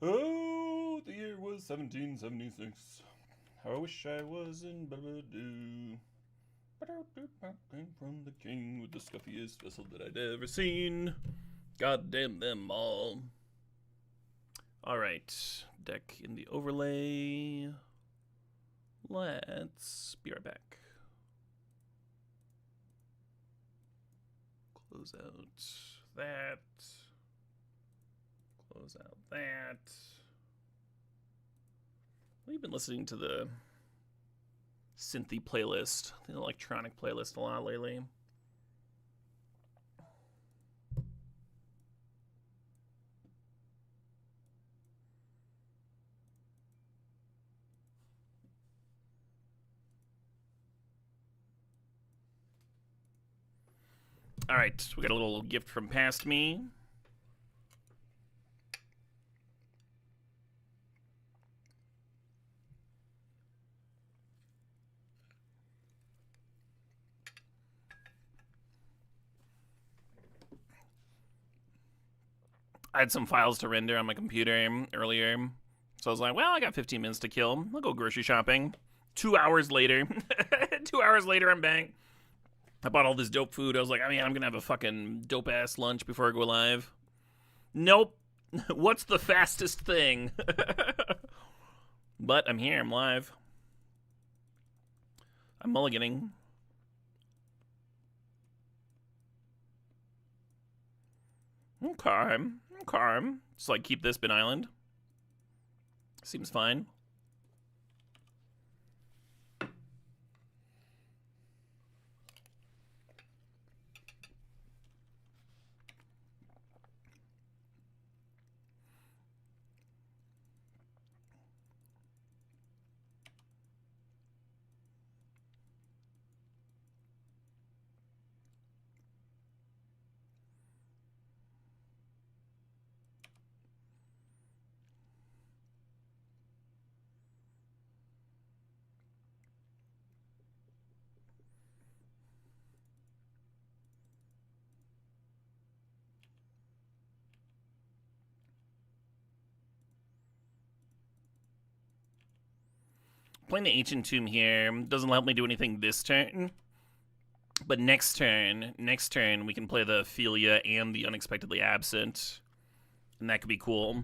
Oh, the year was 1776. How I wish I was in Babadoo. From the king with the scuffiest vessel that I'd ever seen. God damn them all. Alright, deck in the overlay. Let's be right back. Close out that. Close out that. We've been listening to the synthy playlist, the electronic playlist a lot lately. All right, we got a little gift from past me. I had some files to render on my computer earlier, so I was like, well, I got 15 minutes to kill. I'll go grocery shopping. 2 hours later, 2 hours later, I'm back. I bought all this dope food. I was like, I mean, I'm gonna have a fucking dope ass lunch before I go live. Nope. What's the fastest thing? But I'm here. I'm live. I'm mulliganing. Okay. Okay. Just like keep this bin island. Seems fine. Playing the Ancient Tomb here doesn't help me do anything this turn. But next turn, we can play the Philia and the Unexpectedly Absent. And that could be cool.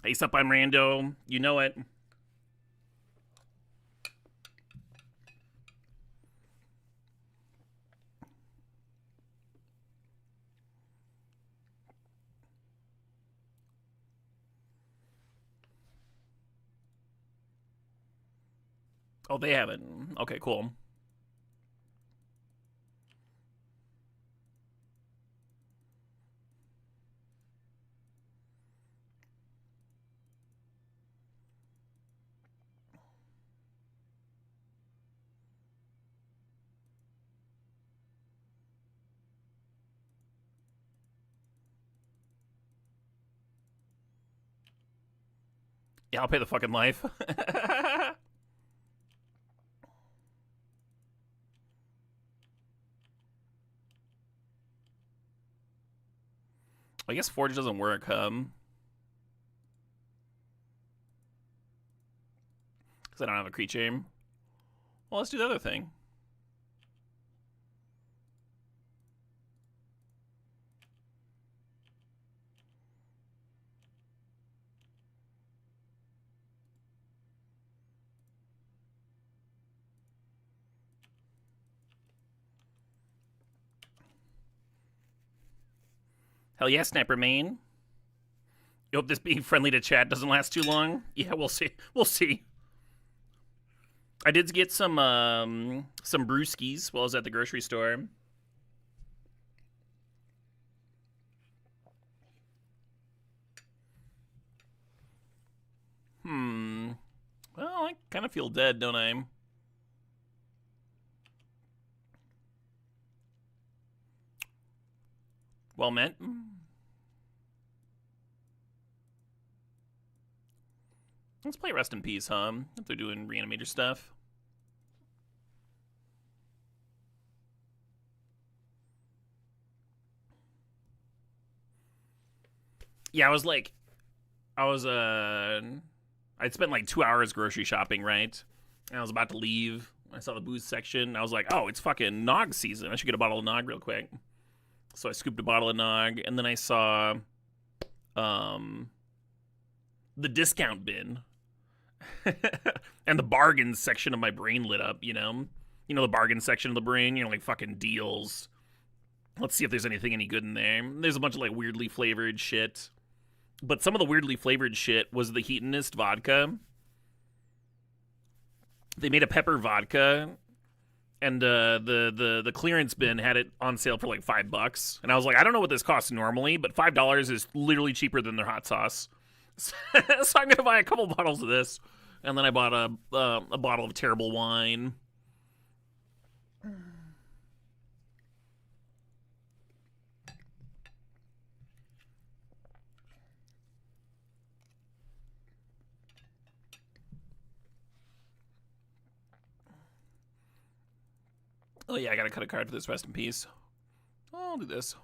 Hey, sup, I'm Rando. You know it. Oh, they haven't. Okay, cool. Yeah, I'll pay the fucking life. I guess Forge doesn't work, Because I don't have a creature. Well, let's do the other thing. Hell yeah, Sniper Main. You hope this being friendly to chat doesn't last too long? Yeah, we'll see. We'll see. I did get some brewskis while I was at the grocery store. Well, I kind of feel dead, don't I? Well met. Let's play Rest in Peace, huh? If they're doing Reanimator stuff. Yeah, I'd spent like 2 hours grocery shopping, right? And I was about to leave. I saw the booze section. I was like, oh, it's fucking Nog season. I should get a bottle of Nog real quick. So I scooped a bottle of Nog, and then I saw the discount bin. And the bargains section of my brain lit up, you know? You know, the bargain section of the brain, you know, like fucking deals. Let's see if there's anything any good in there. There's a bunch of like weirdly flavored shit. But some of the weirdly flavored shit was the Hedonist vodka. They made a pepper vodka, and the clearance bin had it on sale for like $5. And I was like, I don't know what this costs normally, but $5 is literally cheaper than their hot sauce. So I'm gonna buy a couple bottles of this, and then I bought a bottle of terrible wine. Oh yeah, I gotta cut a card for this. Rest in peace. I'll do this.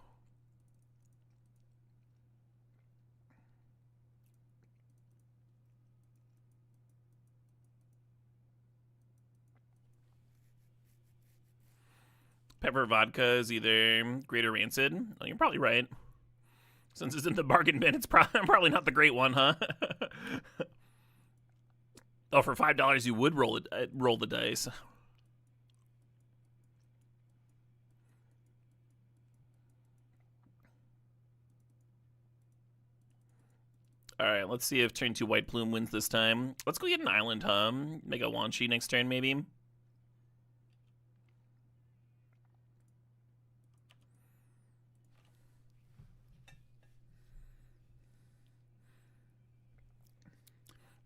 Pepper vodka is either great or rancid. Oh, you're probably right. Since it's in the bargain bin, it's probably not the great one, huh? Oh, for $5 you would roll the dice. All right, let's see if turn 2 White Plume wins this time. Let's go get an island, huh? Make a Wanshi next turn, maybe.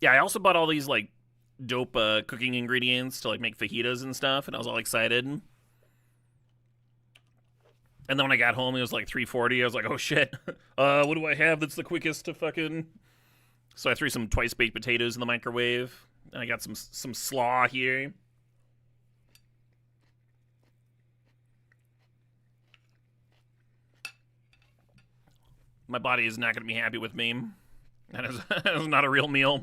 Yeah, I also bought all these like dope cooking ingredients to like make fajitas and stuff, and I was all excited. And then when I got home, it was like 3:40. I was like, oh shit, what do I have that's the quickest to fucking? So I threw some twice baked potatoes in the microwave, and I got some slaw here. My body is not going to be happy with me. That is not a real meal.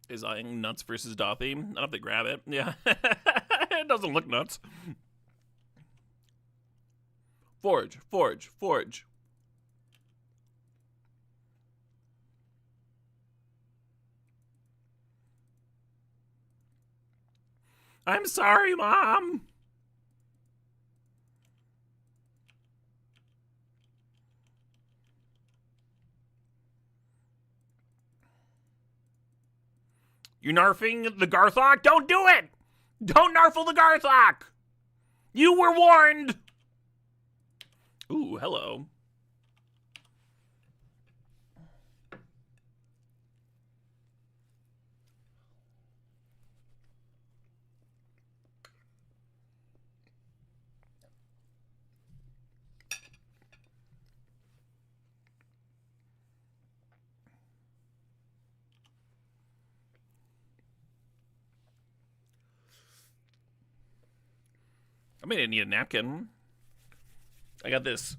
Is eyeing nuts versus Dothy. I'd have to grab it. Yeah. It doesn't look nuts. Forge, forge, forge. I'm sorry, Mom. You narfing the Garthok? Don't do it! Don't narfle the Garthok! You were warned! Ooh, hello. I may need a napkin. I got this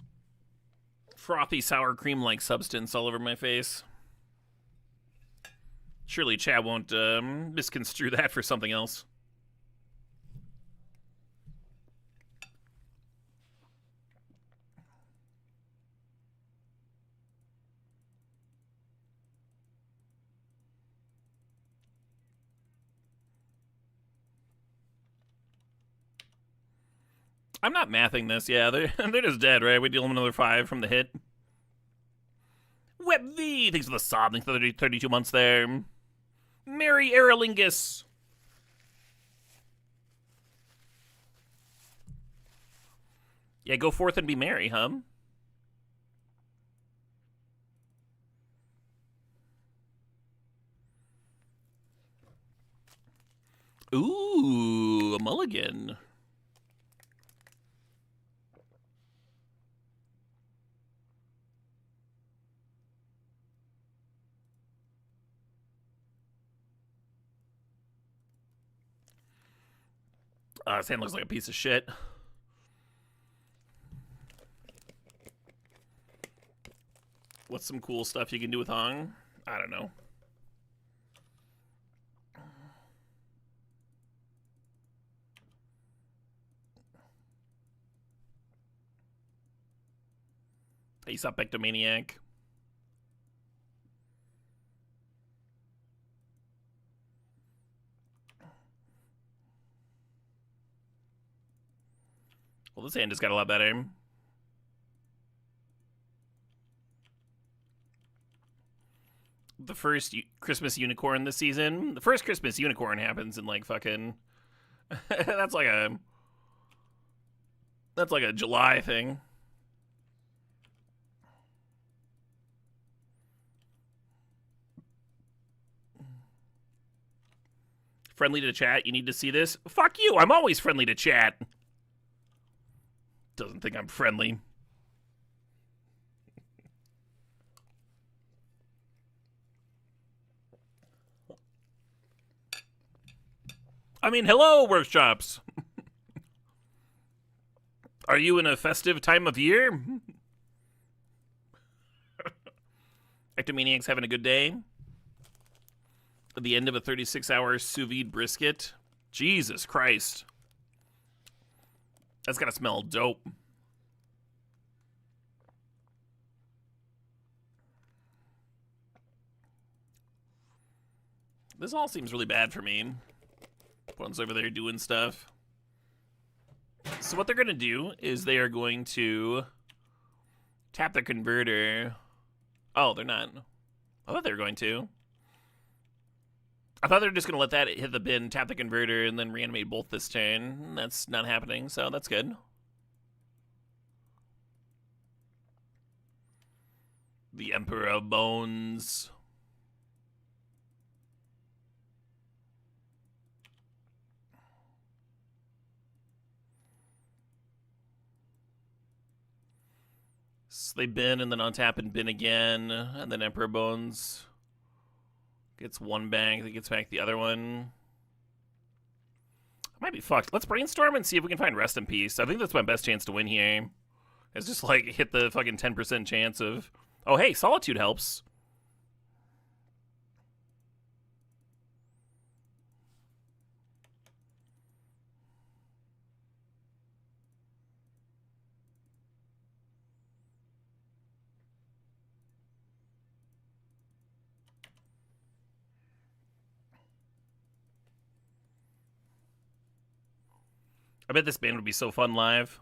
frothy sour cream-like substance all over my face. Surely Chad won't misconstrue that for something else. I'm not mathing this. Yeah, they're just dead, right? We deal them another 5 from the hit. Web V, thanks for the sob. Thanks for the 32 months there. Mary Eralingus. Yeah, go forth and be merry, huh? Ooh, a mulligan. This hand looks like a piece of shit. What's some cool stuff you can do with Hong? I don't know. Hey, sup, MEeeeee? Well, this hand just got a lot better. The first Christmas unicorn this season. The first Christmas unicorn happens in like fucking. That's like a July thing. Friendly to chat. You need to see this. Fuck you. I'm always friendly to chat. Doesn't think I'm friendly. I mean, hello, workshops. Are you in a festive time of year? MEeeeee's having a good day. At the end of a 36-hour sous vide brisket. Jesus Christ. That's gotta smell dope. This all seems really bad for me. One's over there doing stuff. So what they're going to do is they are going to tap the converter. Oh, they're not. I thought they were going to. I thought they were just going to let that hit the bin, tap the converter, and then reanimate both this turn. That's not happening, so that's good. The Emperor of Bones. So they bin and then untap and bin again, and then Emperor Bones gets one bank, then gets back the other one. I might be fucked. Let's brainstorm and see if we can find Rest in Peace. I think that's my best chance to win here. It's just like hit the fucking 10% chance of... Oh, hey, Solitude helps. I bet this band would be so fun live.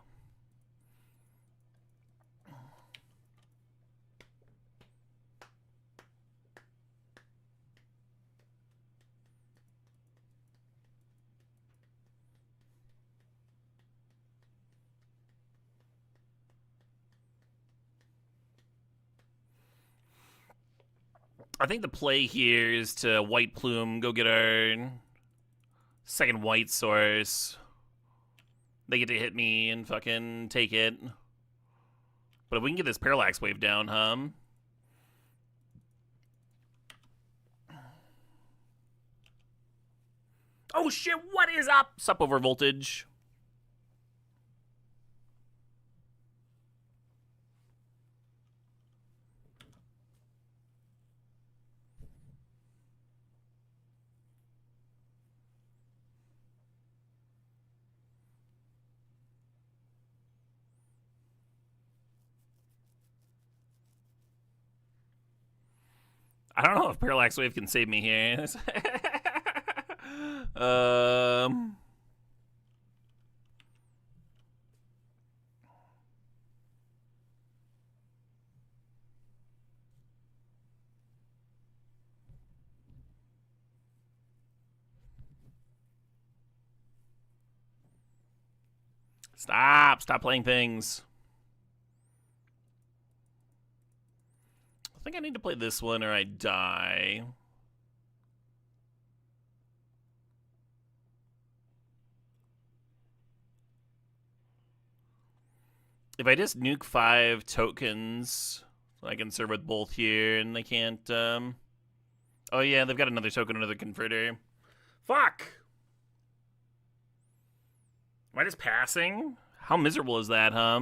I think the play here is to White Plume, go get our second white source. They get to hit me and fucking take it. But if we can get this Parallax Wave down, Oh shit, what is up? Sup over voltage. I don't know if Parallax Wave can save me here. Stop playing things. I think I need to play this one or I die. If I just nuke 5 tokens, I can serve with both here, and they can't, Oh yeah, they've got another token, another converter. Fuck! Am I just passing? How miserable is that, huh?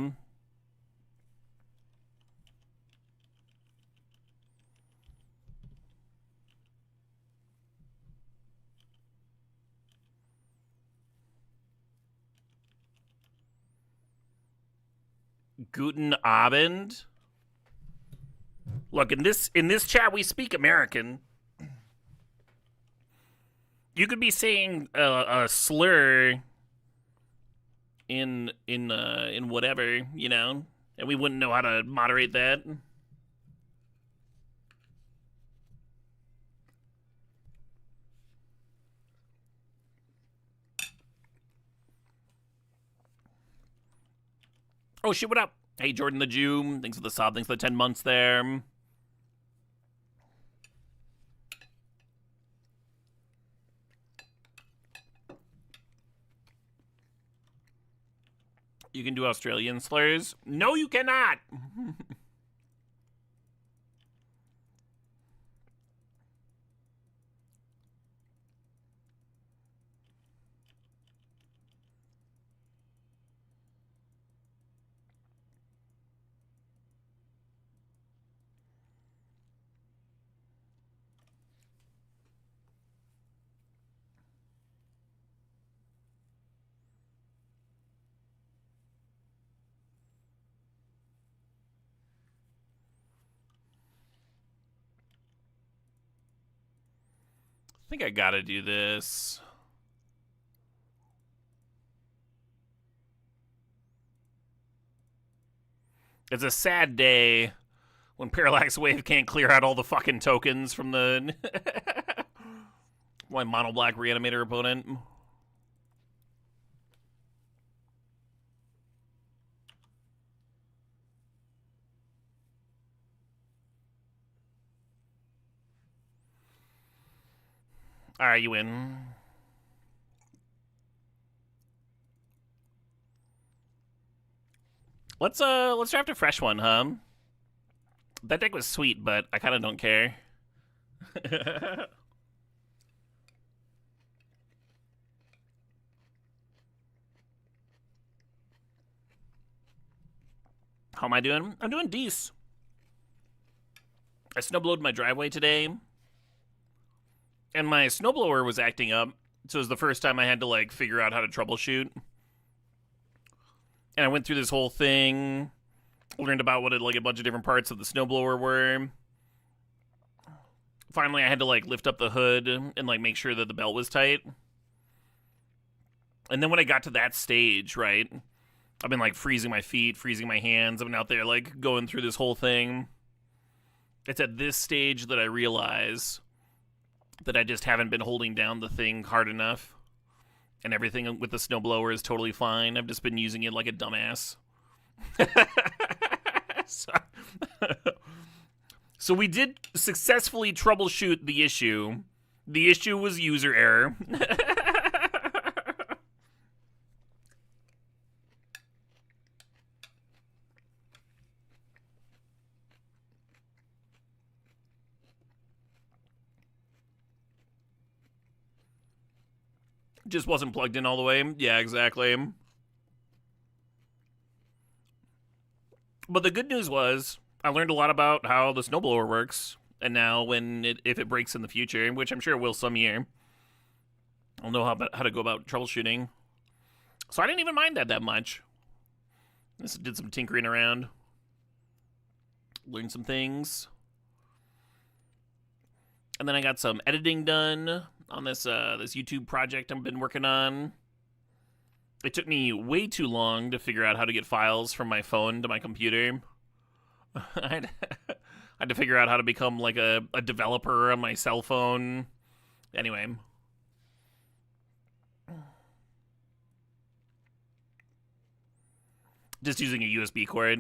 Guten Abend. Look, in this chat we speak American. You could be saying a slur in whatever, you know, and we wouldn't know how to moderate that. Oh shit, what up? Hey, Jordan the Jew. Thanks for the sub. Thanks for the 10 months there. You can do Australian slurs? No, you cannot. I think I gotta do this. It's a sad day when Parallax Wave can't clear out all the fucking tokens from the my mono black reanimator opponent. Alright, you win. Let's draft a fresh one, huh? That deck was sweet, but I kinda don't care. How am I doing? I'm doing decent. I snowblowed my driveway today, and my snowblower was acting up, so it was the first time I had to, like, figure out how to troubleshoot. And I went through this whole thing, learned about what like a bunch of different parts of the snowblower were. Finally, I had to, like, lift up the hood and, like, make sure that the belt was tight. And then when I got to that stage, right, I've been, like, freezing my feet, freezing my hands. I've been out there, like, going through this whole thing. It's at this stage that I realize that I just haven't been holding down the thing hard enough. And everything with the snowblower is totally fine. I've just been using it like a dumbass. So we did successfully troubleshoot the issue. The issue was user error. Just wasn't plugged in all the way. Yeah, exactly. But the good news was I learned a lot about how the snowblower works. And now if it breaks in the future, which I'm sure it will some year, I'll know how to go about troubleshooting. So I didn't even mind that much. Just did some tinkering around. Learned some things. And then I got some editing done on this YouTube project I've been working on. It took me way too long to figure out how to get files from my phone to my computer. I had to figure out how to become like a developer on my cell phone. Anyway. Just using a USB cord.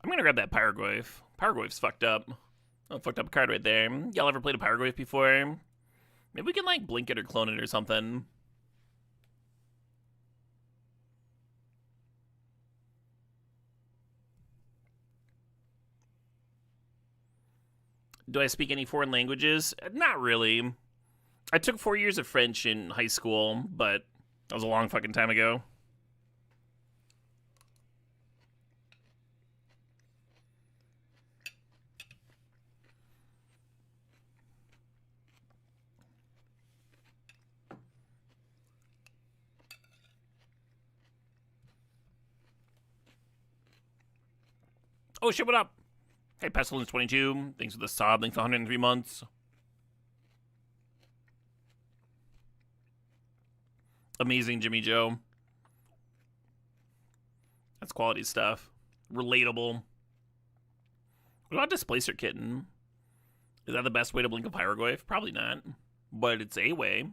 I'm gonna grab that Pyroglyph. Pyroglyph's fucked up. Oh, fucked up card right there. Y'all ever played a Pyroglyph before? Maybe we can, like, blink it or clone it or something. Do I speak any foreign languages? Not really. I took 4 years of French in high school, but that was a long fucking time ago. Oh shit, what up? Hey, Pestilence22, thanks for the sub, thanks for 103 months. Amazing Jimmy Joe. That's quality stuff. Relatable. What about Displacer Kitten? Is that the best way to blink a pyroglyph? Probably not. But it's a way.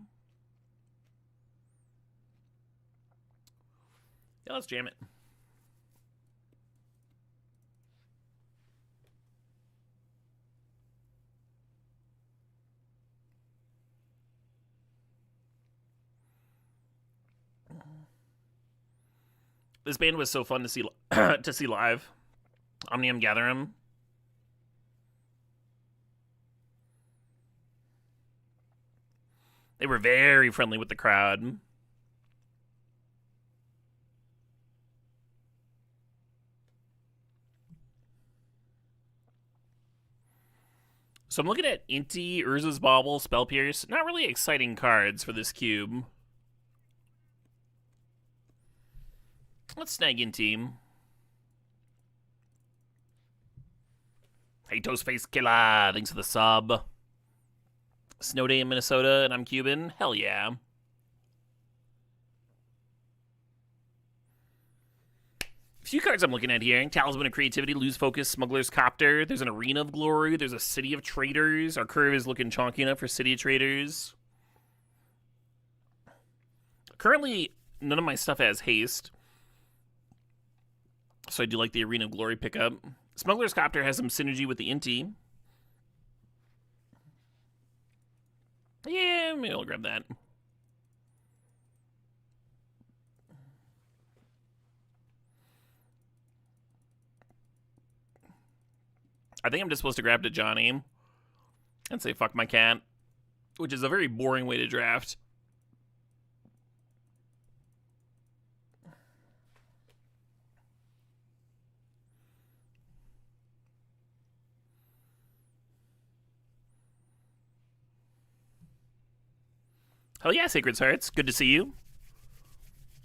Yeah, let's jam it. This band was so fun to see to see live. Omnium Gatherum. They were very friendly with the crowd. So I'm looking at Inti, Urza's Bauble, Spell Pierce. Not really exciting cards for this cube. Let's snag Inti. Hey, Toastface Killer, thanks for the sub. Snow day in Minnesota and I'm Cuban? Hell yeah. Few cards I'm looking at here. Talisman of Creativity, Lose Focus, Smuggler's Copter. There's an Arena of Glory. There's a City of Traders. Our curve is looking chonky enough for City of Traders. Currently, none of my stuff has haste. So I do like the Arena of Glory pickup. Smuggler's Copter has some synergy with the Inti. Yeah, maybe I'll grab that. I think I'm just supposed to grab to Johnny and say fuck my cat, which is a very boring way to draft. Hell yeah, Sacred Hearts. Good to see you.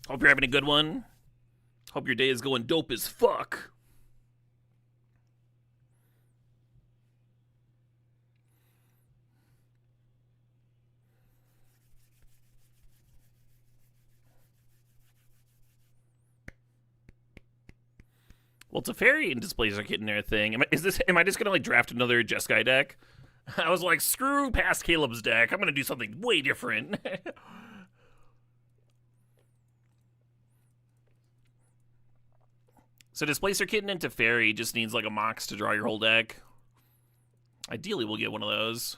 Hope you're having a good one. Hope your day is going dope as fuck. Well, Teferi and Displays are getting their thing. Am I just gonna like draft another Jeskai deck? I was like, screw past Caleb's deck. I'm gonna do something way different. So Displacer Kitten into Fairy just needs like a Mox to draw your whole deck. Ideally, we'll get one of those.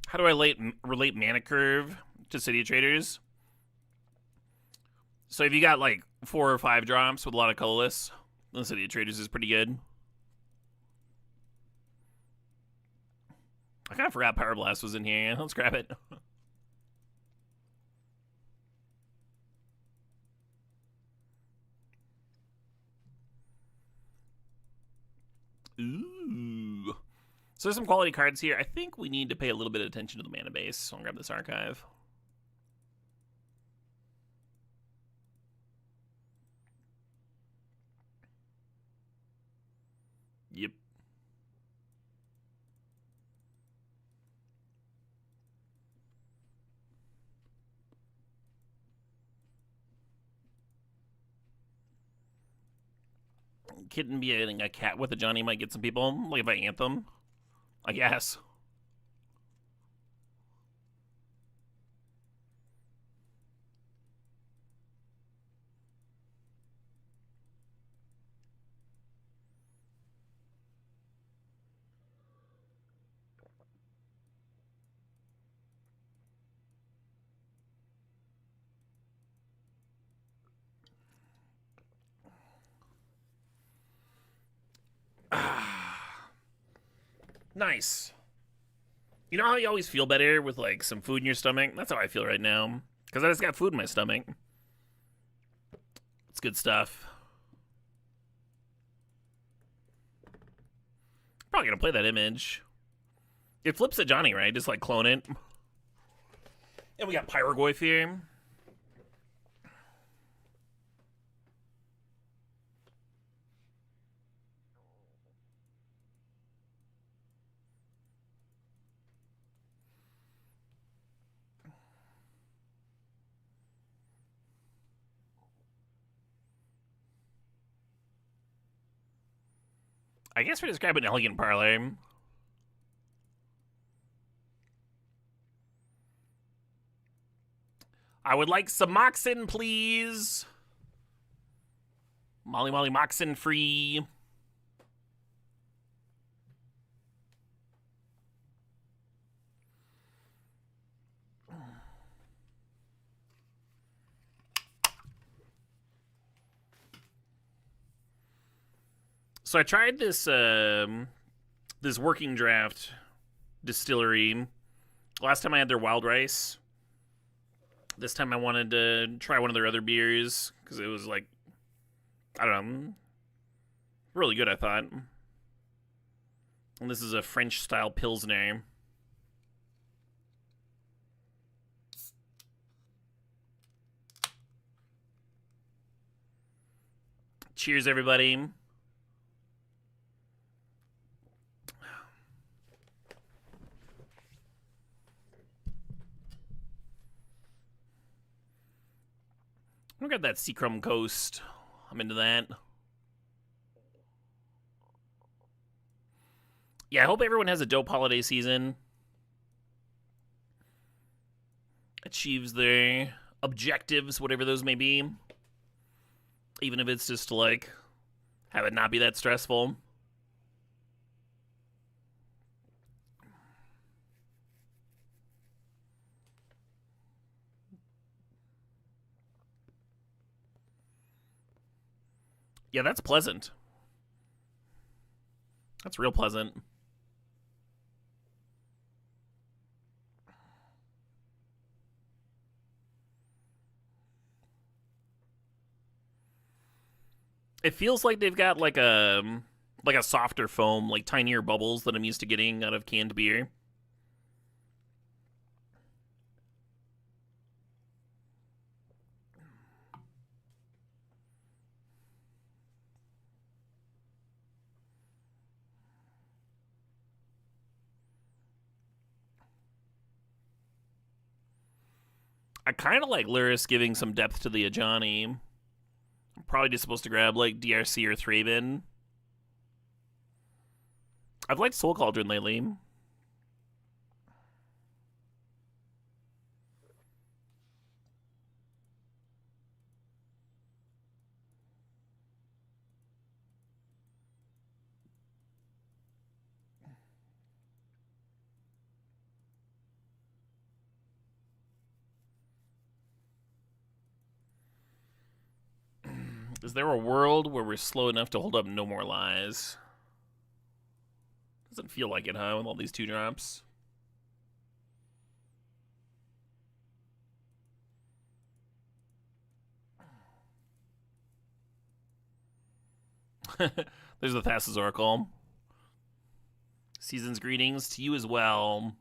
How do I relate Mana Curve to City of Traders? So if you got like 4 or 5 drops with a lot of colorless, then City of Traders is pretty good. I kind of forgot Power Blast was in here. Let's grab it. Ooh. So there's some quality cards here. I think we need to pay a little bit of attention to the mana base. So I'll grab this archive. Yep. Kitten being a cat with a Johnny might get some people. Like if I Anthem, I guess. Nice. You know how you always feel better with like some food in your stomach? That's how I feel right now. Because I just got food in my stomach. It's good stuff. Probably gonna play that image. It flips at Johnny, right? Just like clone it. And we got Pyrogoyf here. I guess we're describing an elegant parlay. I would like some Moxin, please. Molly Molly Moxin free. So I tried this this working draft distillery. Last time I had their wild rice. This time I wanted to try one of their other beers because it was like, I don't know, really good, I thought. And this is a French style Pilsner. Cheers, everybody. We got that Seacrum Coast. I'm into that. Yeah, I hope everyone has a dope holiday season. Achieves their objectives, whatever those may be. Even if it's just to, like, have it not be that stressful. Yeah, that's pleasant. That's real pleasant. It feels like they've got like a softer foam, like tinier bubbles that I'm used to getting out of canned beer. I kind of like Luris giving some depth to the Ajani. I'm probably just supposed to grab like DRC or Thraben. I've liked Soul Cauldron lately. Is there a world where we're slow enough to hold up No More Lies? Doesn't feel like it, huh, with all these 2-drops? There's the Thassa's Oracle. Season's greetings to you as well.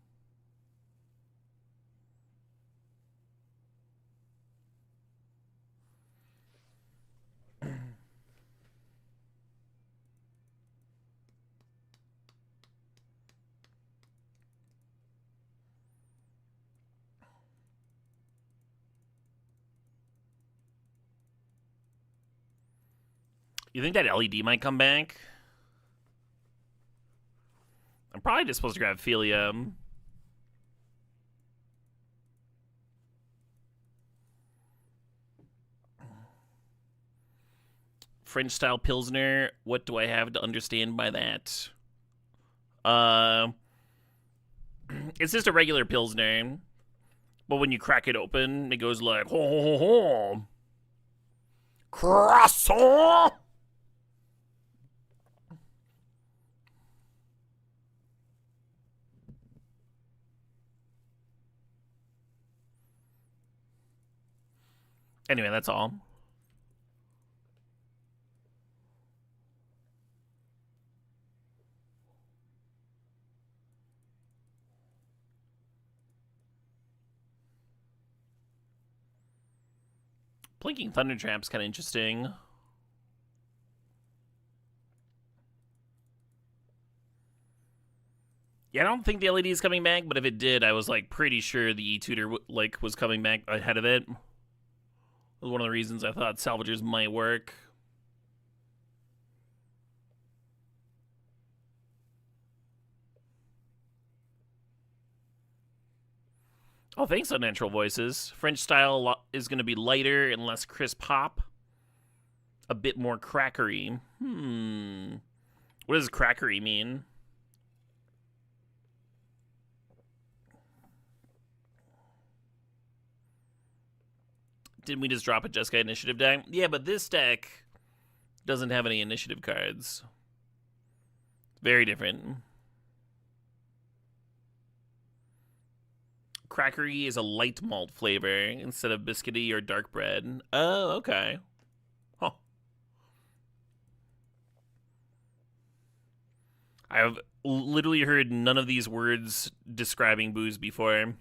You think that LED might come back? I'm probably just supposed to grab Phelium. French style Pilsner. What do I have to understand by that? It's just a regular Pilsner. But when you crack it open, it goes like, ho ho ho ho. Croissant! Anyway, that's all. Blinking Thunder Trap's kind of interesting. Yeah, I don't think the LED is coming back, but if it did, I was like pretty sure the E-Tutor like was coming back ahead of it. That was one of the reasons I thought salvagers might work. Oh, thanks, Unnatural Voices. French style is going to be lighter and less crisp hop. A bit more crackery. What does crackery mean? Didn't we just drop a Jeskai initiative deck? Yeah, but this deck doesn't have any initiative cards. Very different. Crackery is a light malt flavor instead of biscuity or dark bread. Oh, okay. Huh. I've literally heard none of these words describing booze before.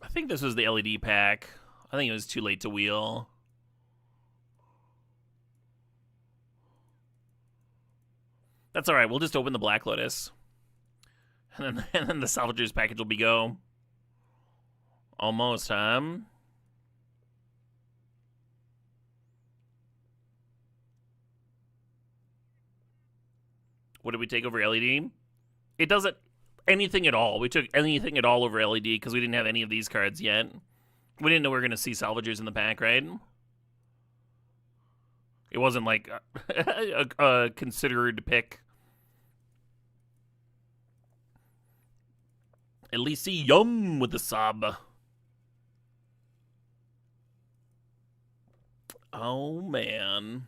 I think this was the LED pack. I think it was too late to wheel. That's alright, we'll just open the Black Lotus. And then the Salvagers package will be go. Almost, huh? What did we take over LED? It doesn't anything at all. We took anything at all over LED because we didn't have any of these cards yet. We didn't know we were going to see Salvagers in the pack, right? It wasn't like a considered pick. Elysium with the sub. Oh, man.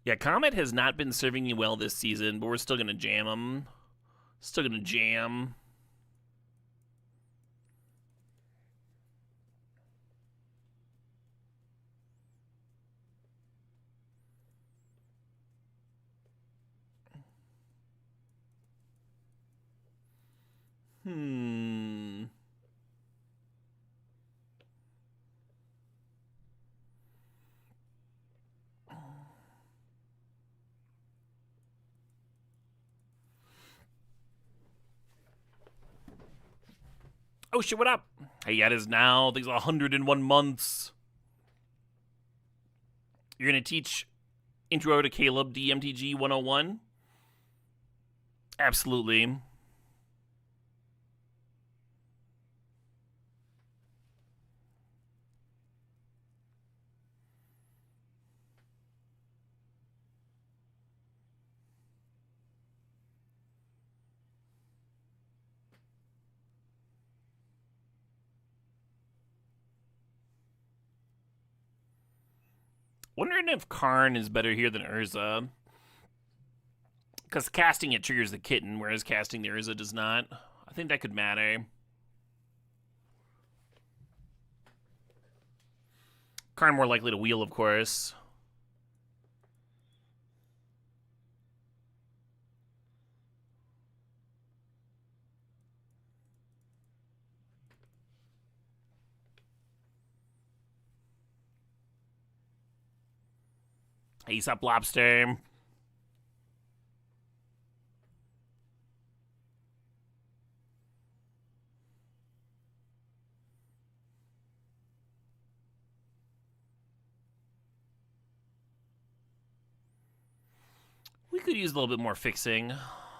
Yeah, Comet has not been serving me well this season, but we're still going to jam him. Still going to jam. Oh shit, what up? Hey, that is now. These 101 months. You're going to teach Intro to Caleb DMTG 101? Absolutely. Wondering if Karn is better here than Urza. Because casting it triggers the kitten, whereas casting the Urza does not. I think that could matter. Karn more likely to wheel, of course. Ace up lobster. We could use a little bit more fixing.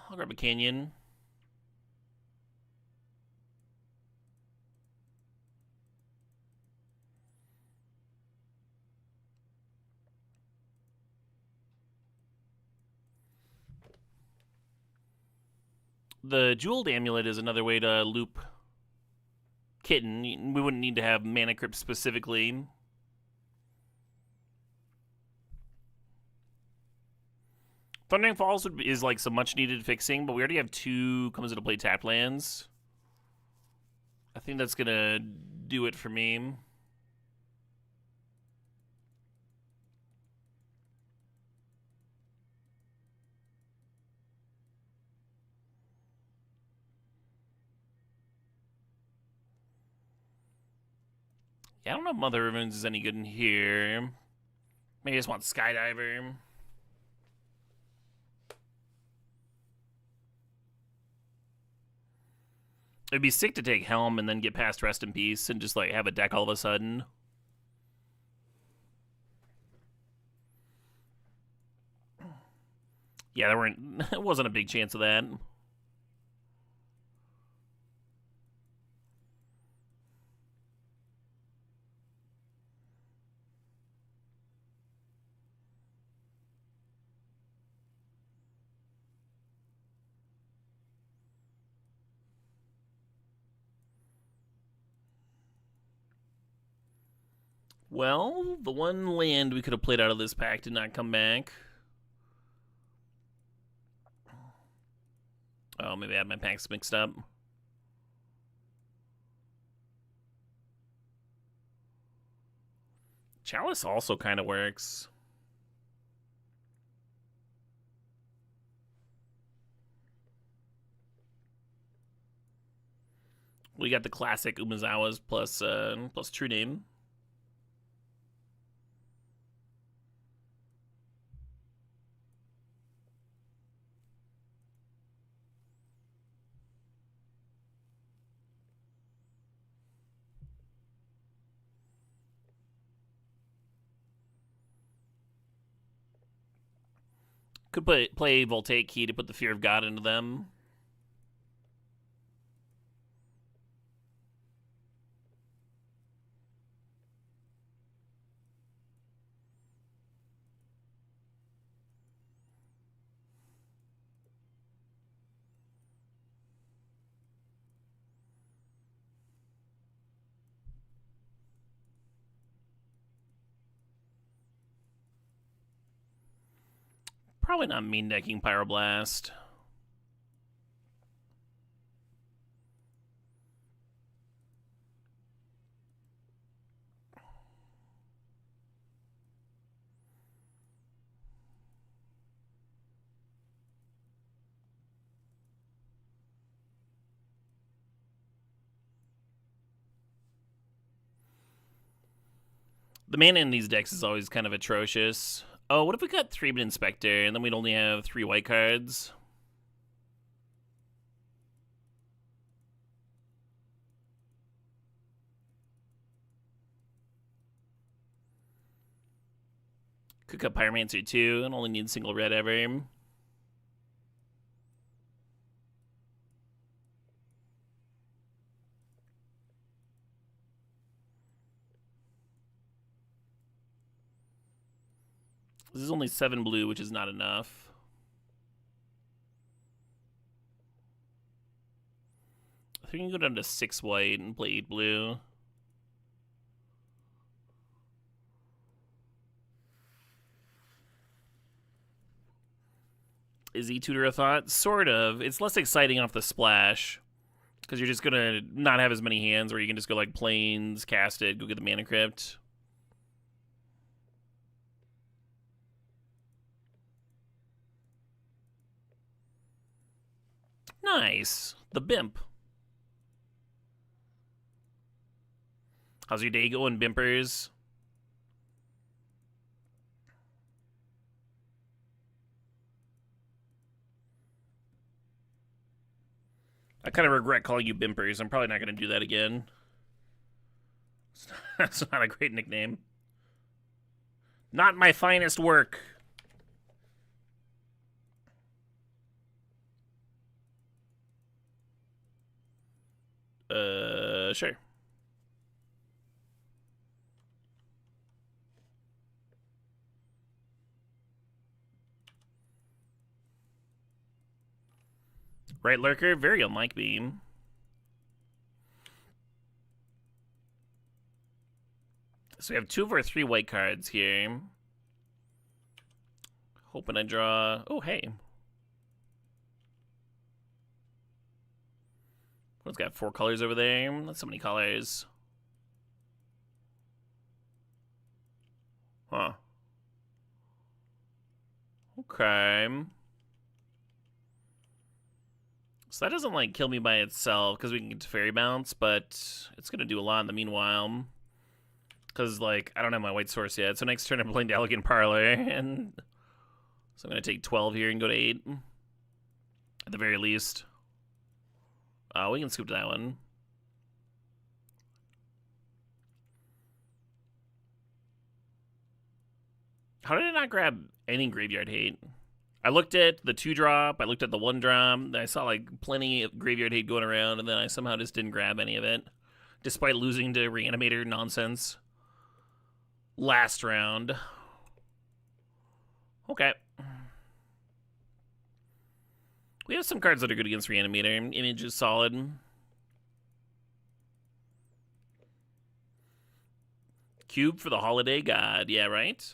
I'll grab a canyon. The jeweled amulet is another way to loop kitten. We wouldn't need to have mana crypt specifically. Thundering Falls is like some much needed fixing, but we already have 2 comes into play tapped lands. I think that's gonna do it for me. Yeah, I don't know if Mother of Runes is any good in here. Maybe I just want Skydiver. It'd be sick to take Helm and then get past Rest in Peace and just like have a deck all of a sudden. Yeah, there wasn't a big chance of that. Well, the one land we could have played out of this pack did not come back. Oh, maybe I had my packs mixed up. Chalice also kind of works. We got the classic Umezawas plus True Name. Could play Voltaic Key to put the Fear of God into them. Probably not mean decking Pyroblast. The mana in these decks is always kind of atrocious. Oh, what if we got 3-man Inspector and then we'd only have 3 white cards? Could cut Pyromancer too and only need single red ever. This is only 7 blue, which is not enough. I think we can go down to 6 white and play 8 blue. Is E-Tutor a thought? Sort of. It's less exciting off the splash. Because you're just going to not have as many hands where you can just go like Plains, cast it, go get the Mana Crypt. Nice. The Bimp. How's your day going, Bimpers? I kind of regret calling you Bimpers. I'm probably not going to do that again. That's not a great nickname. Not my finest work. Sure. Right, Lurker? Very unlike me. So we have 2 of our 3 white cards here. Hoping I draw... Oh, hey. It's got 4 colors over there. That's so many colors. Huh. Okay. So that doesn't, like, kill me by itself, because we can get to Fairy Bounce, but it's going to do a lot in the meanwhile. Because, like, I don't have my white source yet, so next turn I'm playing the Elegant Parlor, and... So I'm going to take 12 here and go to 8. At the very least. We can scoop to that one. How did I not grab any Graveyard Hate? I looked at the 2-drop, I looked at the 1-drop, I saw like plenty of Graveyard Hate going around, and then I somehow just didn't grab any of it. Despite losing to Reanimator nonsense. Last round. Okay. We have some cards that are good against Reanimator. Image is solid. Cube for the Holiday God. Yeah, right?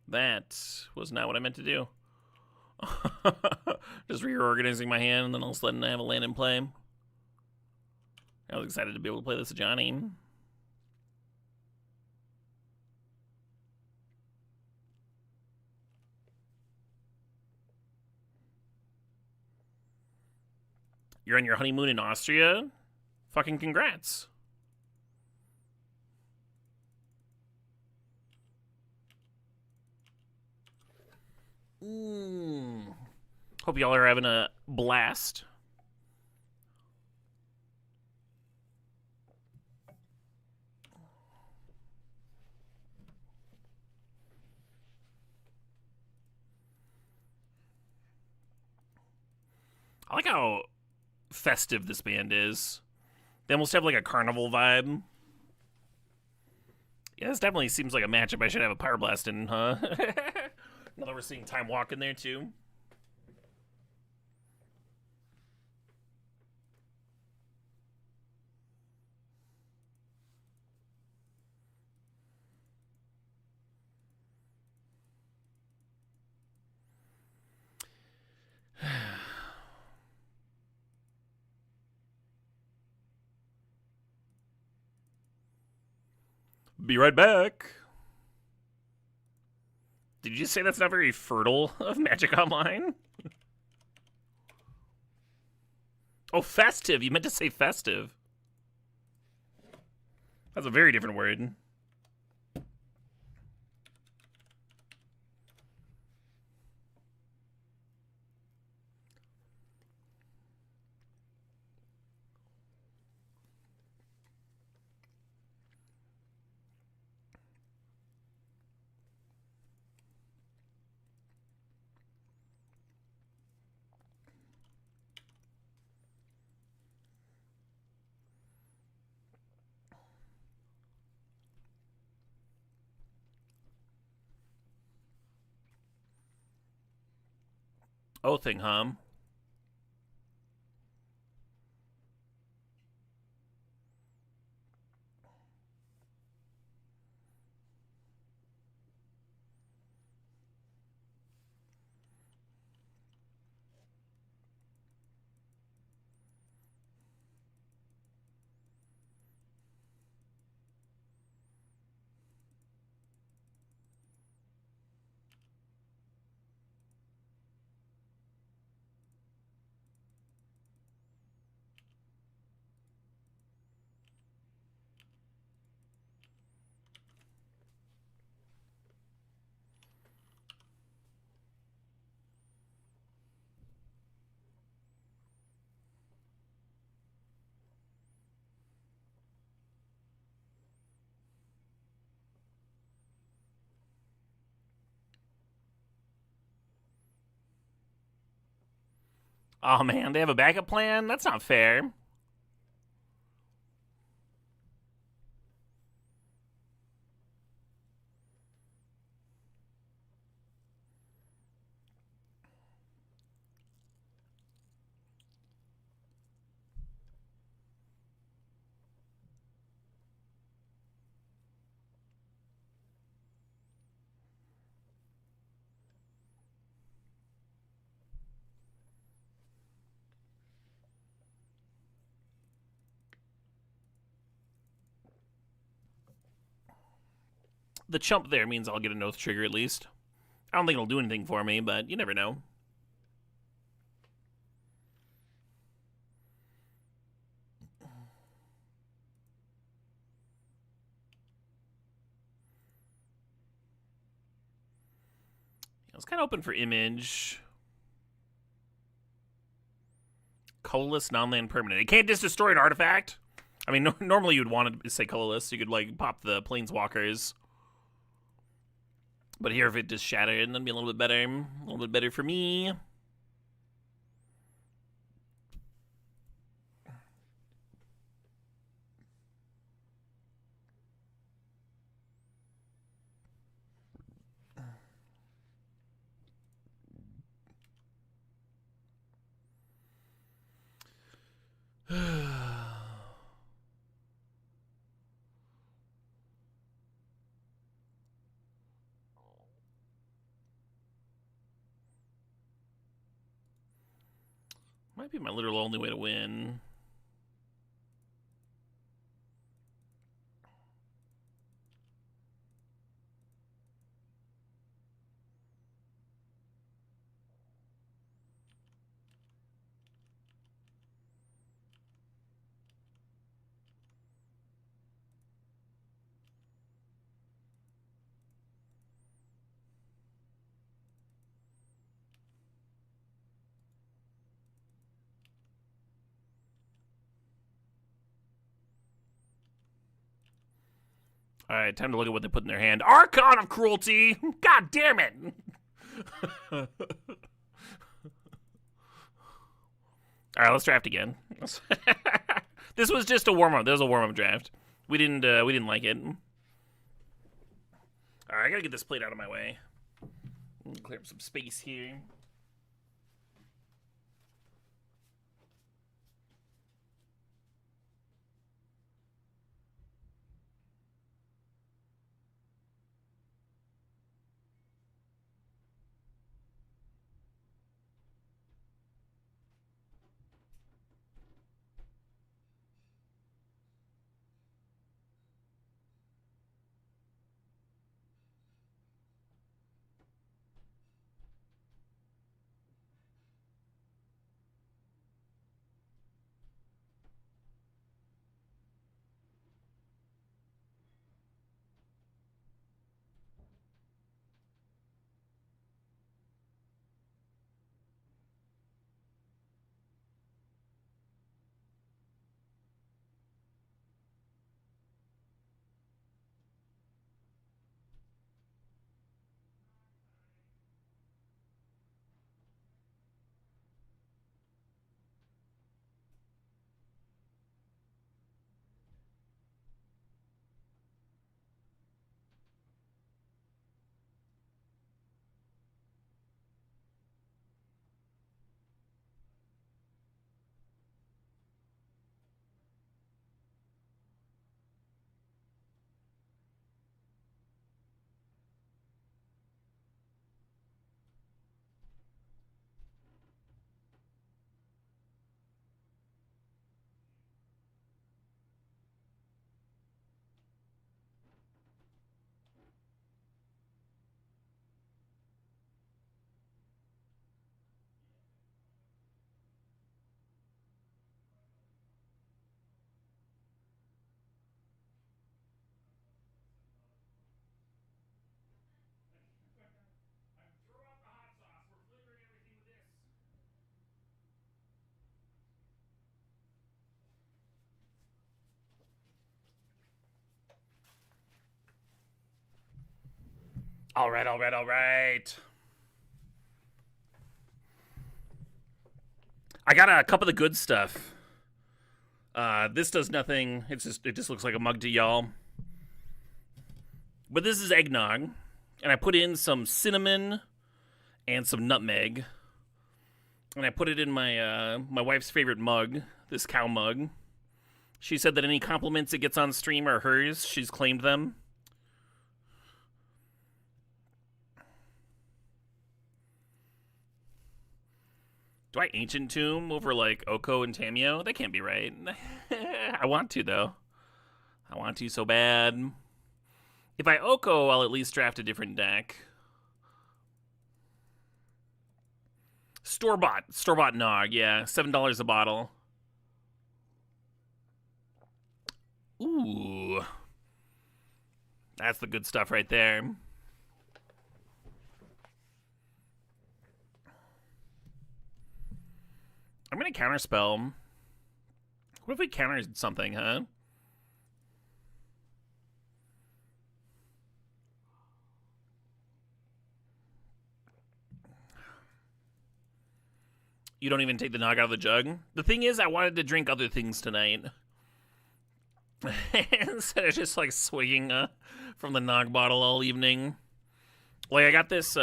That was not what I meant to do. Just reorganizing my hand, and then all of a sudden I have a land in play. I was excited to be able to play this Johnny. You're on your honeymoon in Austria? Fucking congrats. Hope y'all are having a blast. I like how festive this band is. They almost have like a carnival vibe. Yeah, this definitely seems like a matchup I should have a Power Blast in, huh? Now that we're seeing Time Walk in there, too. Be right back. Did you say that's not very fertile of Magic Online? Oh, festive. You meant to say festive. That's a very different word. Oh, thing hum. Oh man, they have a backup plan? That's not fair. The chump there means I'll get a Noth trigger at least. I don't think it'll do anything for me, but you never know. I was kind of open for image. Colorless non-land permanent. It can't just destroy an artifact. I mean, normally you'd want to say colorless. You could like pop the planeswalkers. But here, if it just shattered, that'd be a little bit better. A little bit better for me. Might be my literal only way to win. All right, time to look at what they put in their hand. Archon of Cruelty! God damn it! All right, let's draft again. This was just a warm-up. This was a warm-up draft. We didn't like it. All right, I gotta get this plate out of my way. Clear up some space here. Throw out the hot sauce. We're flavoring everything with this. All right, all right, all right. I got a cup of the good stuff. This does nothing. It just looks like a mug to y'all. But this is eggnog, and I put in some cinnamon and some nutmeg, and I put it in my my wife's favorite mug, this cow mug. She said that any compliments it gets on stream are hers. She's claimed them. Do I ancient tomb over like Oko and Tamio? That can't be right. I want to though. I want to so bad. If I Oko, I'll at least draft a different deck. Store-bought Nog, yeah. $7 a bottle. Ooh. That's the good stuff right there. I'm gonna counterspell. What if we countered something, huh? You don't even take the Nog out of the jug? The thing is, I wanted to drink other things tonight. Instead of just like swigging from the Nog bottle all evening. Like I got this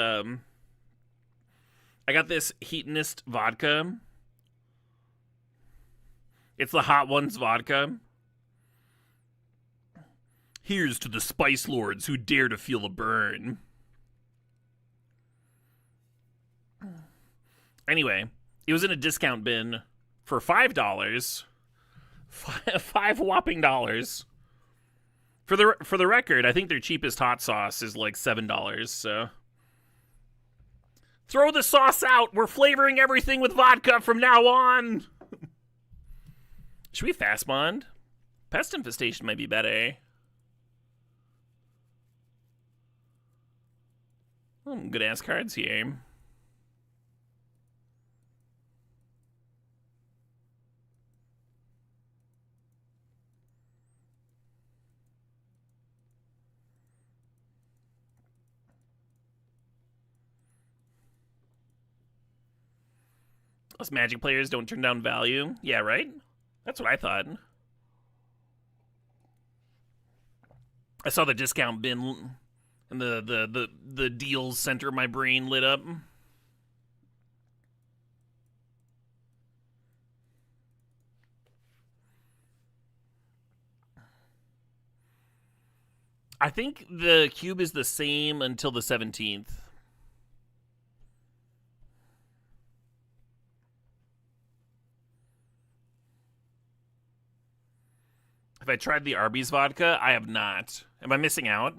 Heatonist vodka. It's the Hot Ones vodka. Here's to the Spice Lords who dare to feel the burn. Anyway, it was in a discount bin for $5. Five whopping dollars. For the record, I think their cheapest hot sauce is like $7, so throw the sauce out. We're flavoring everything with vodka from now on. Should we fast bond? Pest infestation might be better. Good ass cards here. Us Magic players don't turn down value. Yeah, right? That's what I thought. I saw the discount bin and the deals center of my brain lit up. I think the cube is the same until the 17th. Have I tried the Arby's vodka? I have not. Am I missing out?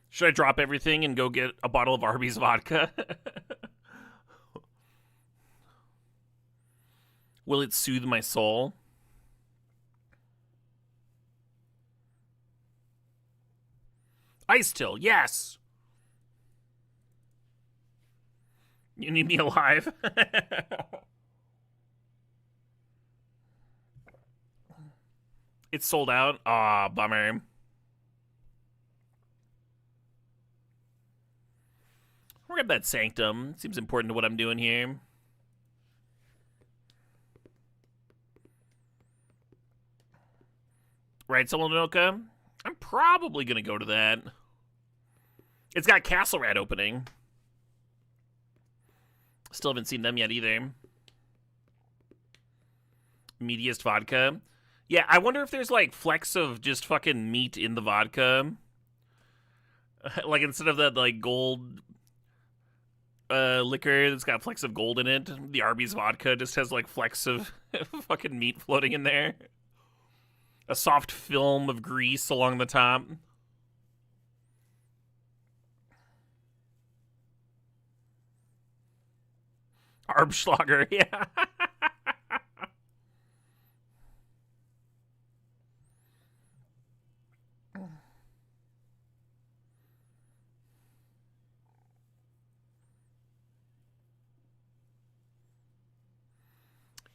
Should I drop everything and go get a bottle of Arby's vodka? Will it soothe my soul? Ice Till, yes! You need me alive? It's sold out? Aw, bummer. We're at that Sanctum. Seems important to what I'm doing here. Right, Solanoka? I'm probably going to go to that. It's got Castle Rat opening. Still haven't seen them yet either. Meatiest vodka. Yeah, I wonder if there's like flecks of just fucking meat in the vodka. Like instead of that like gold liquor that's got flecks of gold in it, the Arby's vodka just has like flecks of fucking meat floating in there. A soft film of grease along the top. Arbschlager, yeah.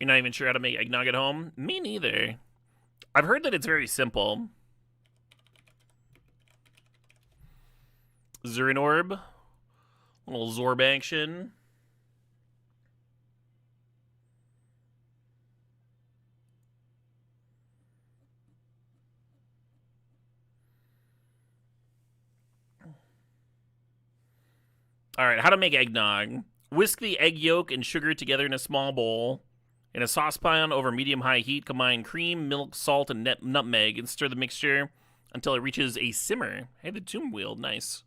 You're not even sure how to make eggnog at home? Me neither. I've heard that it's very simple. Zurin Orb. A little Zorb action. All right, how to make eggnog. Whisk the egg yolk and sugar together in a small bowl. In a saucepan over medium-high heat, combine cream, milk, salt, and nutmeg and stir the mixture until it reaches a simmer. Hey, the tomb wheel, nice.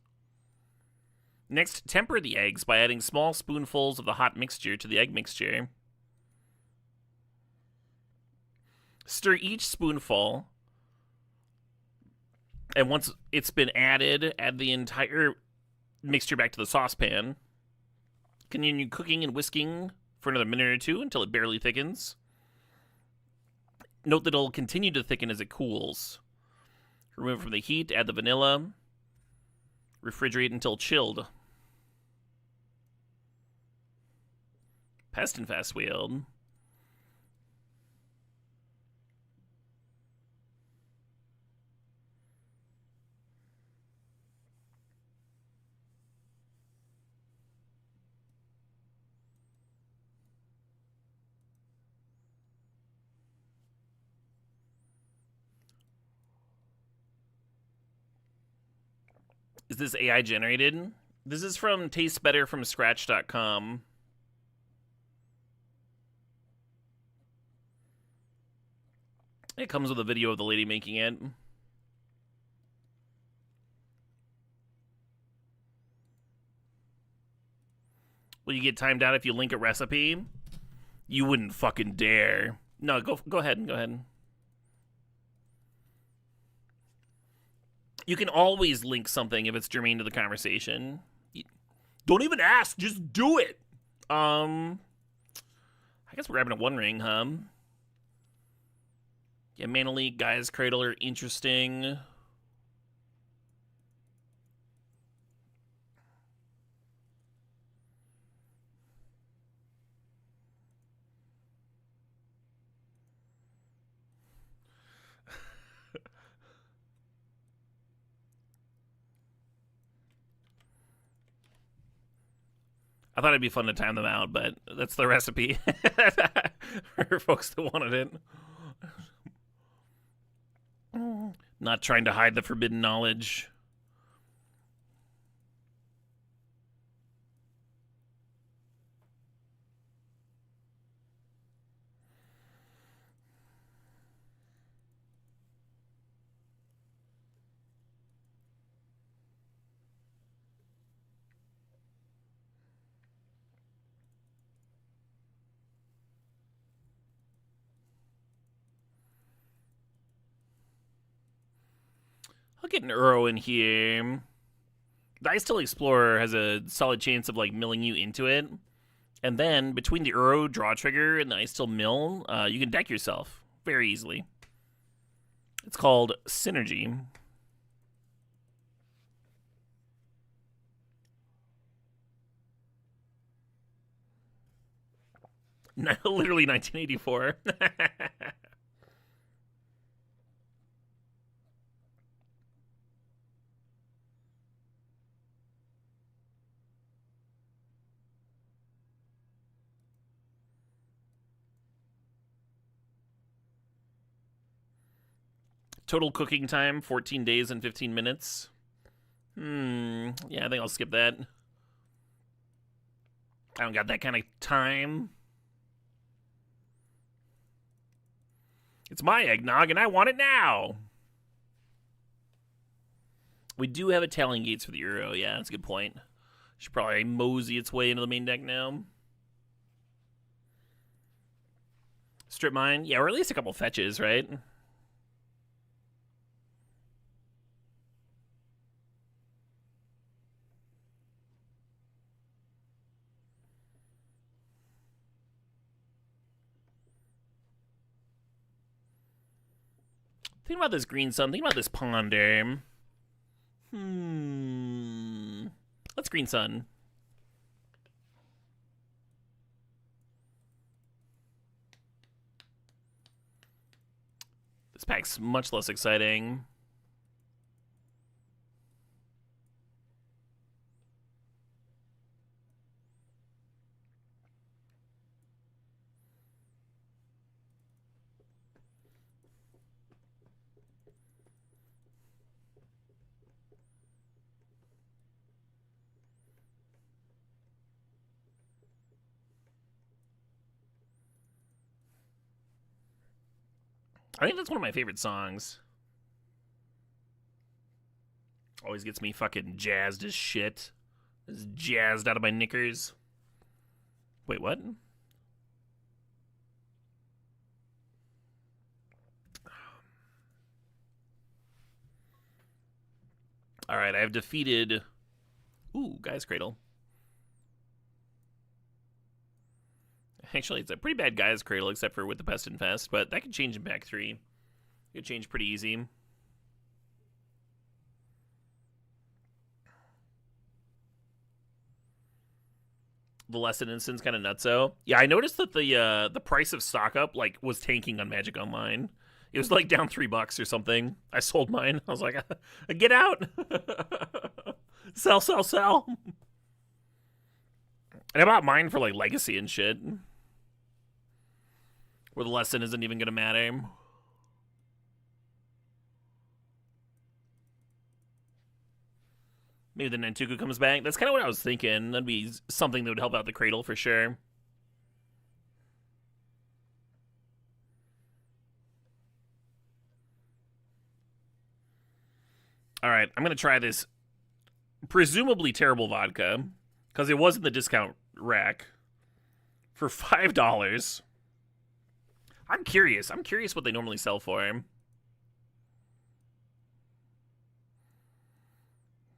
Next, temper the eggs by adding small spoonfuls of the hot mixture to the egg mixture. Stir each spoonful, and once it's been added, add the entire mixture back to the saucepan. Continue cooking and whisking for another minute or two until it barely thickens. Note that it'll continue to thicken as it cools. Remove from the heat, add the vanilla. Refrigerate until chilled. Pest and fast wheel. Is this AI generated? This is from tastebetterfromscratch.com. It comes with a video of the lady making it. Will you get timed out if you link a recipe? You wouldn't fucking dare. No, go ahead. Go ahead. You can always link something if it's germane to the conversation. Don't even ask, just do it. I guess we're grabbing a One Ring, huh? Yeah, Mana League, Gaia's Cradle are interesting. I thought it'd be fun to time them out, but that's the recipe for folks that wanted it. Not trying to hide the forbidden knowledge. I'll get an Uro in here. The Ice Still Explorer has a solid chance of like milling you into it. And then between the Uro draw trigger and the Ice Still mill, you can deck yourself very easily. It's called Synergy. Literally 1984. Total cooking time, 14 days and 15 minutes. Yeah, I think I'll skip that. I don't got that kind of time. It's my eggnog, and I want it now. We do have Italian gates for the Uro. Yeah, that's a good point. Should probably mosey its way into the main deck now. Strip mine. Yeah, or at least a couple fetches, right? Think about this Green Sun. Think about this Ponder. Let's Green Sun. This pack's much less exciting. I think that's one of my favorite songs. Always gets me fucking jazzed as shit. Just jazzed out of my knickers. Wait, what? Alright, I have defeated... Ooh, Guy's Cradle. Actually, it's a pretty bad Guy's Cradle, except for with the Pest Infest, but that could change in pack 3. It could change pretty easy. The Lesson Instance kind of nutso. Yeah, I noticed that the price of stock up like was tanking on Magic Online. It was like down $3 or something. I sold mine. I was like, get out. Sell, sell, sell. And I bought mine for like Legacy and shit. Where the lesson isn't even gonna matter. Maybe the Nantuku comes back. That's kind of what I was thinking. That'd be something that would help out the Cradle for sure. Alright, I'm going to try this presumably terrible vodka, because it was in the discount rack, for $5. I'm curious. I'm curious what they normally sell for.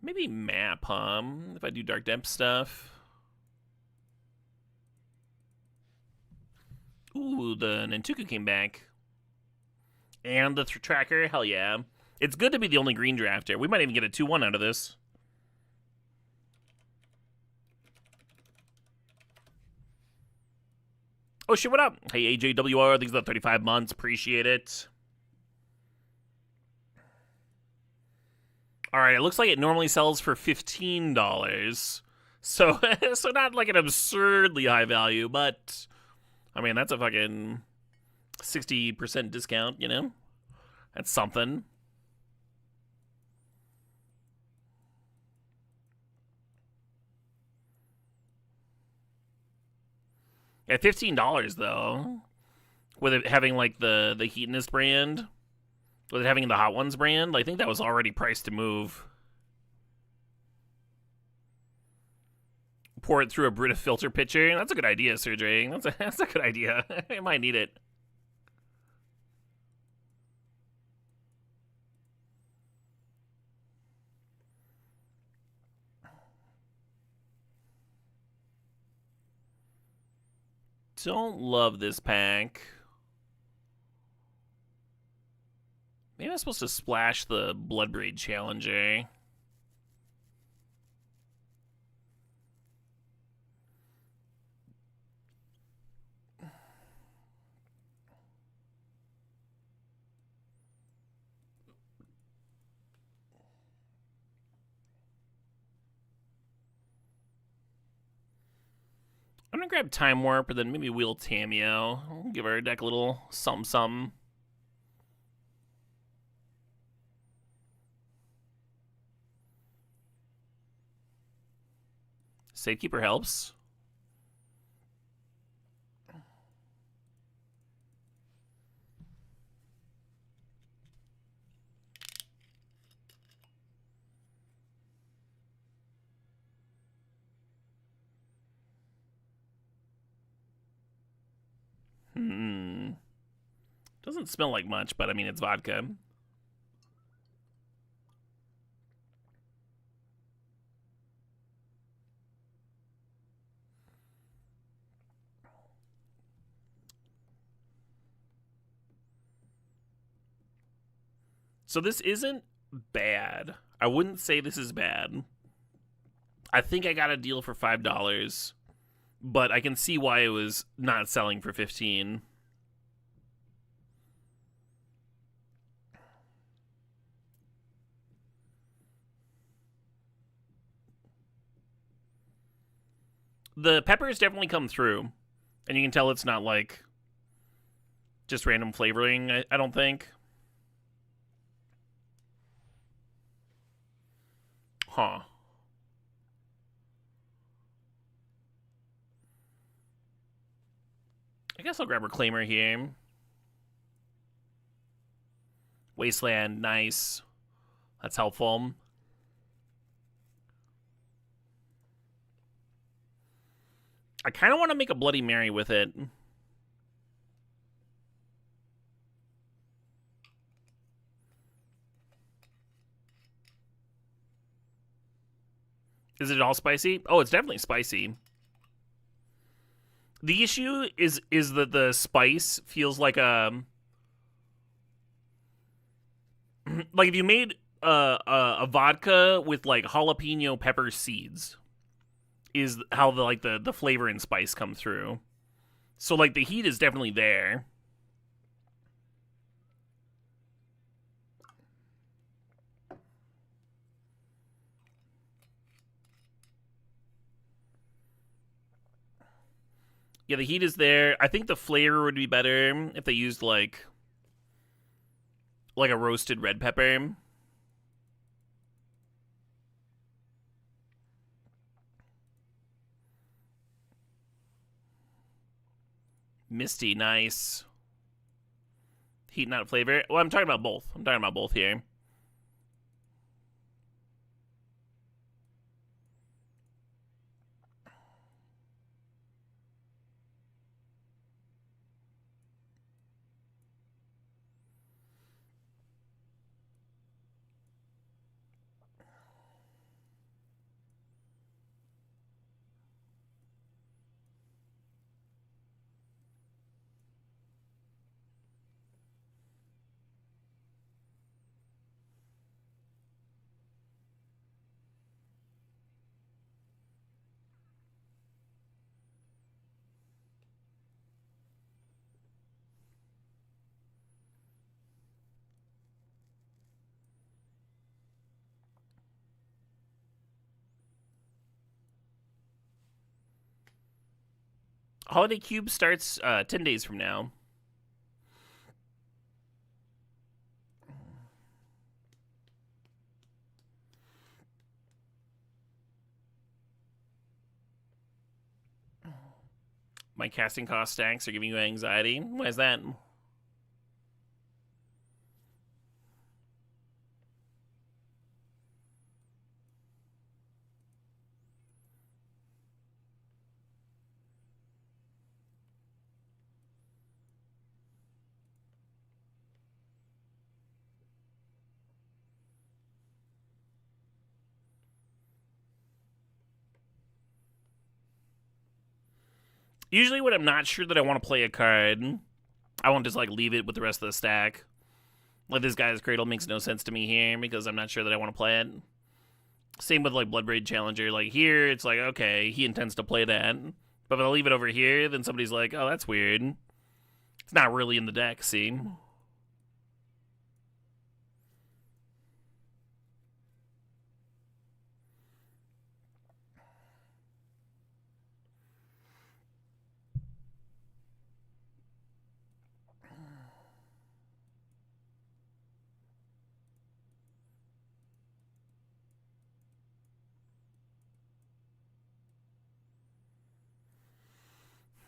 Maybe map, huh? If I do Dark Depth stuff. Ooh, the Nantuku came back. And the tracker, hell yeah. It's good to be the only green drafter. We might even get a 2-1 out of this. Oh shit, what up? Hey, AJWR, thanks for the 35 months. Appreciate it. Alright, it looks like it normally sells for $15. So, so not like an absurdly high value, but... I mean, that's a fucking 60% discount, you know? That's something. At $15 though, with it having like the Heatonist brand, with it having the Hot Ones brand, I think that was already priced to move. Pour it through a Brita filter pitcher. That's a good idea, Sergey. That's a good idea. I might need it. Don't love this pack. Maybe I'm supposed to splash the Bloodbraid Challenger. I'm gonna grab Time Warp, and then maybe Wheel Tameo. I'll give our deck a little something. Safekeeper helps. Doesn't smell like much, but I mean, it's vodka. So this isn't bad. I wouldn't say this is bad. I think I got a deal for $5, but I can see why it was not selling for $15. The peppers definitely come through, and you can tell it's not like just random flavoring, I don't think. Huh. I guess I'll grab Reclaimer here. Wasteland, nice. That's helpful. I kind of want to make a Bloody Mary with it. Is it all spicy? Oh, it's definitely spicy. The issue is that the spice feels like a like if you made a vodka with like jalapeno pepper seeds is how the flavor and spice come through. So like the heat is definitely there. Yeah, the heat is there. I think the flavor would be better if they used like a roasted red pepper. Misty, nice. Heat, not flavor. Well, I'm talking about both. I'm talking about both here. Holiday Cube starts 10 days from now. My casting cost stacks are giving you anxiety. Why is that? Usually when I'm not sure that I want to play a card, I won't just like leave it with the rest of the stack. Like this guy's Cradle makes no sense to me here because I'm not sure that I want to play it. Same with like Bloodbraid Challenger. Like here, it's like, okay, he intends to play that. But if I leave it over here, then somebody's like, oh, that's weird. It's not really in the deck, see?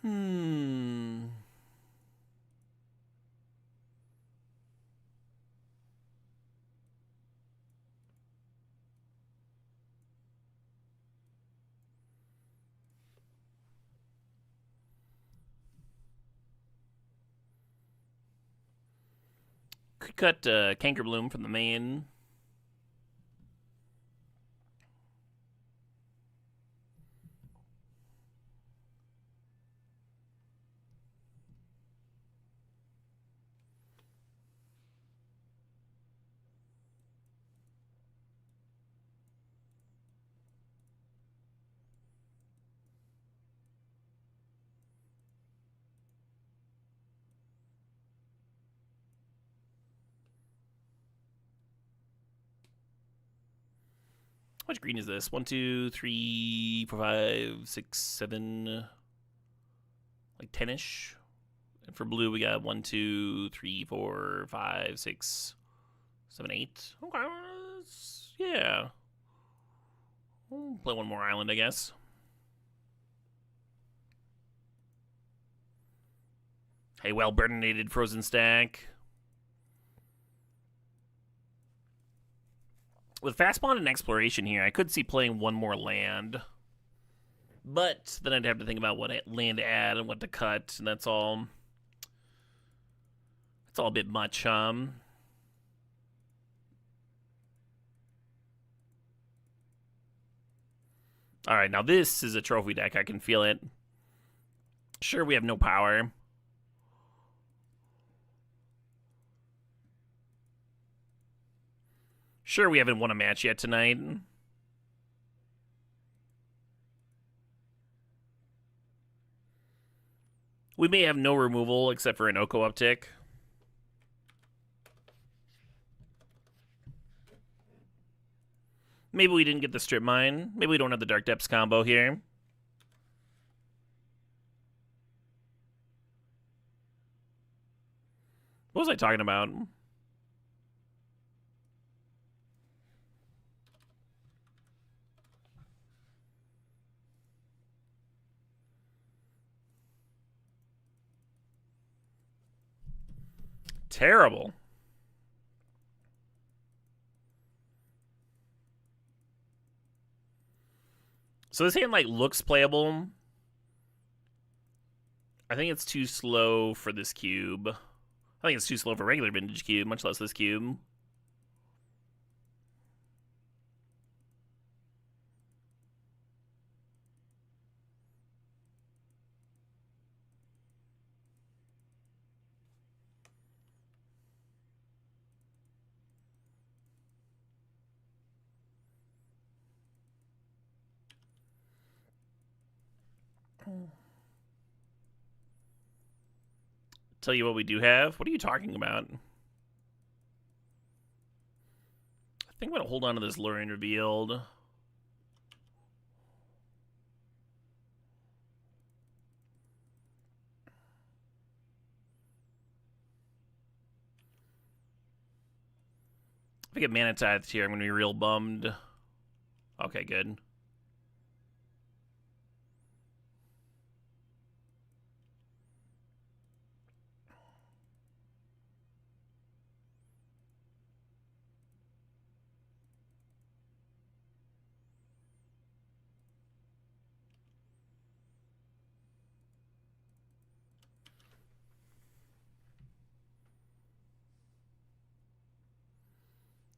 Hmm. Could cut Cankerbloom from the main. How much green is this? 1, 2, 3, 4, 5, 6, 7, like 10-ish. And for blue, we got 1, 2, 3, 4, 5, 6, 7, 8. Okay, yeah. We'll play one more island, I guess. Hey, well burninated frozen stack. With fast spawn and exploration here, I could see playing one more land. But then I'd have to think about what land to add and what to cut, and that's all. It's all a bit much. All right, now this is a trophy deck. I can feel it. Sure, we have no power. Sure, we haven't won a match yet tonight. We may have no removal except for an Oko uptick. Maybe we didn't get the strip mine. Maybe we don't have the Dark Depths combo here. What was I talking about? Terrible. So this hand, like, looks playable. I think it's too slow for this cube. I think it's too slow for regular vintage cube, much less this cube. Tell you what we do have. What are you talking about? I think I'm going to hold on to this Luring Revealed. If I get Mana Tithed here, I'm going to be real bummed. Okay, good.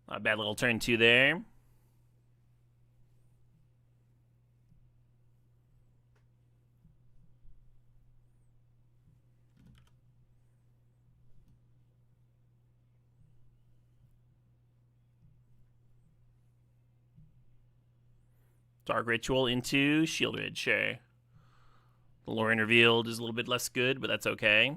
Not a bad little turn 2 there. Dark Ritual into Shieldred, sure. The Luring Revealed is a little bit less good, but that's okay.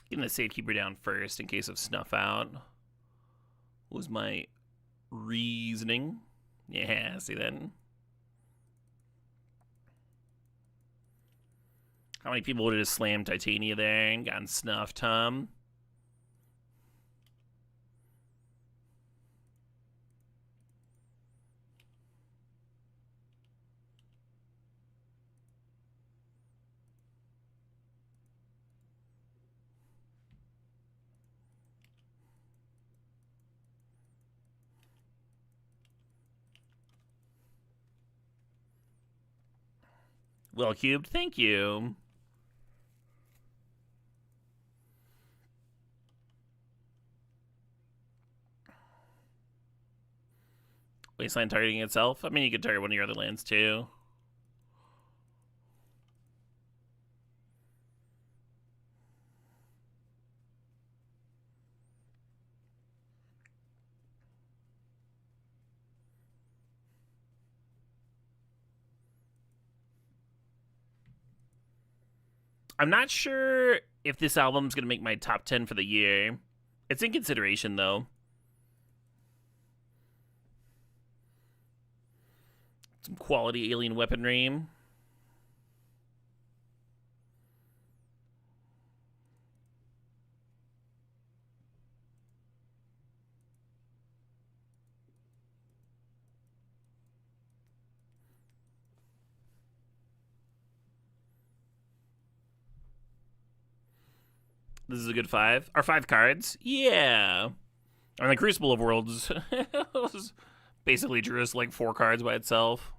Getting the Safekeeper down first in case of Snuff Out was my reasoning. Yeah, see that? How many people would have just slammed Titania there and gotten snuffed, Tom? Well cubed, thank you. Wasteland targeting itself? I mean, you could target one of your other lands too. I'm not sure if this album's going to make my top 10 for the year. It's in consideration, though. Some quality alien weaponry. This is a good 5. Our 5 cards? Yeah. And the Crucible of Worlds was basically drew us like 4 cards by itself.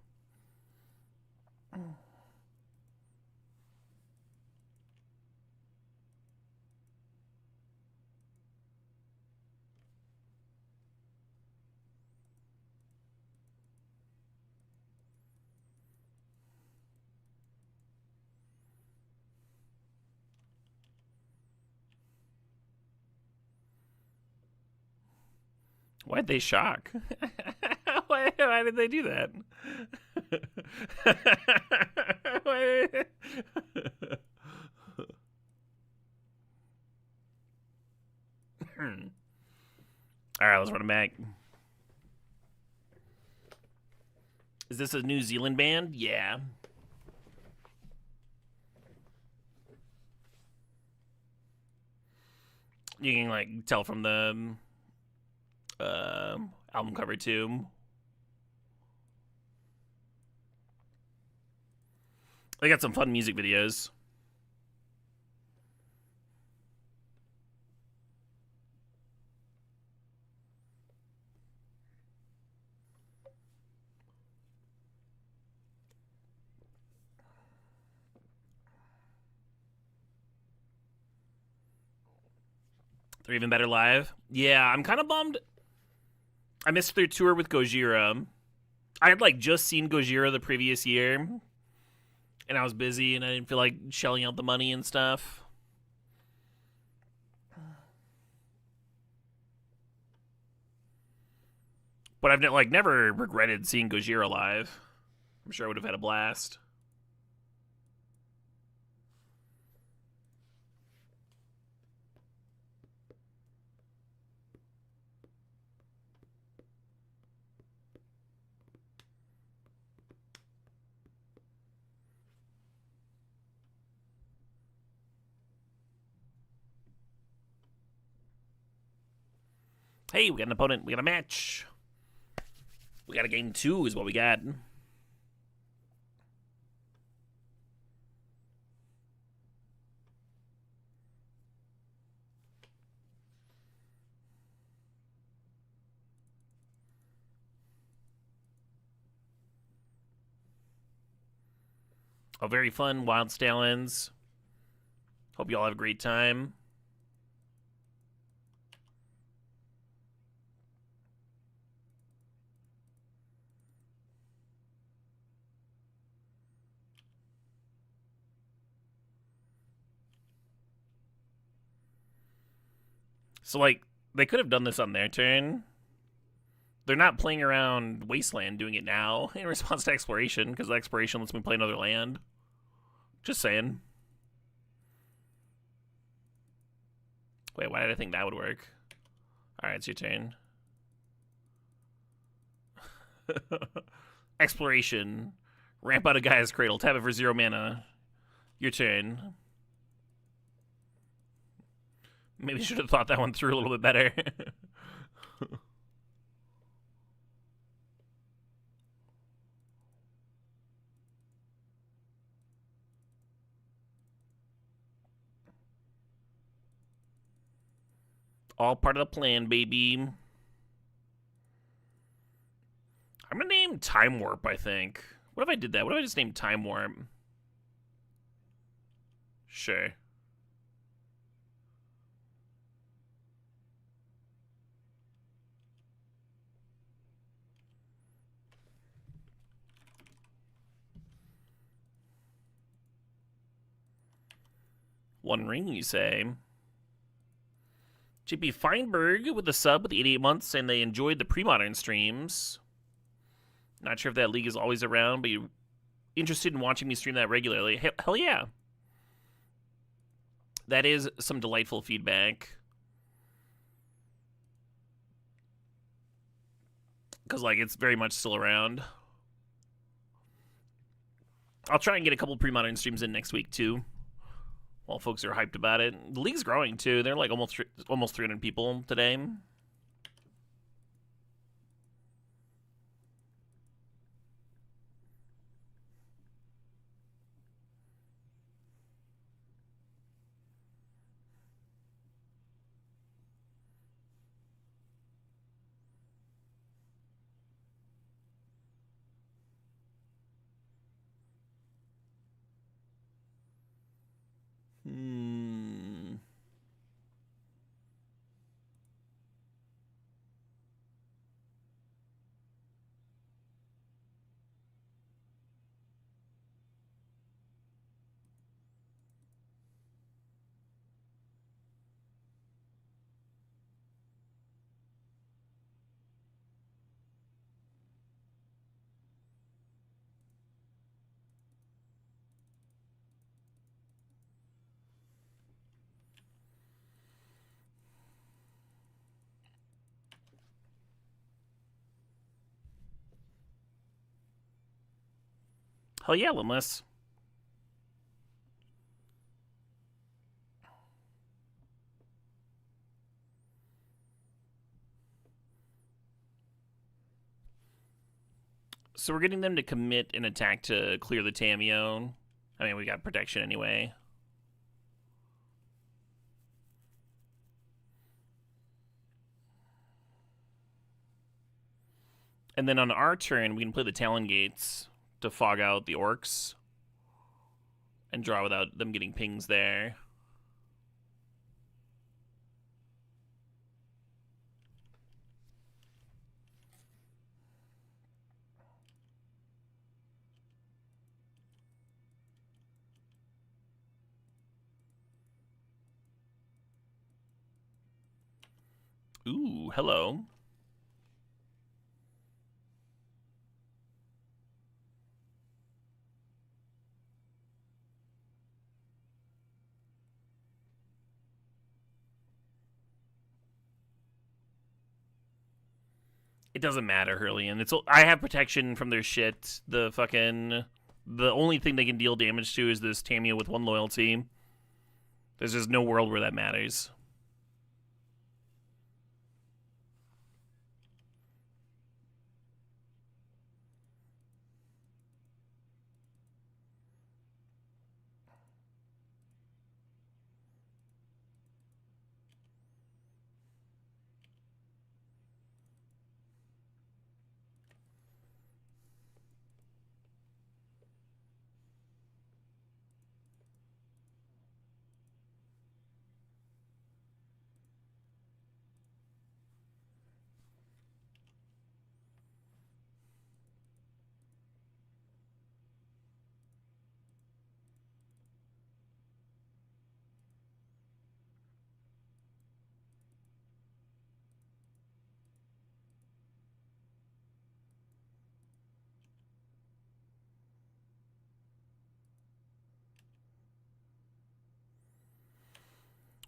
Why'd they shock? Why did they do that? Alright, let's run it back. Is this a New Zealand band? Yeah. You can like tell from the album cover too. They got some fun music videos. They're even better live. Yeah, I'm kind of bummed. I missed their tour with Gojira. I had like just seen Gojira the previous year, and I was busy, and I didn't feel like shelling out the money and stuff. But I've like never regretted seeing Gojira live. I'm sure I would have had a blast. Hey, we got an opponent. We got a match. We got a game 2 is what we got. A very fun Wild Stallions. Hope you all have a great time. So, like, they could have done this on their turn. They're not playing around Wasteland doing it now in response to Exploration, because Exploration lets me play another land. Just saying. Wait, why did I think that would work? Alright, it's your turn. Exploration. Ramp out a Gaia's Cradle. Tap it for 0 mana. Your turn. Maybe should have thought that one through a little bit better. All part of the plan, baby. I'm gonna name Time Warp, I think. What if I did that? What if I just named Time Warp? Sure. One ring, you say? JP Feinberg with a sub with the 88 months saying they enjoyed the pre-modern streams. Not sure if that league is always around, but you're interested in watching me stream that regularly. Hell yeah. That is some delightful feedback. Because, like, it's very much still around. I'll try and get a couple pre-modern streams in next week, too. While folks are hyped about it. The league's growing, too. They're, like, almost 300 people today. Hmm. Hell yeah, Limless. So we're getting them to commit an attack to clear the Tamiyo. I mean, we got protection anyway. And then on our turn, we can play the Talon Gates to fog out the orcs and draw without them getting pings there. Ooh, hello. It doesn't matter, Hurlian. I have protection from their shit. The only thing they can deal damage to is this Tamiyo with 1 loyalty. There's just no world where that matters.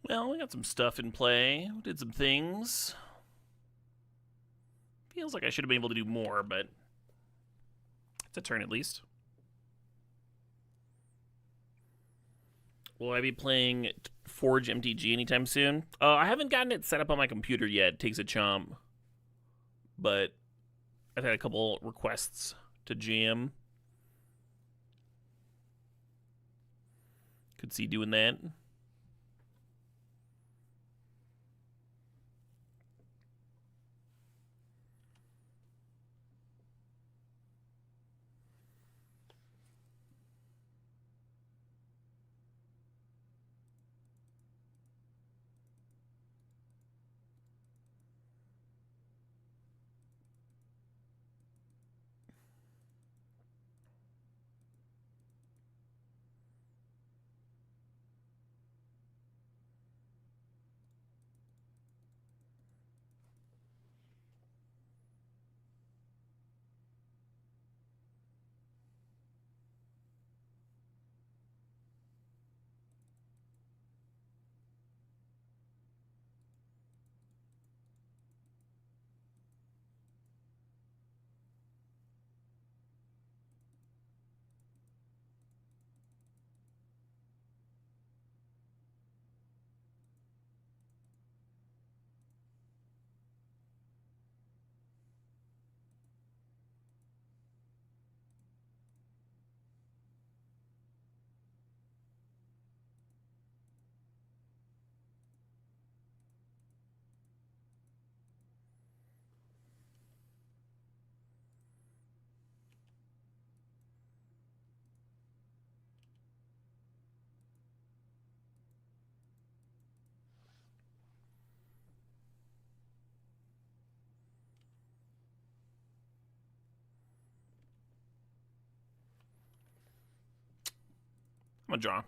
Well, we got some stuff in play. We did some things. Feels like I should have been able to do more, but it's a turn at least. Will I be playing Forge MTG anytime soon? I haven't gotten it set up on my computer yet. It takes a chomp. But I've had a couple requests to jam. Could see doing that. I'm gonna draw.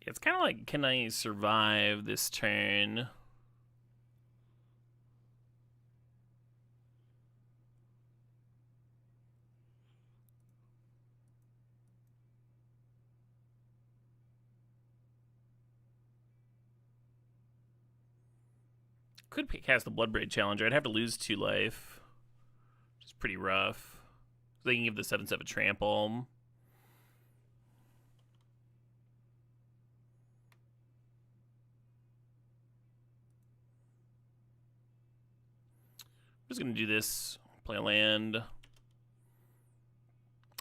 It's kind of like, can I survive this turn? Could cast the Bloodbraid Challenger. I'd have to lose 2 life, which is pretty rough. So they can give the 7/7 trample. I'm just gonna do this. Play a land.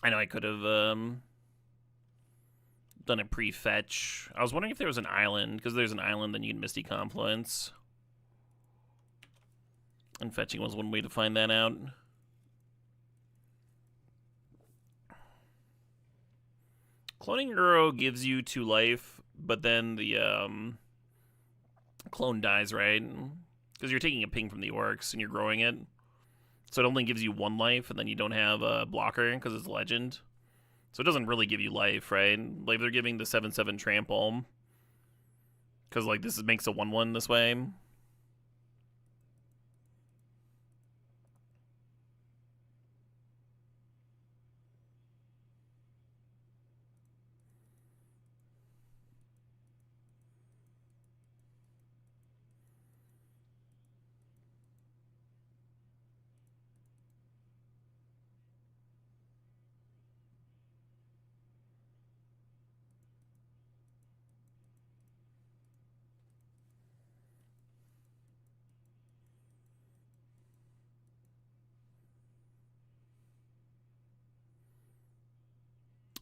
I know I could have done a pre-fetch. I was wondering if there was an island, because there's an island, then you can Misty Confluence. And fetching was one way to find that out. Cloning Uro gives you 2 life, but then the clone dies, right? Because you're taking a ping from the orcs and you're growing it. So it only gives you 1 life, and then you don't have a blocker because it's legend. So it doesn't really give you life, right? Like, they're giving the 7/7 trample. Because, like, this makes a 1/1 this way.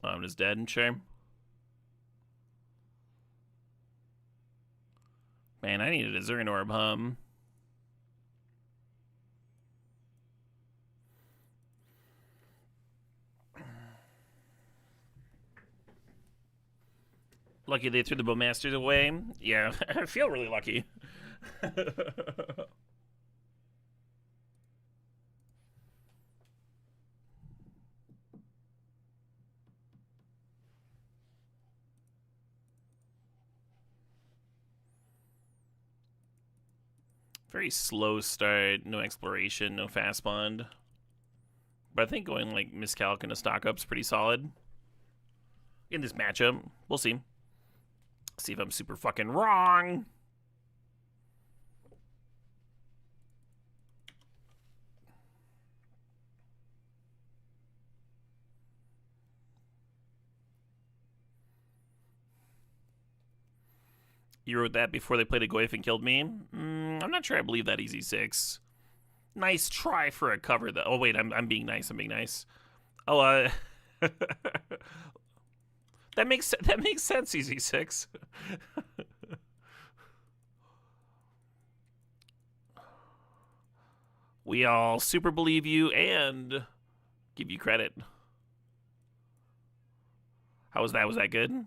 I'm just dead and sure. Man, I needed a Zergan Orb, Lucky they threw the Bowmasters away. Yeah, I feel really lucky. Very slow start, no exploration, no fast bond. But I think going like Miscalc and a stock up's pretty solid in this matchup. We'll see. See if I'm super fucking wrong. You wrote that before they played a Goyf and killed me? I'm not sure I believe that, Easy 6. Nice try for a cover, though. Oh, wait, I'm being nice. I'm being nice. Oh, that makes sense, Easy 6. We all super believe you and give you credit. How was that? Was that good?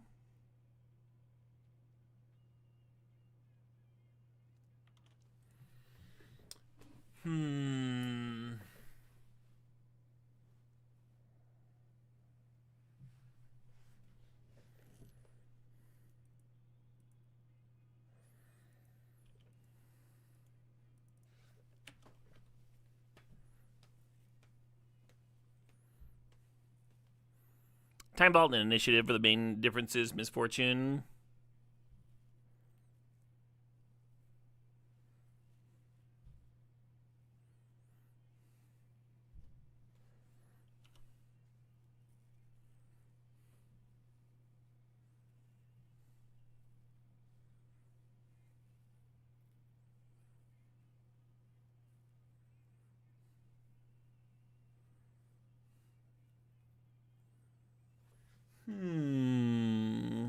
Time Vault and Initiative for the main differences. Misfortune. Hmm.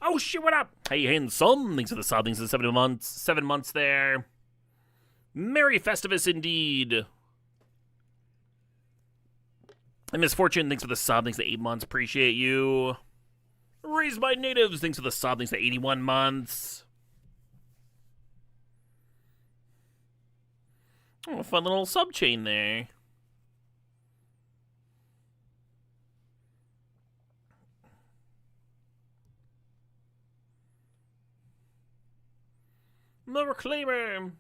Oh shit, what up? Hey handsome, thanks for the sub, thanks for the 7 months. 7 months there. Merry Festivus indeed. And Misfortune, thanks for the sub, thanks for the 8 months, appreciate you. Raised by Natives, thanks for the sub, thanks for the 81 months. Oh, a fun little sub chain there. The Reclaimer.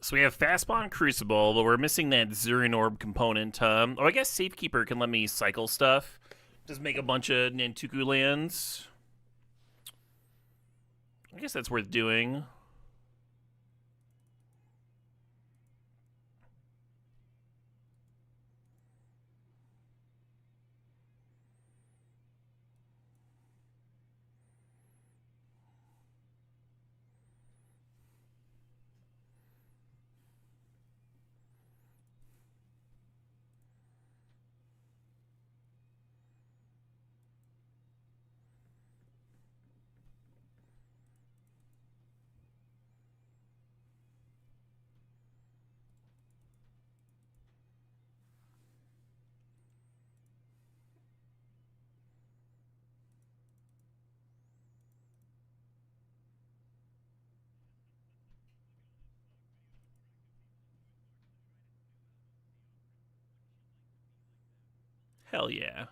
So we have Fastball and Crucible, but we're missing that Zurin Orb component. Oh, I guess Safekeeper can let me cycle stuff. Just make a bunch of Nantuku lands. I guess that's worth doing. Hell yeah.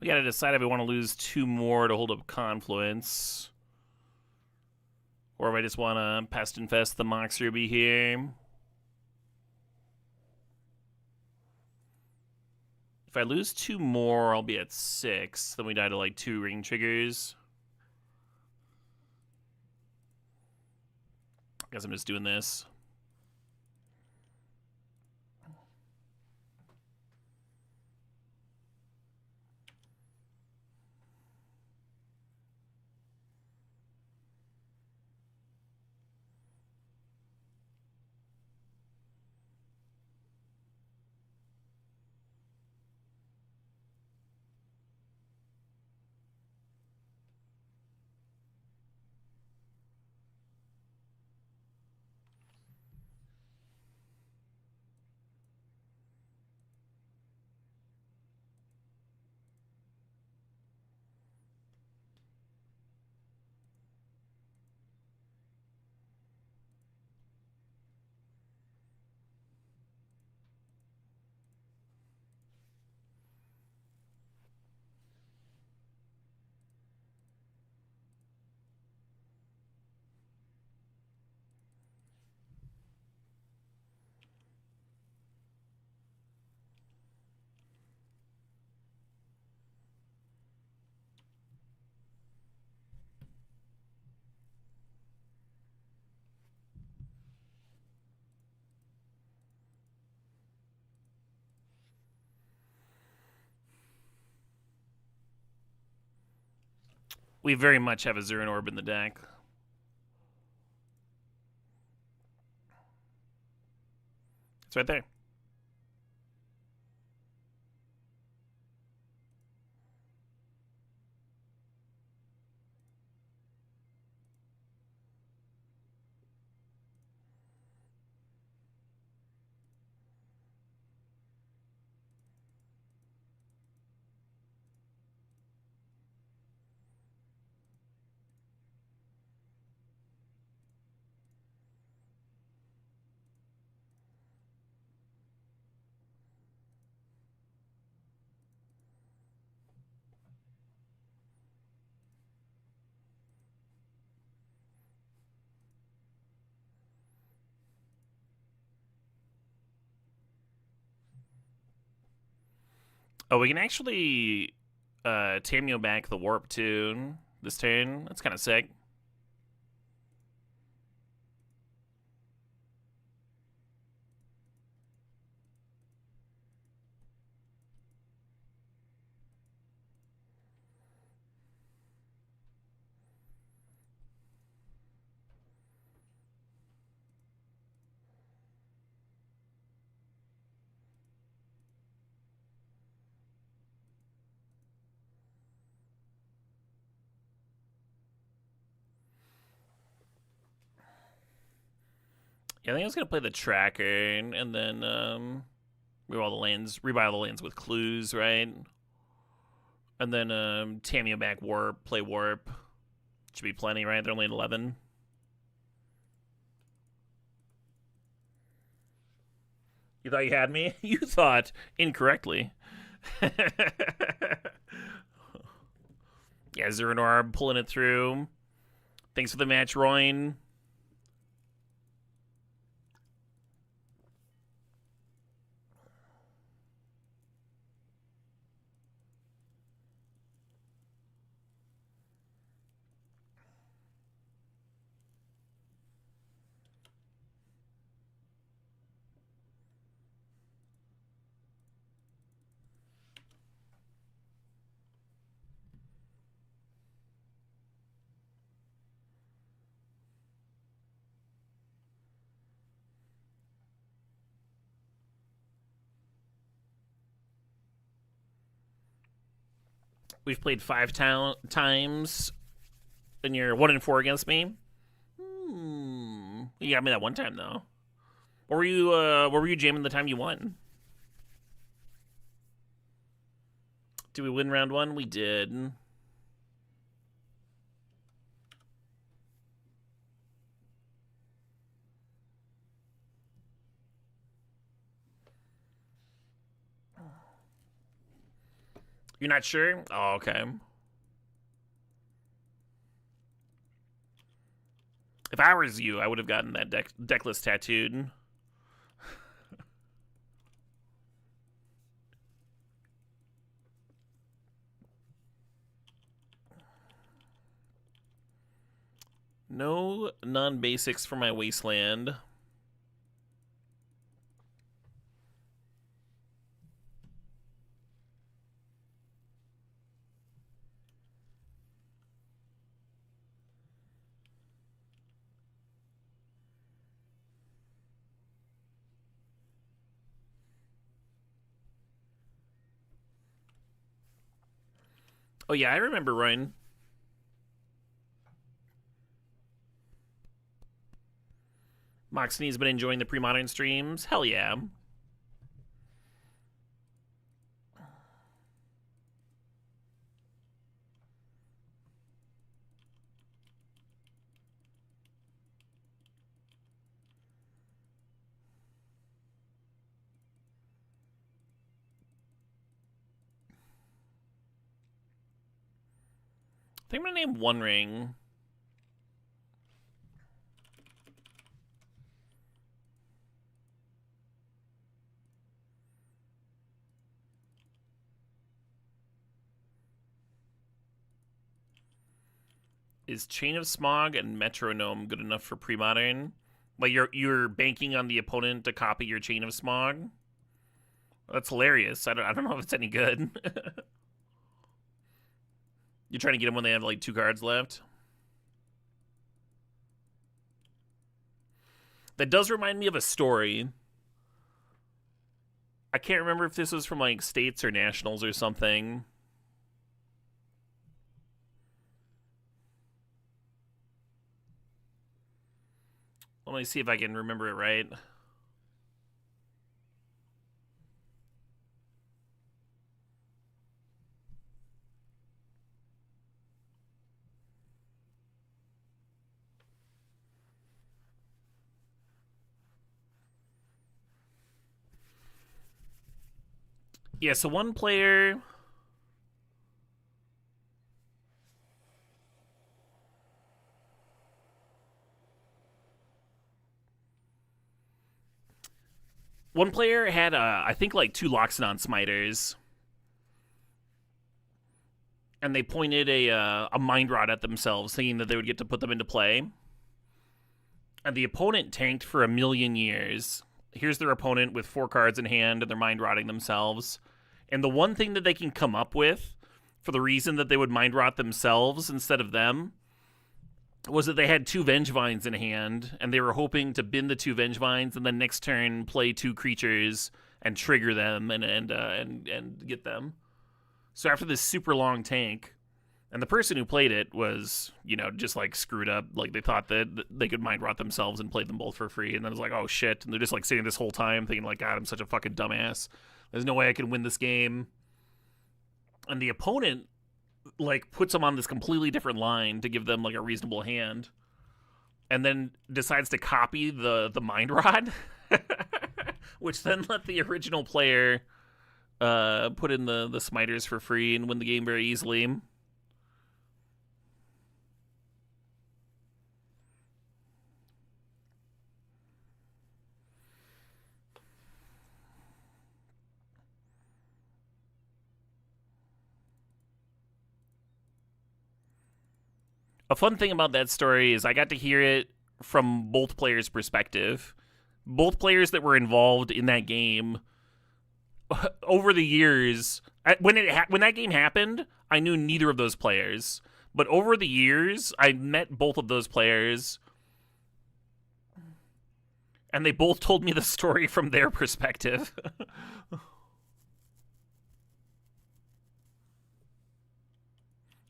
We gotta decide if we want to lose 2 more to hold up Confluence. Or if I just want to Pest Infest the Mox Ruby here. If I lose 2 more, I'll be at 6. Then we die to like 2 ring triggers. I guess I'm just doing this. We very much have a Zurin Orb in the deck. It's right there. Oh, we can actually Tameo back the Warp too this turn. That's kind of sick. Yeah, I think I was gonna play the tracker and then rebuy all the lands with clues, right? And then Tameo back Warp, play Warp. Should be plenty, right? They're only at 11. You thought you had me? You thought incorrectly. Yeah, Zurinor pulling it through. Thanks for the match, Royne. We've played 5 times, and you're 1-4 against me. You got me that one time though. What were you? What were you jamming the time you won? Did we win round 1? We did. You're not sure? Oh, okay. If I was you, I would have gotten that deck list tattooed. No non-basics for my wasteland. Oh yeah, I remember Ryan. Moxney's been enjoying the pre-modern streams. Hell yeah. I think I'm gonna name One Ring. Is Chain of Smog and Metronome good enough for pre-modern? Like you're banking on the opponent to copy your Chain of Smog? That's hilarious. I don't know if it's any good. You're trying to get them when they have like 2 cards left. That does remind me of a story. I can't remember if this was from like states or nationals or something. Let me see if I can remember it right. Yeah, so one player... One player had, I think, like 2 Loxodon Smiters. And they pointed a Mind Rod at themselves, thinking that they would get to put them into play. And the opponent tanked for 1,000,000 years. Here's their opponent with 4 cards in hand, and they're Mind Rodding themselves. And the one thing that they can come up with for the reason that they would Mind Rot themselves instead of them was that they had 2 Vengevines in hand, and they were hoping to bin the 2 Vengevines, and then next turn play 2 creatures and trigger them and get them. So after this super long tank, and the person who played it was, you know, just like screwed up. Like they thought that they could Mind Rot themselves and play them both for free, and then it was like, oh shit, and they're just like sitting this whole time thinking like, God, I'm such a fucking dumbass. There's no way I can win this game. And the opponent like puts them on this completely different line to give them like a reasonable hand, and then decides to copy the Mind Rod, which then let the original player put in the Smiters for free and win the game very easily. A fun thing about that story is I got to hear it from both players' perspective. Both players that were involved in that game over the years, when that game happened, I knew neither of those players. But over the years, I met both of those players, and they both told me the story from their perspective.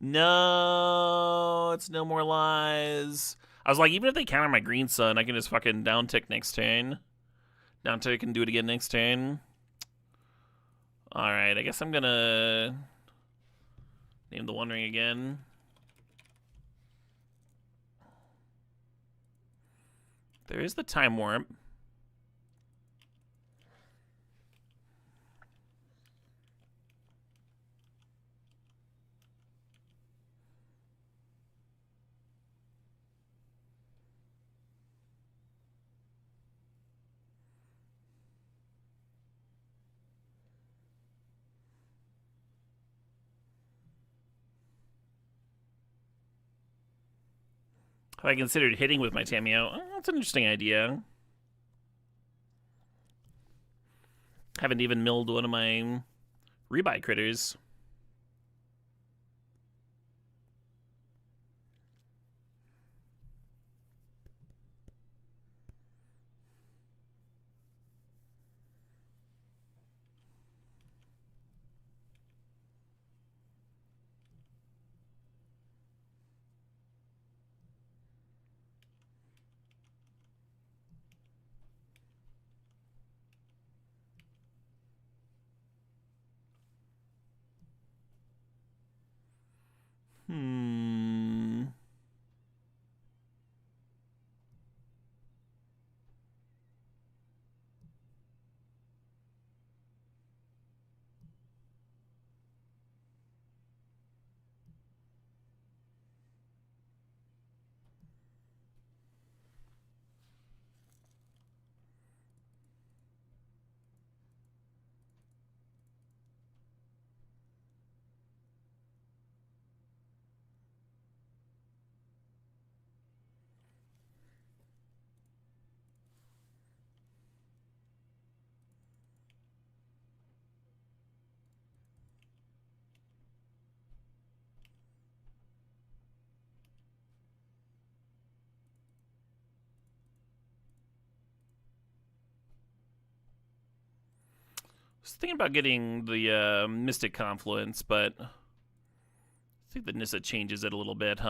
No, it's no more lies. I was like, even if they counter my green sun, I can just fucking down tick next turn. Down tick and do it again next turn. Alright, I guess I'm gonna name the One Ring again. There is the Time Warp. Have I considered hitting with my Tamiyo? That's an interesting idea. Haven't even milled one of my rebuy critters. was thinking about getting the Mystic Confluence, but I think the Nissa changes it a little bit,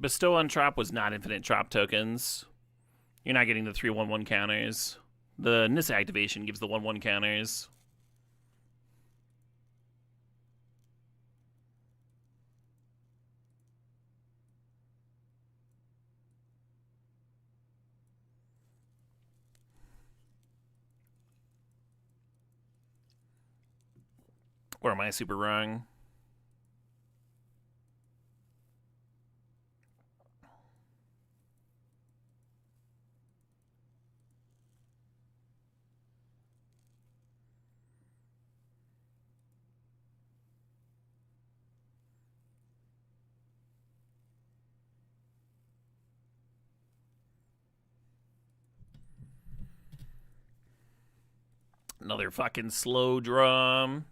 Bestow on Trop was not infinite Trop tokens. You're not getting the 3/1/1 counters. The Nissa activation gives the 1/1 counters. Or am I super wrong? Another fucking slow drum.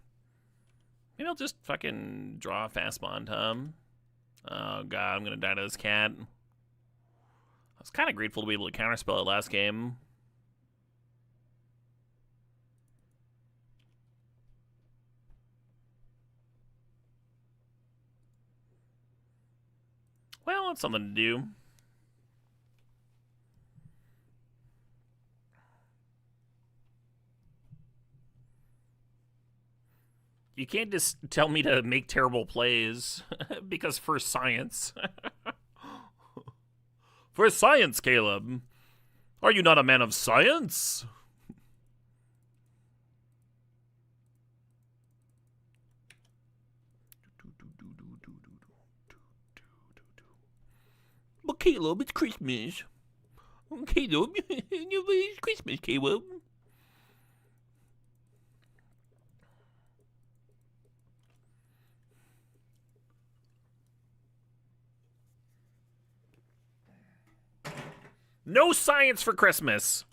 Maybe I'll just fucking draw a fast bond, Oh god, I'm gonna die to this cat. I was kind of grateful to be able to counterspell it last game. Well, it's something to do. You can't just tell me to make terrible plays because for science. For science, Caleb. Are you not a man of science? But Caleb, it's Christmas. Caleb, it's Christmas, Caleb. No science for Christmas.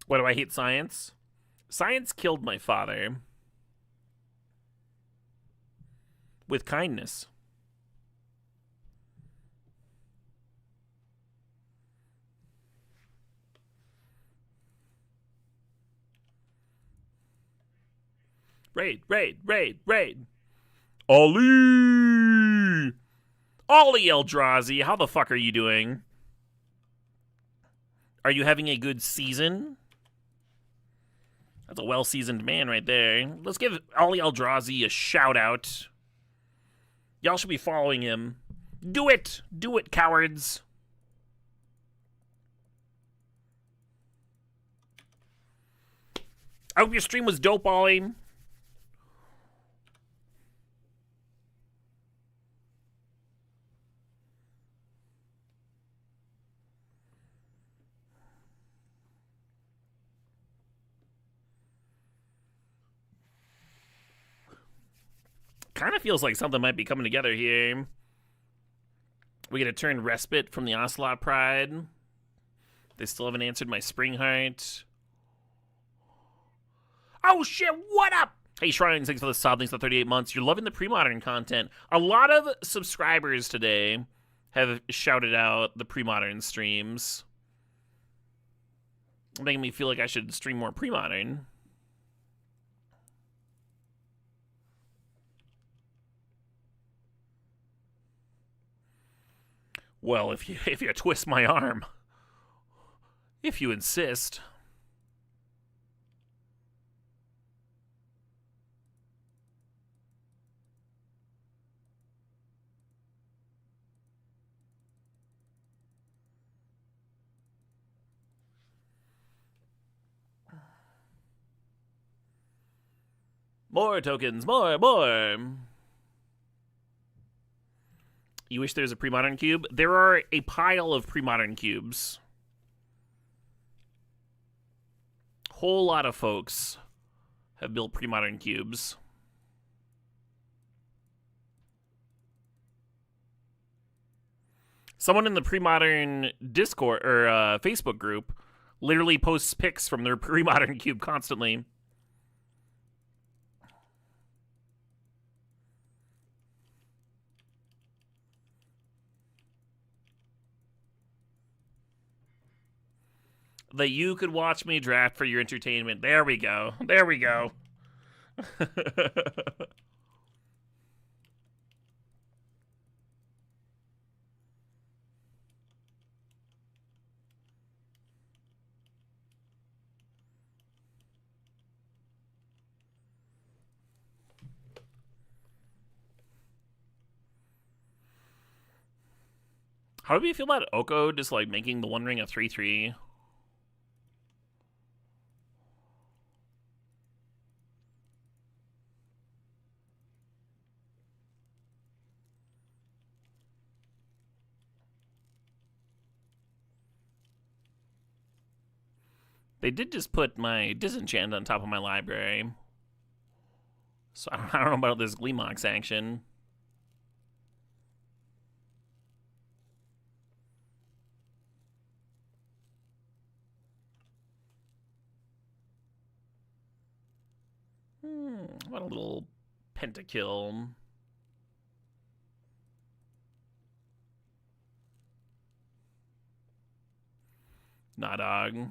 What do I hate science? Science killed my father. With kindness. Raid. Ollie! Ollie Eldrazi, how the fuck are you doing? Are you having a good season? That's a well-seasoned man right there. Let's give Ollie Eldrazi a shout-out. Y'all should be following him. Do it! Do it, cowards! I hope your stream was dope, Ollie. Kind of feels like something might be coming together here. We get a turn respite from the Ocelot Pride. They still haven't answered my Spring Heart. Oh shit, what up? Hey Shrine, thanks for the sub, thanks for the 38 months. You're loving the pre-modern content. A lot of subscribers today have shouted out the pre-modern streams. Making me feel like I should stream more pre-modern. Well, if you twist my arm, if you insist. More tokens, more. You wish there was a pre-modern cube? There are a pile of pre-modern cubes. Whole lot of folks have built pre-modern cubes. Someone in the pre-modern Discord or Facebook group literally posts pics from their pre-modern cube constantly. That you could watch me draft for your entertainment. There we go. There we go. How do you feel about Oko just like making the One Ring a 3/3? They did just put my Disenchant on top of my library. So I don't know about this Gleemox action. What a little pentakill. Nah, dog.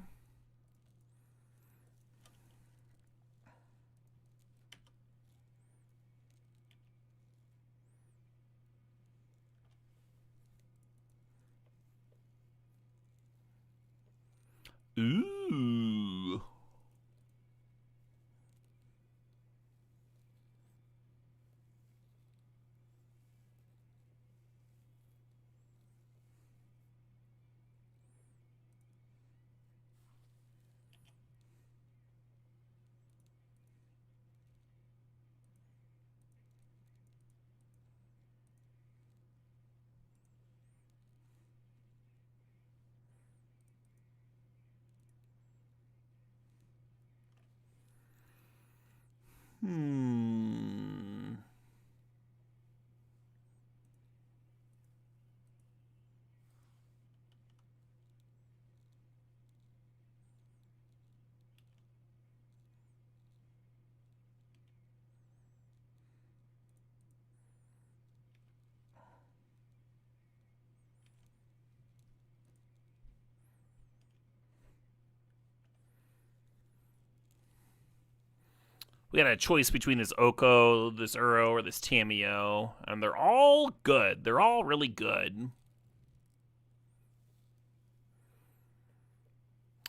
Ooh. We got a choice between this Oko, this Uro, or this Tamiyo, and they're all good. They're all really good.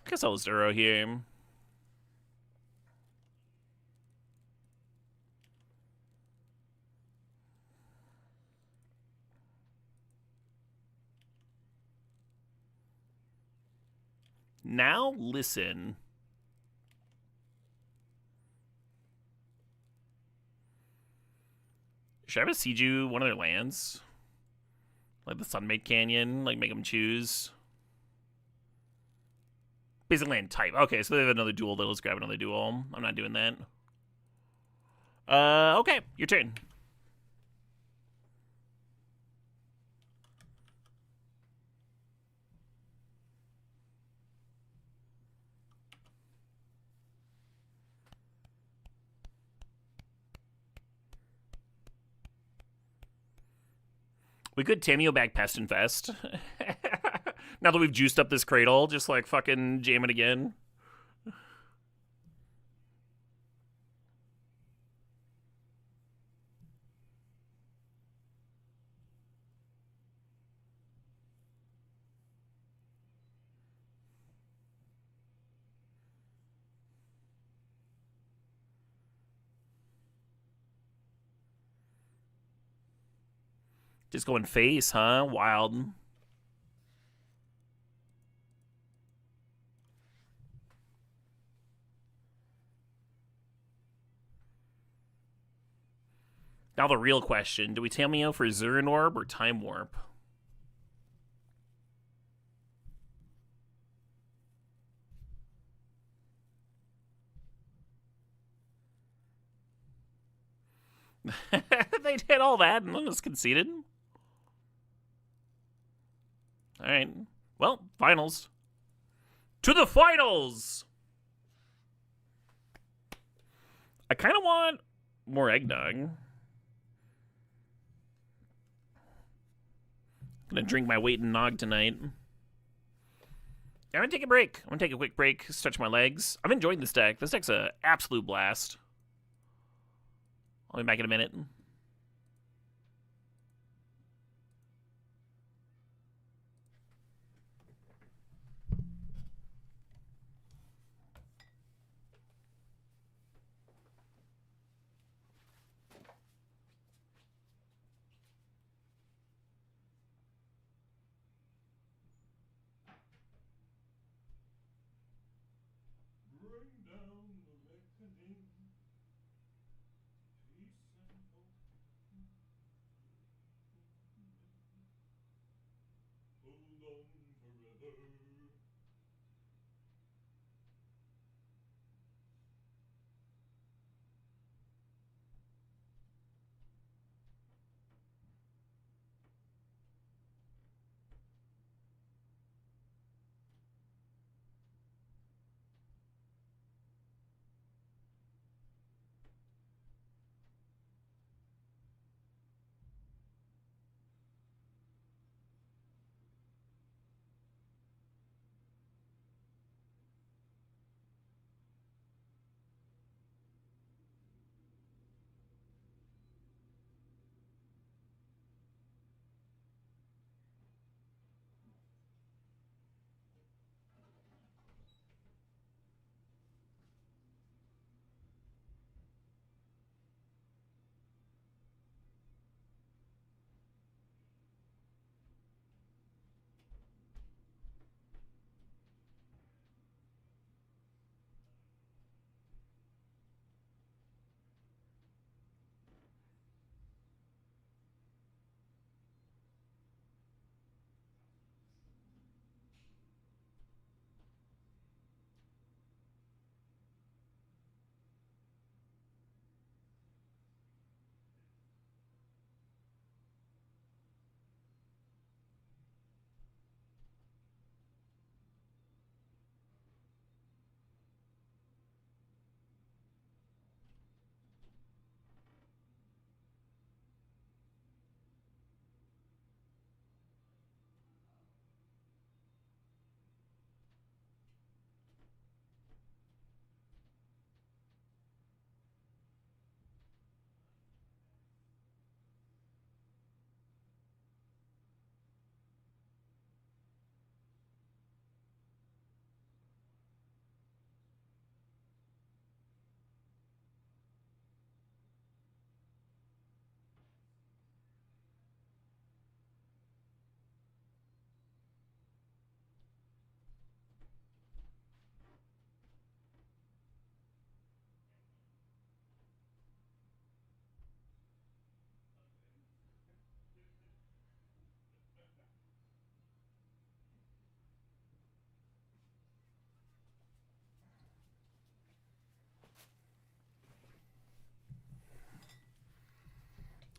I guess I'll list Uro here. Now listen. Should I have a Seiju one of their lands? Like the Sunmate Canyon? Like make them choose? Basic land type. Okay, so they have another duel. Let's grab another duel. I'm not doing that. Okay, your turn. We could Tamiyo back Pest Infest. Now that we've juiced up this cradle, just like fucking jam it again. Just going face, huh? Wild. Now the real question. Do we Tameo for Zurin Orb or Time Warp? They did all that and then was conceded. Alright. Well, finals. To the finals! I kind of want more eggnog. Gonna drink my weight in nog tonight. I'm gonna take a break. I'm gonna take a quick break, stretch my legs. I'm enjoying this deck. This deck's an absolute blast. I'll be back in a minute.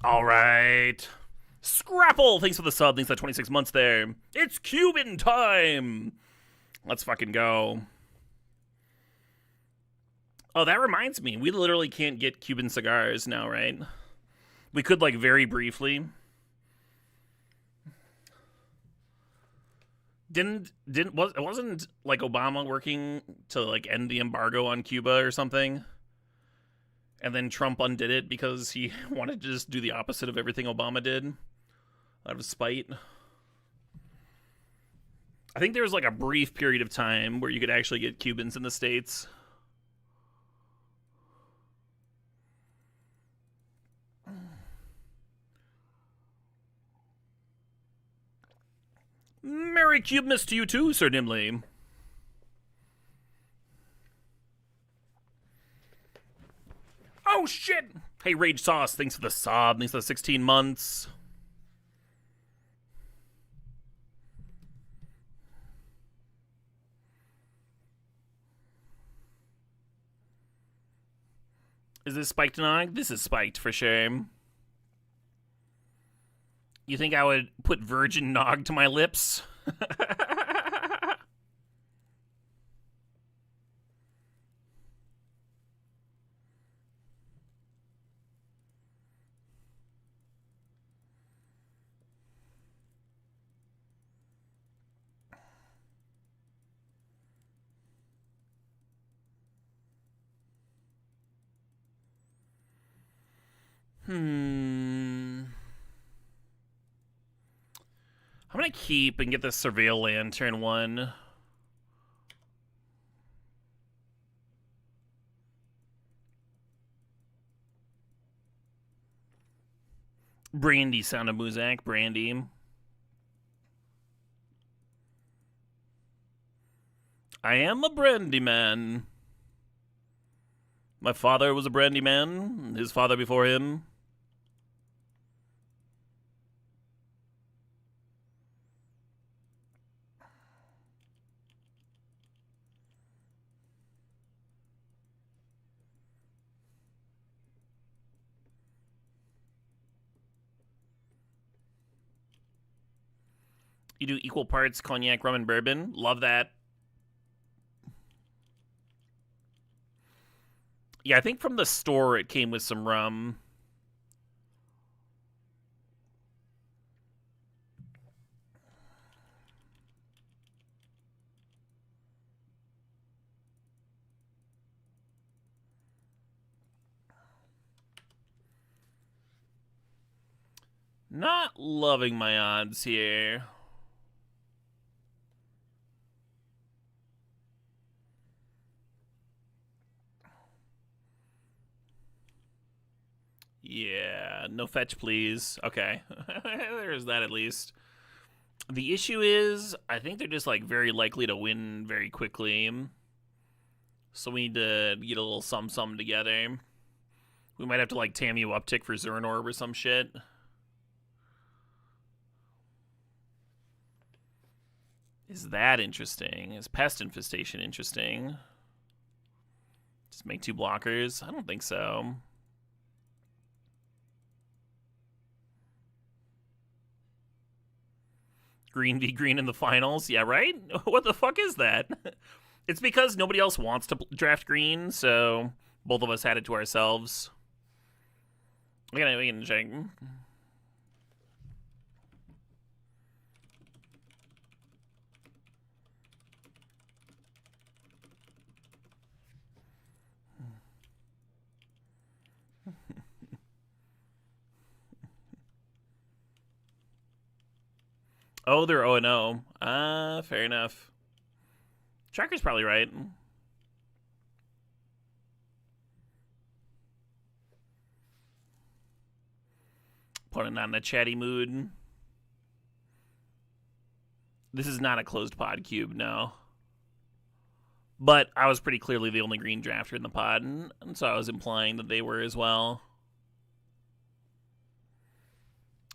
All right. Scrapple, thanks for the sub. Thanks for the 26 months there. It's Cuban time. Let's fucking go. Oh, that reminds me. We literally can't get Cuban cigars now, right? We could, like, very briefly. Wasn't like Obama working to like end the embargo on Cuba or something? And then Trump undid it because he wanted to just do the opposite of everything Obama did out of spite. I think there was like a brief period of time where you could actually get Cubans in the States. Merry Cubeness to you too, Sir Nimley. Oh, shit! Hey, Rage Sauce, thanks for the sub. Thanks for the 16 months. Is this spiked nog? This is spiked for sure. You think I would put virgin nog to my lips? I'm gonna keep and get the Surveil Lantern one. Brandy, Sound of Muzak, Brandy. I am a brandy man. My father was a brandy man, his father before him. You do equal parts cognac, rum, and bourbon. Love that. Yeah, I think from the store it came with some rum. Not loving my odds here. Yeah, no fetch, please. Okay, there's that at least. The issue is, I think they're just like very likely to win very quickly. So we need to get a little sum together. We might have to like Tamu uptick for Zernorb or some shit. Is that interesting? Is Pest Infestation interesting? Just make 2 blockers? I don't think so. Green v green in the finals? Yeah, right? What the fuck is that? It's because nobody else wants to draft green, so both of us had it to ourselves. We can check. Oh, they're 0-0. Fair enough. Tracker's probably right. Opponent not in a chatty mood. This is not a closed pod cube, no. But I was pretty clearly the only green drafter in the pod, and so I was implying that they were as well.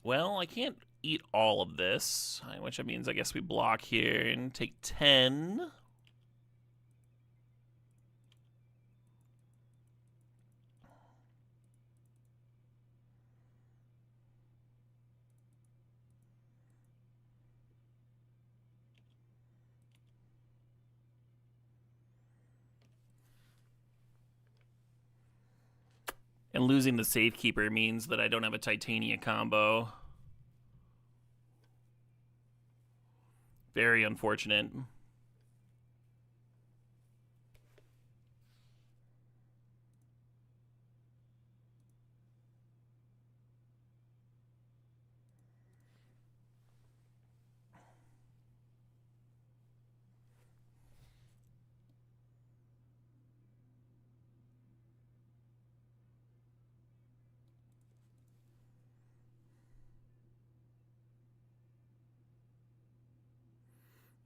Well, I can't eat all of this, which means I guess we block here and take 10. And losing the Safekeeper means that I don't have a Titania combo. Very unfortunate.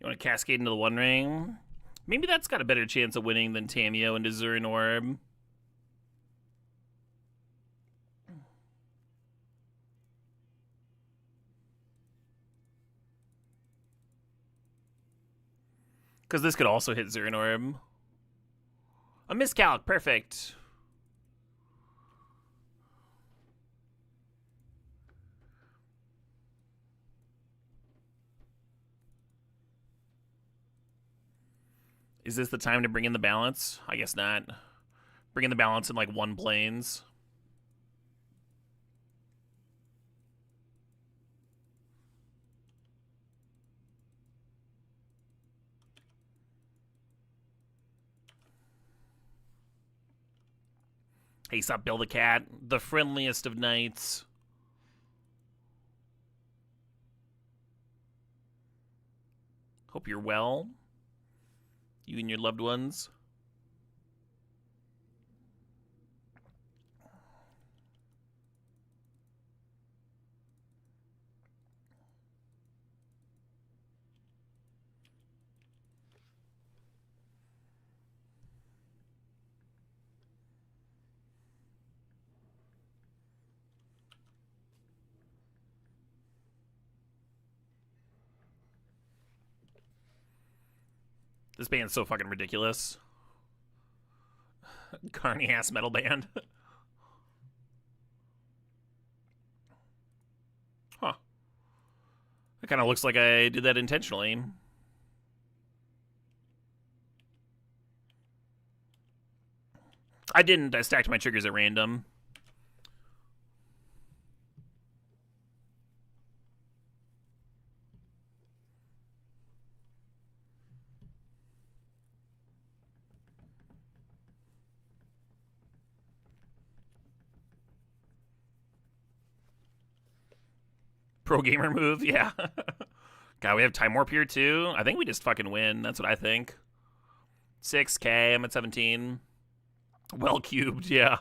You want to cascade into the One Ring? Maybe that's got a better chance of winning than Tameo into Zurin Orb. Because this could also hit Zurin Orb. A miscalc, perfect. Is this the time to bring in the balance? I guess not. Bring in the balance in like one planes. Hey, sup, Bill the Cat, the friendliest of knights. Hope you're well. You and your loved ones. This band's so fucking ridiculous. Carny ass metal band. Huh. It kind of looks like I did that intentionally. I didn't. I stacked my triggers at random. Pro gamer move, yeah. God, we have Time Warp here too. I think we just fucking win. That's what I think. 6K, I'm at 17. Well cubed, yeah.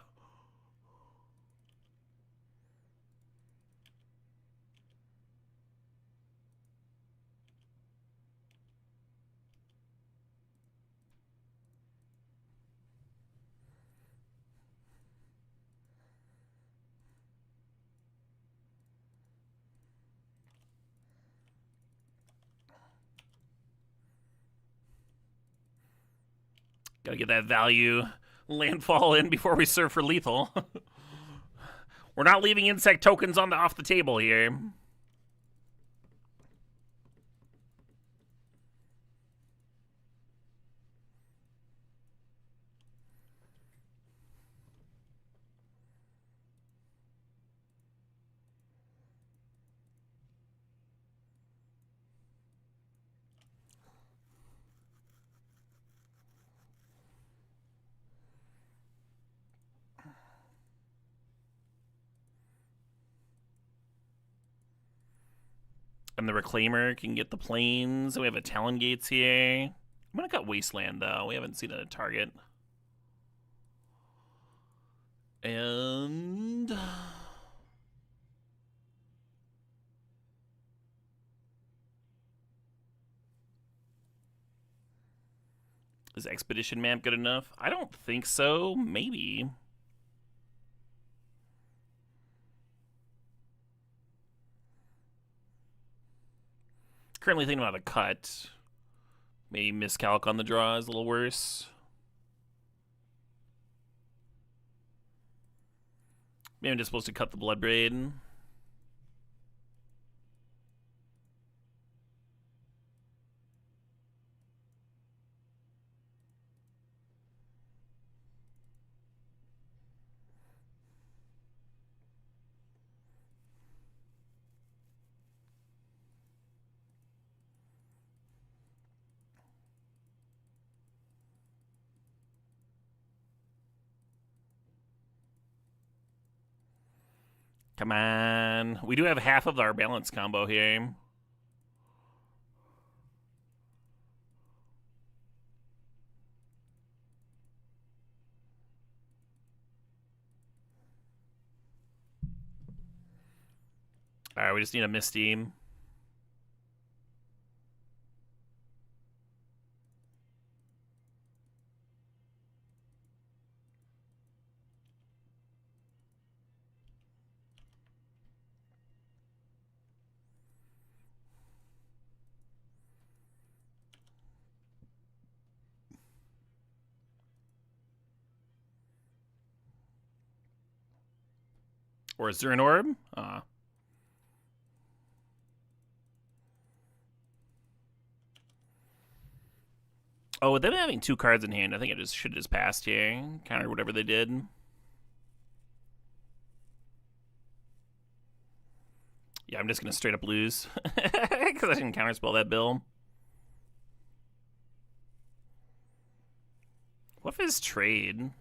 Gotta get that value landfall in before we serve for lethal. We're not leaving insect tokens off the table here. And the Reclaimer can get the planes. We have a Talon Gates here. I'm gonna cut Wasteland though. We haven't seen a target. And is Expedition Map good enough? I don't think so. Maybe. Currently thinking about a cut. Maybe miscalc on the draw is a little worse. Maybe I'm just supposed to cut the Bloodbraid. Come on. We do have half of our balance combo here. Alright, we just need a Misty. Or a Zern Orb. Oh, with them having 2 cards in hand, I think I just should have just passed here. Counter whatever they did. Yeah, I'm just going to straight up lose. Because I didn't counterspell that bill. What if it's trade?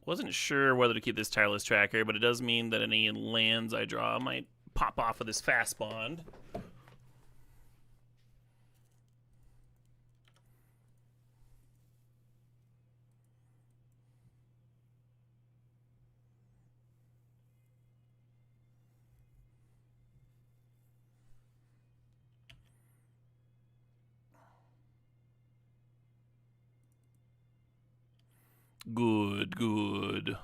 Wasn't sure whether to keep this tireless tracker, but it does mean that any lands I draw might pop off of this fast bond. Good, good.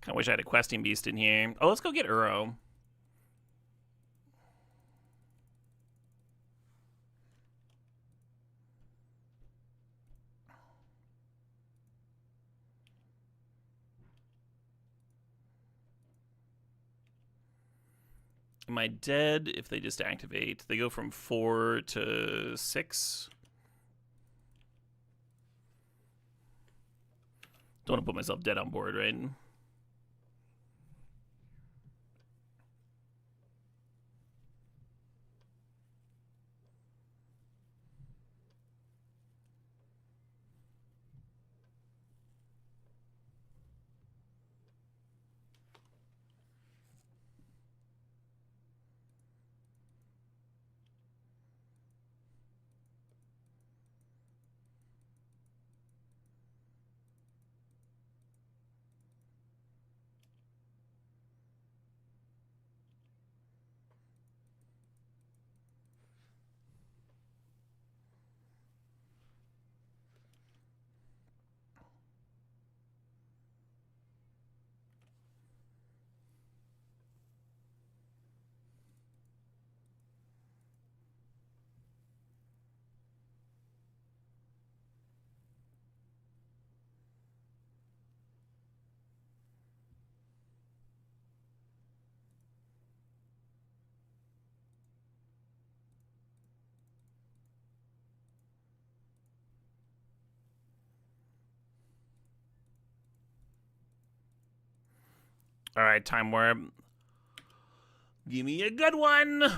Kind of wish I had a questing beast in here. Oh, let's go get Uro. Am I dead if they just activate? They go from 4 to 6. Don't want to put myself dead on board, right? All right, Time Warp. Give me a good one.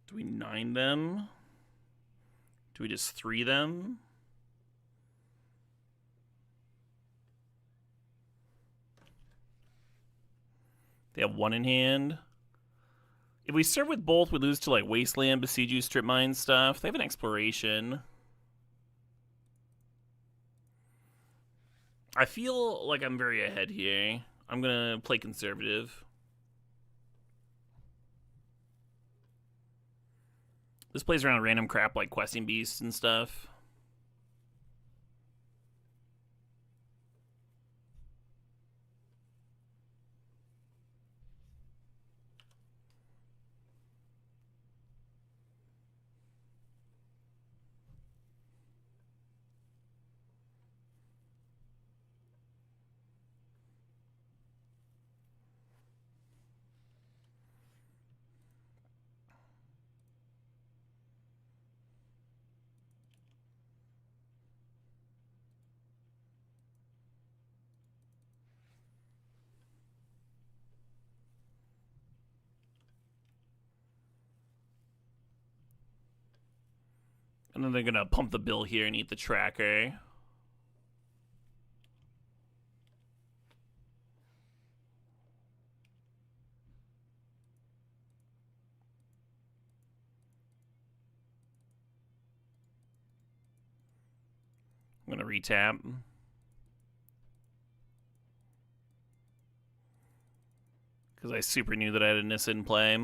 Do we 9 them? Do we just 3 them? They have 1 in hand. If we serve with both, we lose to like Wasteland, Besiege You, Strip Mine stuff. They have an Exploration. I feel like I'm very ahead here. I'm gonna play conservative. This plays around random crap like questing beasts and stuff. And then they're gonna pump the bill here and eat the tracker. I'm gonna retap. Because I super knew that I had a Nissa in play.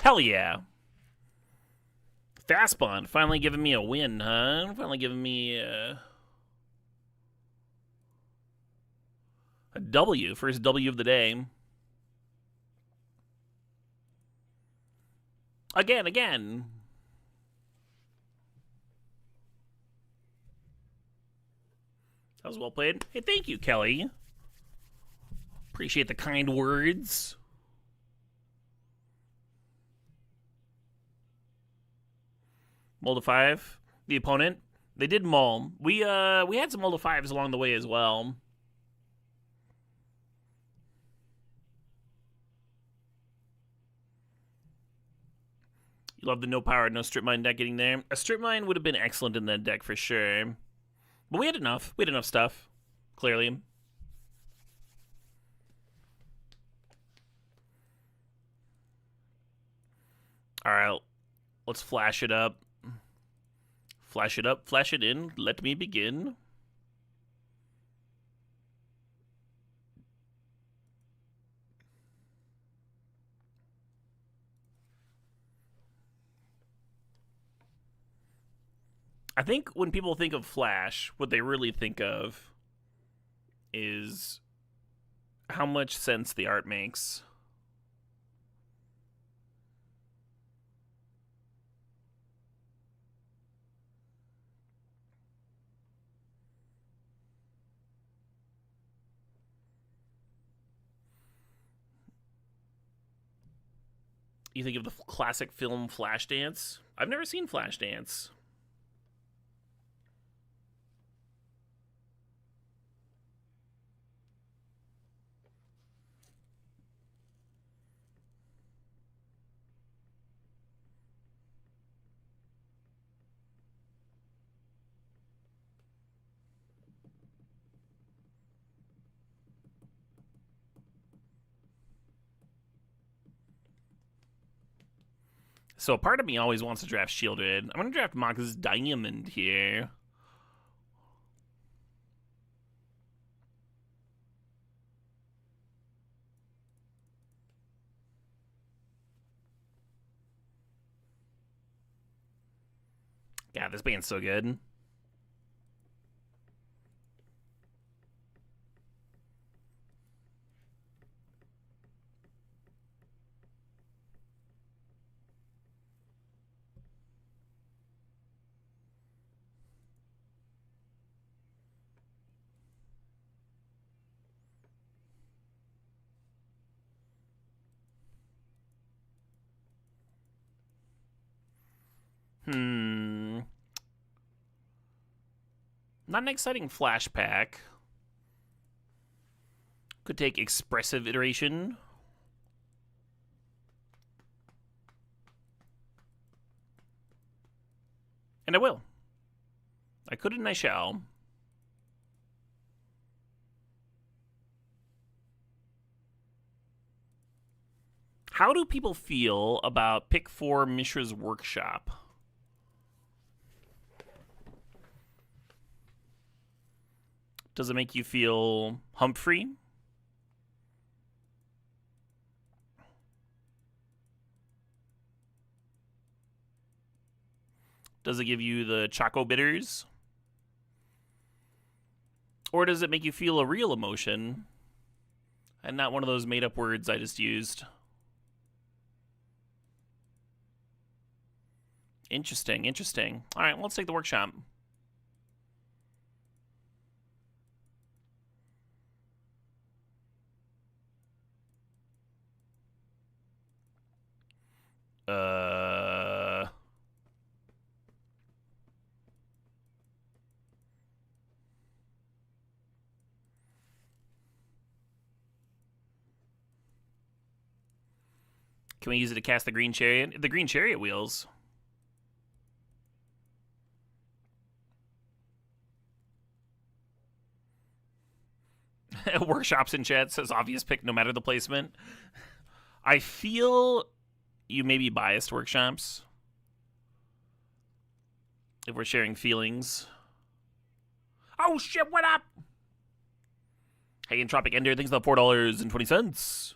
Hell yeah. Fast Bond finally giving me a win, huh? Finally giving me a W. First W of the day. Again. That was well played. Hey, thank you, Kelly. Appreciate the kind words. Mull to 5. The opponent. They did mull. We had some mull to 5s along the way as well. You love the no power, no strip mine deck getting there. A strip mine would have been excellent in that deck for sure. But we had enough. We had enough stuff. Clearly. Alright. Let's flash it up. Flash it up, flash it in. Let me begin. I think when people think of Flash, what they really think of is how much sense the art makes. You think of the classic film Flashdance? I've never seen Flashdance. So a part of me always wants to draft Shieldred. I'm going to draft Mox's Diamond here. God, this band's so good. Not an exciting flash pack. Could take expressive iteration. And I will. I could and I shall. How do people feel about pick 4 Mishra's Workshop? Does it make you feel Humphrey? Does it give you the Choco Bitters? Or does it make you feel a real emotion? And not one of those made-up words I just used. Interesting, interesting. All right, well, let's take the workshop. Can we use it to cast the green chariot? The green chariot wheels. Workshops in chat says obvious pick no matter the placement. I feel you may be biased, workshops. If we're sharing feelings. Oh shit, what up? Hey, Entropic Ender, thanks for the $4.20.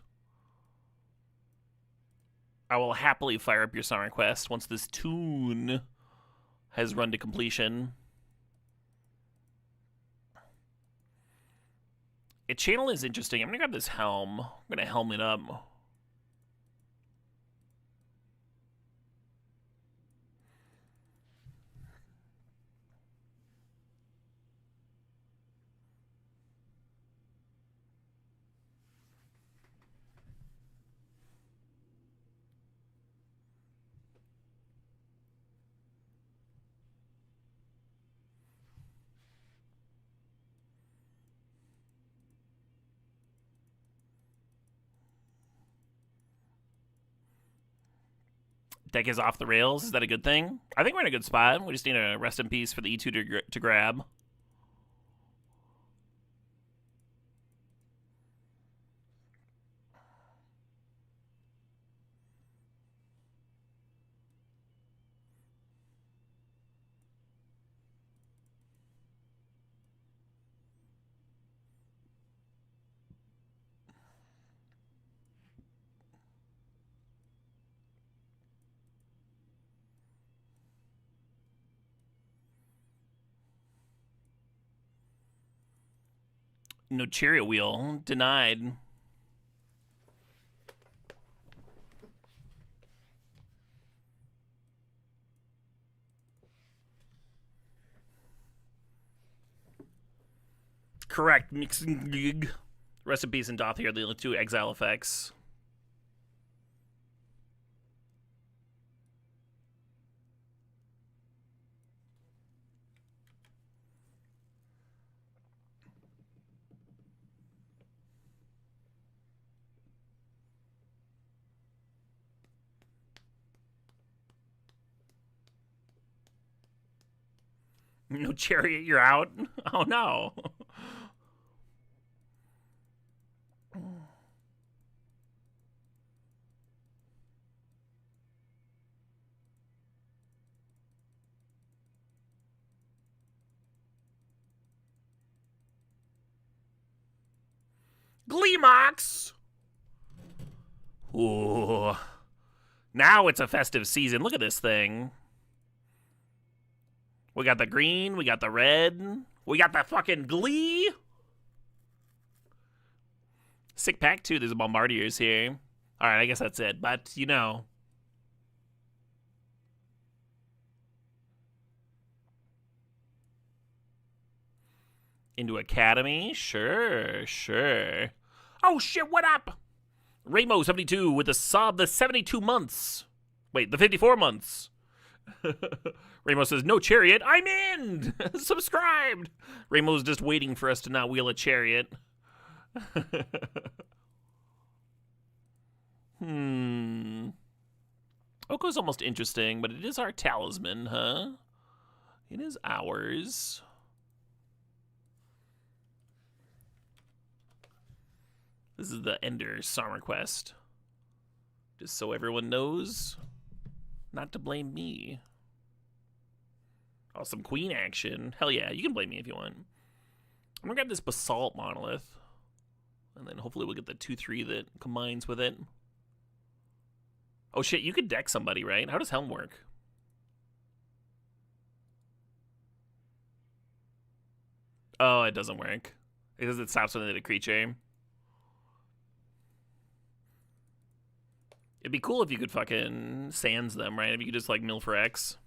I will happily fire up your song request once this tune has run to completion. A channel is interesting. I'm gonna grab this helm. I'm gonna helm it up. Deck is off the rails. Is that a good thing? I think we're in a good spot. We just need a rest in peace for the E2 to grab. No chariot wheel. Denied. Correct. Mixing gig. Rest in peace and Doth here. The only two exile effects. No chariot, you're out? Oh no. Gleemox! Ooh. Now it's a festive season. Look at this thing. We got the green, we got the red, we got the fucking Glee. Sick pack too, there's a Bombardiers here. Alright, I guess that's it, but you know. Into Academy? Sure, sure. Oh shit, what up? Ramo72 with the sub, the 72 months. Wait, the 54 months. Ramos says, no chariot, I'm in! Subscribed! Ramo's just waiting for us to not wheel a chariot. Oko's almost interesting, but it is our talisman, huh? It is ours. This is the Ender Summer Quest. Just so everyone knows, not to blame me. Oh, some queen action. Hell yeah, you can blame me if you want. I'm gonna grab this Basalt Monolith. And then hopefully we'll get the 2-3 that combines with it. Oh shit, you could deck somebody, right? How does Helm work? Oh, it doesn't work. Because it stops when they hit a creature. It'd be cool if you could fucking sands them, right? If you could just, like, mill for X.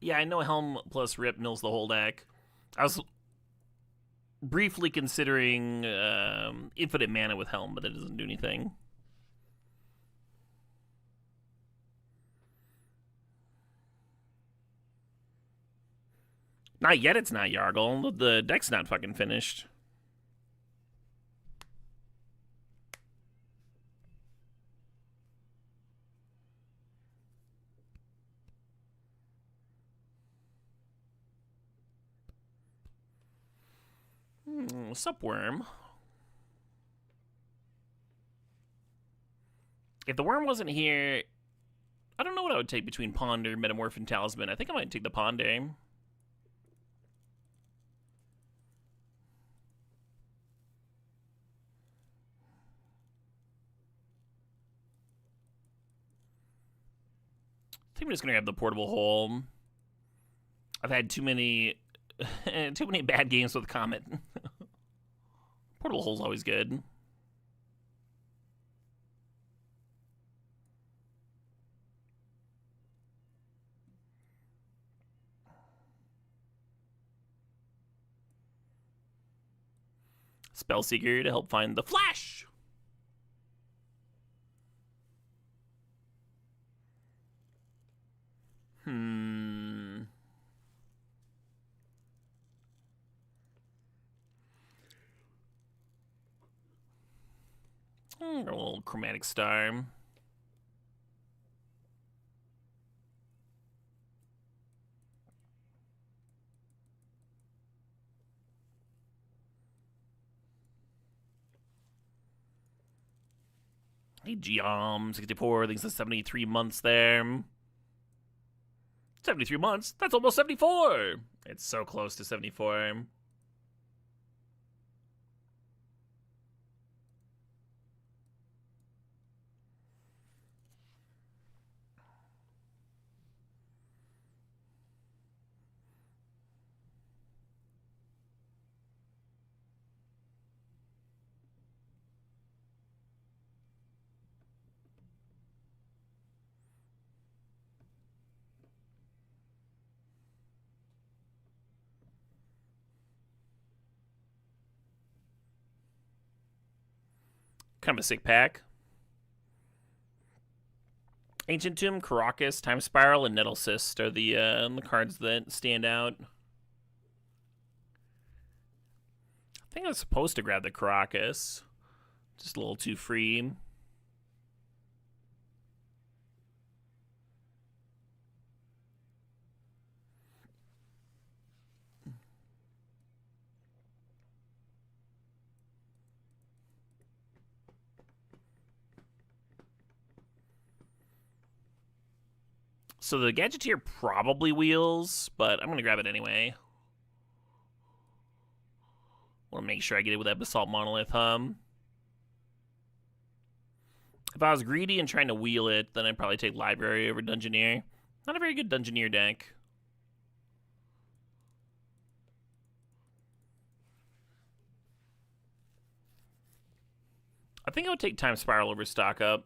Yeah, I know Helm plus Rip mills the whole deck. I was briefly considering infinite mana with Helm, but that doesn't do anything. Not yet, it's not Yargle. The deck's not fucking finished. Sup, Worm? If the Worm wasn't here, I don't know what I would take between Ponder, Metamorph, and Talisman. I think I might take the Ponder. I think I'm just gonna grab the Portable Hole. I've had too many bad games with Comet. Portable Hole's always good. Spellseeker to help find the Flash. A little Chromatic Star. Hey, Geom, 64, I think it's 73 months there. 73 months? That's almost 74! It's so close to 74. Kind of a sick pack. Ancient Tomb, Caracas, Time Spiral, and Nettle Cyst are the cards that stand out. I think I was supposed to grab the Caracas. Just a little too free. So the Gadgeteer probably wheels, but I'm going to grab it anyway. Want to make sure I get it with that Basalt Monolith. If I was greedy and trying to wheel it, then I'd probably take Library over Dungeoneer. Not a very good Dungeoneer deck. I think I would take Time Spiral over Stock Up,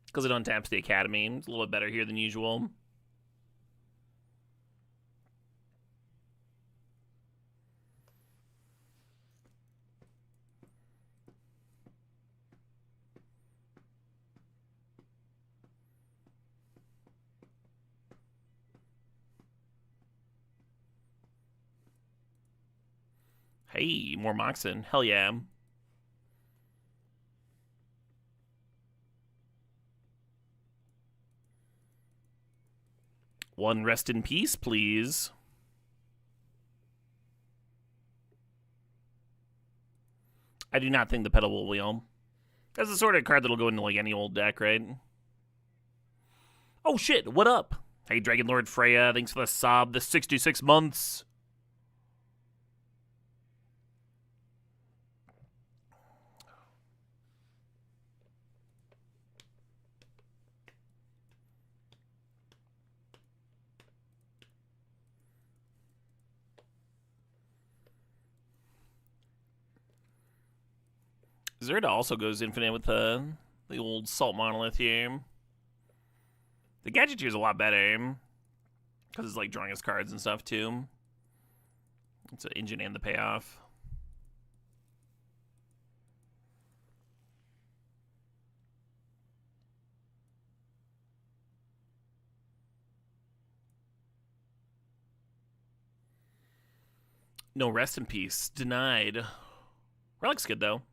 because it untaps the Academy. It's a little bit better here than usual. Hey, more Moxen. Hell yeah. One rest in peace, please. I do not think the Petal will wheel. That's the sort of card that'll go into like any old deck, right? Oh shit, what up? Hey, Dragon Lord Freya, thanks for the sub, the 66 months. Zerda also goes infinite with the old Salt Monolith here. The gadget here is a lot better because it's like drawing his cards and stuff too. It's an engine and the payoff. No rest in peace. Denied. Relic's good though.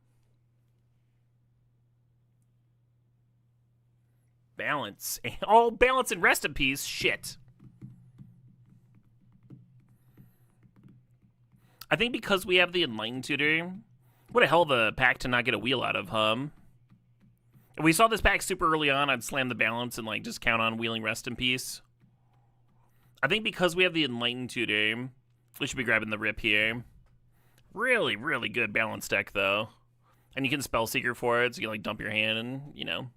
Balance. Oh, balance and rest in peace. Shit. I think because we have the Enlightened Tutor, what a hell of a pack to not get a wheel out of, huh? If we saw this pack super early on, I'd slam the balance and like just count on wheeling rest in peace. I think because we have the Enlightened Tutor, we should be grabbing the rip here. Really, really good balance deck though. And you can spell seeker for it, so you can like dump your hand and, you know.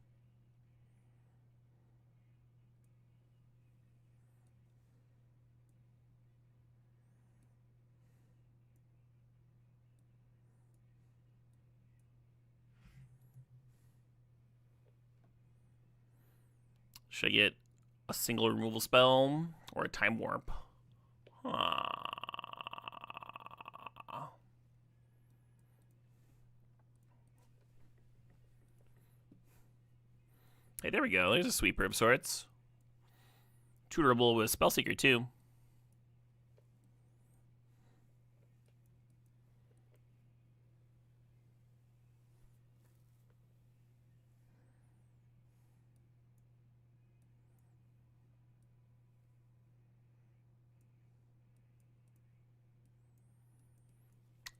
Should I get a single removal spell or a time warp? Hey, there we go. There's a sweeper of sorts. Tutorable with Spellseeker too.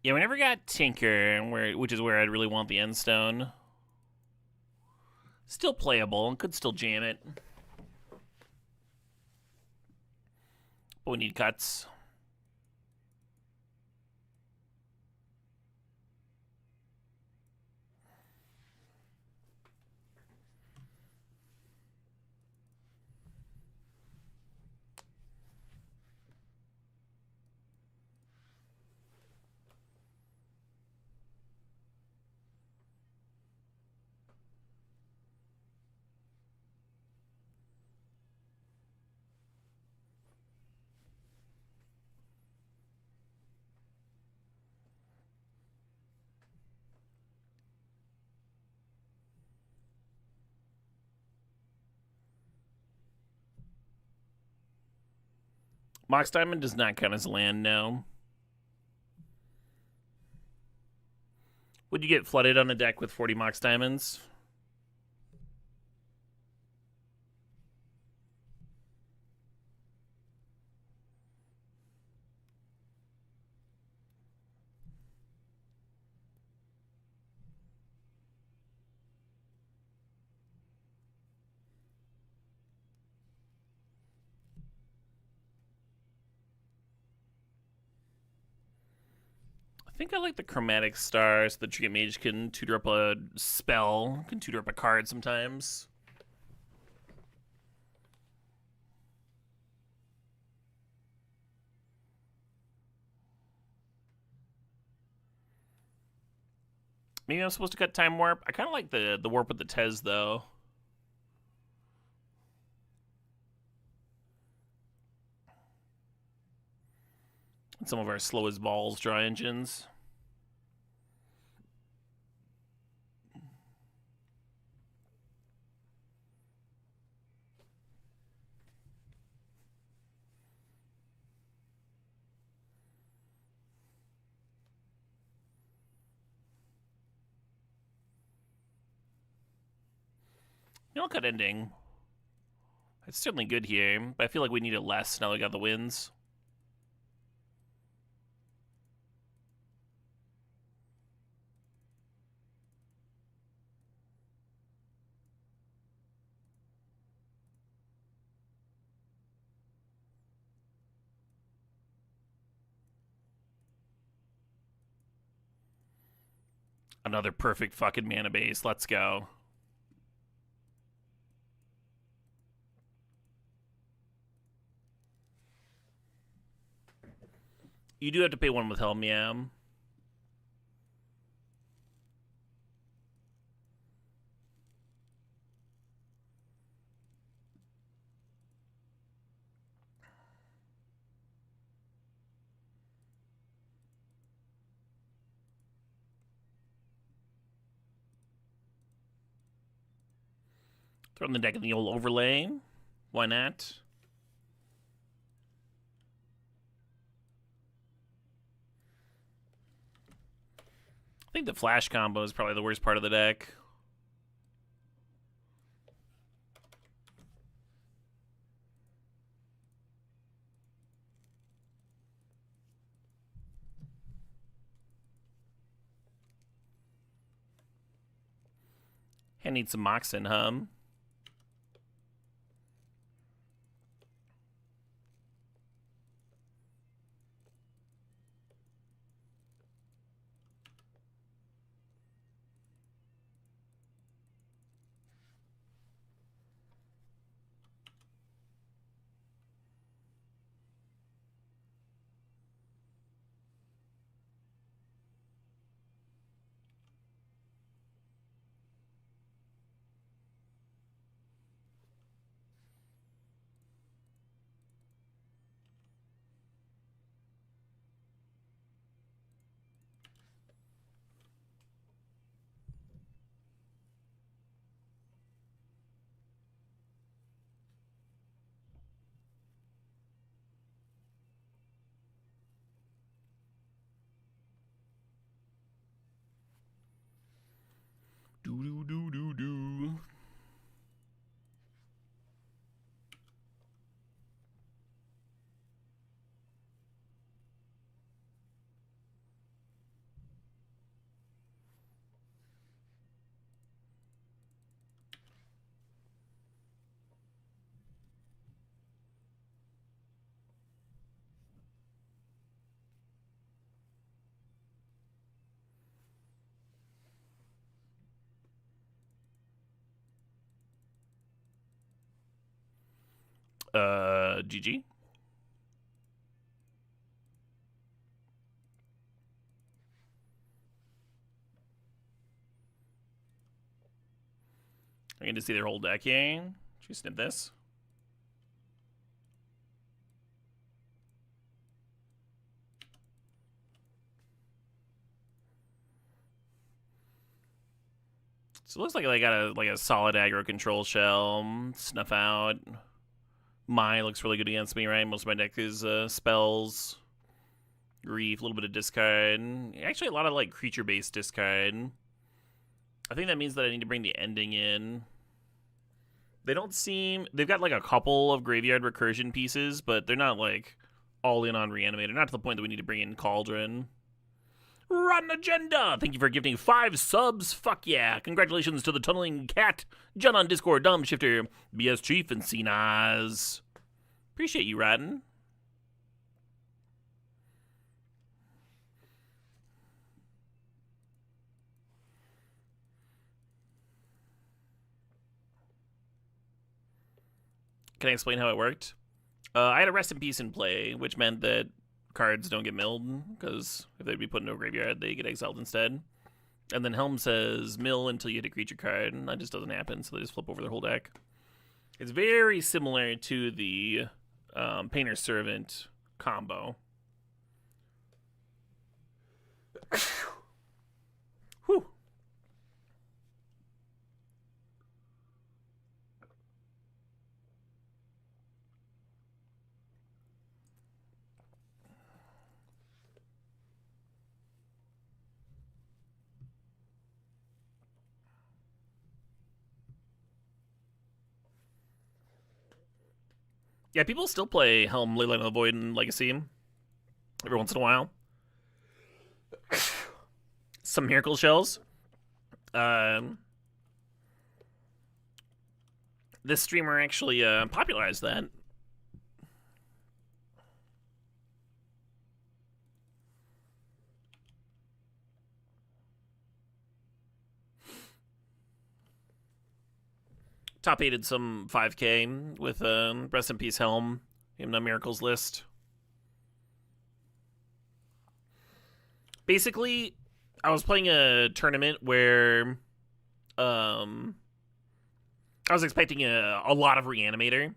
Yeah, we never got Tinker, which is where I'd really want the End Stone. Still playable and could still jam it. But we need cuts. Mox Diamond does not count as land, no. Would you get flooded on a deck with 40 Mox Diamonds? I think I like the Chromatic Stars. So the Trinket Mage can tutor up a spell, can tutor up a card sometimes. Maybe I'm supposed to cut Time Warp. I kind of like the warp with the Tez, though. And some of our slow as balls draw engines. No cut ending. It's certainly good here, but I feel like we need it less now we got the wins. Another perfect fucking mana base. Let's go. You do have to pay one with Helm, yeah. Throw in the deck in the old overlay. Why not? I think the flash combo is probably the worst part of the deck. I need some Moxen, hum. Do. GG. I get to see their whole deck here. Should we snip this? So it looks like they got a solid aggro control shell. Snuff out. Mai looks really good against me, right? Most of my deck is spells, grief, a little bit of discard. Actually, a lot of like creature-based discard. I think that means that I need to bring the ending in. They don't seem... They've got like a couple of graveyard recursion pieces, but they're not like all in on Reanimator. Not to the point that we need to bring in Cauldron. Run Agenda! Thank you for gifting 5 subs. Fuck yeah. Congratulations to the Tunneling Cat, John on Discord, Dumb Shifter, BS Chief, and Cnaz. Appreciate you, Radden. Can I explain how it worked? I had a Rest in Peace in play, which meant that cards don't get milled, because if they'd be put into a graveyard, they get exiled instead. And then Helm says mill until you hit a creature card, and that just doesn't happen, so they just flip over their whole deck. It's very similar to the Painter's Servant combo. Whew. Yeah, people still play Helm, Leyline of the Void, and Legacy every once in a while. Some Miracle Shells. This streamer actually popularized that. Top 8'd some 5K with Rest in Peace Helm in the Miracles list. Basically, I was playing a tournament where I was expecting a lot of Reanimator.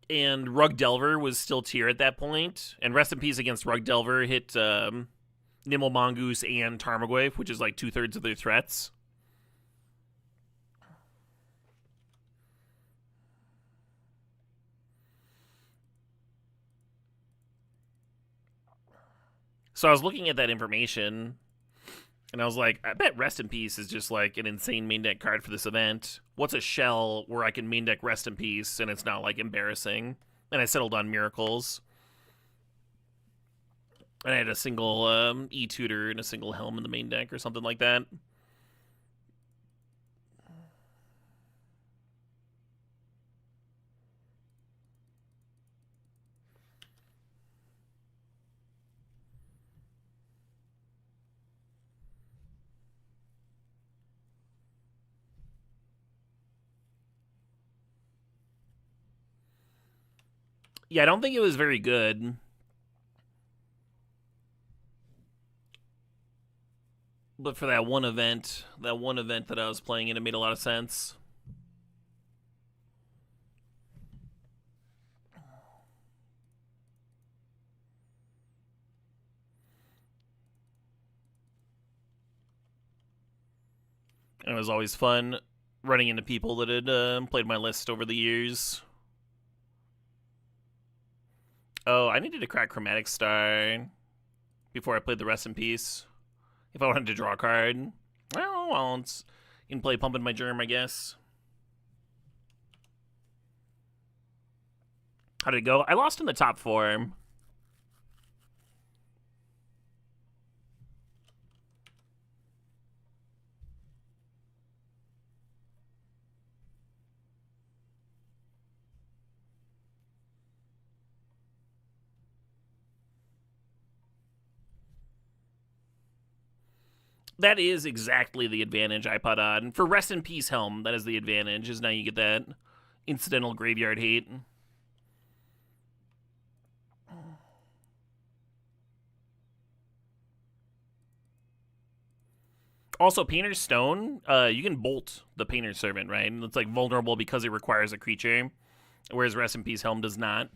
And Rug Delver was still tier at that point. And Rest in Peace against Rug Delver hit Nimble Mongoose and Tarmogoyf, which is like 2/3 of their threats. So I was looking at that information, and I was like, I bet Rest in Peace is just like an insane main deck card for this event. What's a shell where I can main deck Rest in Peace and it's not like embarrassing? And I settled on Miracles. And I had a single E-Tutor and a single Helm in the main deck or something like that. Yeah, I don't think it was very good. But for that one event that I was playing in, it made a lot of sense. And it was always fun running into people that had played my list over the years. Oh, I needed to crack Chromatic Star before I played the Rest in Peace. If I wanted to draw a card. Well, it's in play Pumping My Germ, I guess. How did it go? I lost in the top 4. That is exactly the advantage I put on. For Rest in Peace Helm, that is the advantage, is now you get that incidental graveyard hate. Also, Painter's Stone, you can bolt the Painter's Servant, right? And it's like vulnerable because it requires a creature, whereas Rest in Peace Helm does not.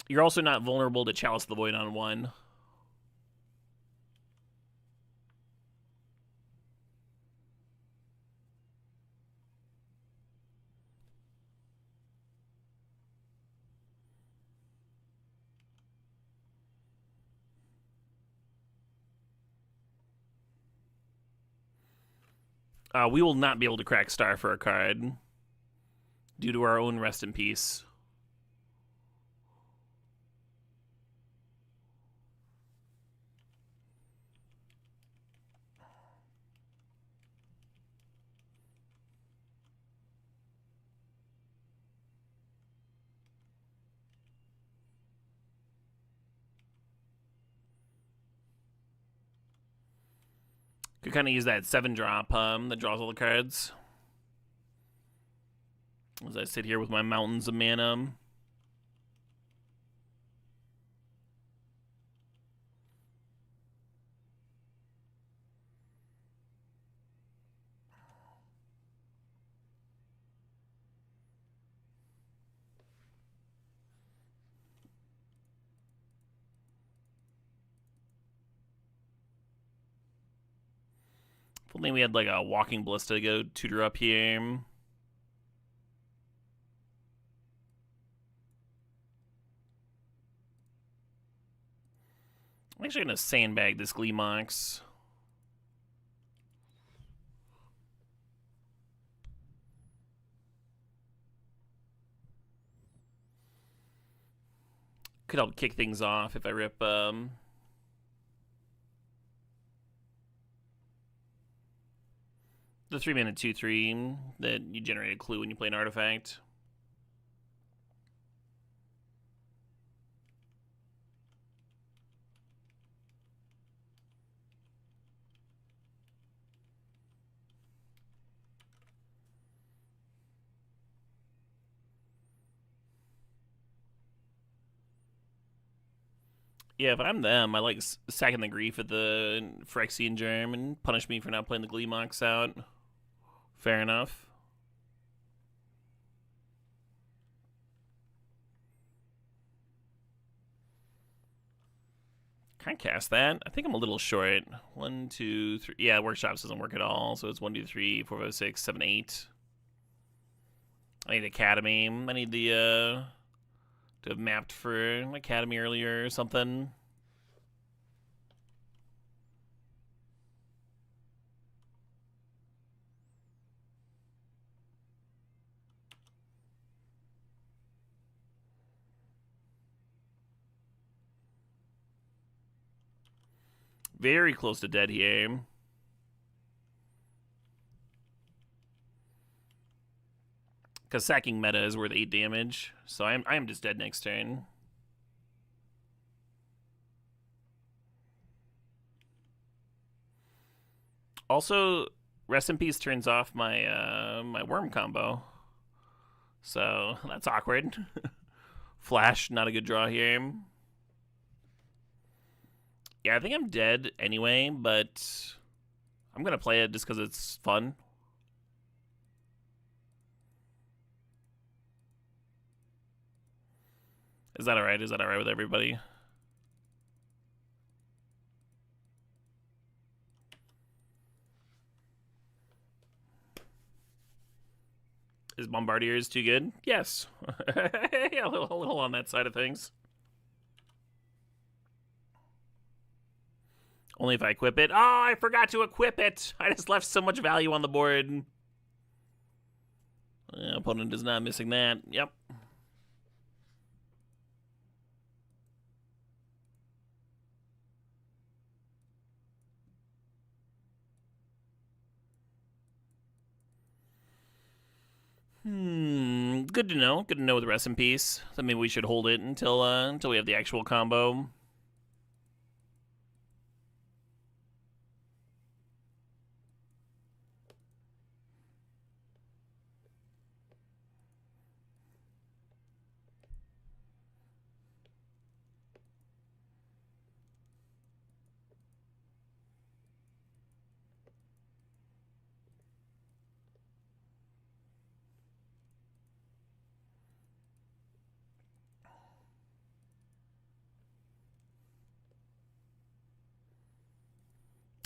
You're also not vulnerable to Chalice the Void on 1. We will not be able to crack Star for a card due to our own Rest in Peace. Could kind of use that 7-drop that draws all the cards. As I sit here with my Mountains of Mana. If only we had like a Walking Ballista to go tutor up here. I'm actually going to sandbag this Gleemox. Could help kick things off if I rip the 3-mana 2/3 that you generate a clue when you play an artifact. Yeah, if I'm them, I like sacking the grief at the Phyrexian Germ and punish me for not playing the Gleemox out. Fair enough. Can I cast that? I think I'm a little short. 1, 2, 3. Yeah, Workshops doesn't work at all. So it's 1, 2, 3, 4, 5, 6, 7, 8. I need Academy. I need the, to have mapped for Academy earlier or something. Very close to dead here. Because sacking meta is worth 8 damage. So I am just dead next turn. Also, Rest in Peace turns off my my worm combo. So that's awkward. Flash, not a good draw here. Yeah, I think I'm dead anyway, but I'm going to play it just because it's fun. Is that alright? Is that alright with everybody? Is Bombardiers too good? Yes. Yeah, a little on that side of things. Only if I equip it. Oh, I forgot to equip it. I just left so much value on the board. Opponent is not missing that. Yep. Good to know. Good to know with Rest in Peace. So maybe we should hold it until we have the actual combo.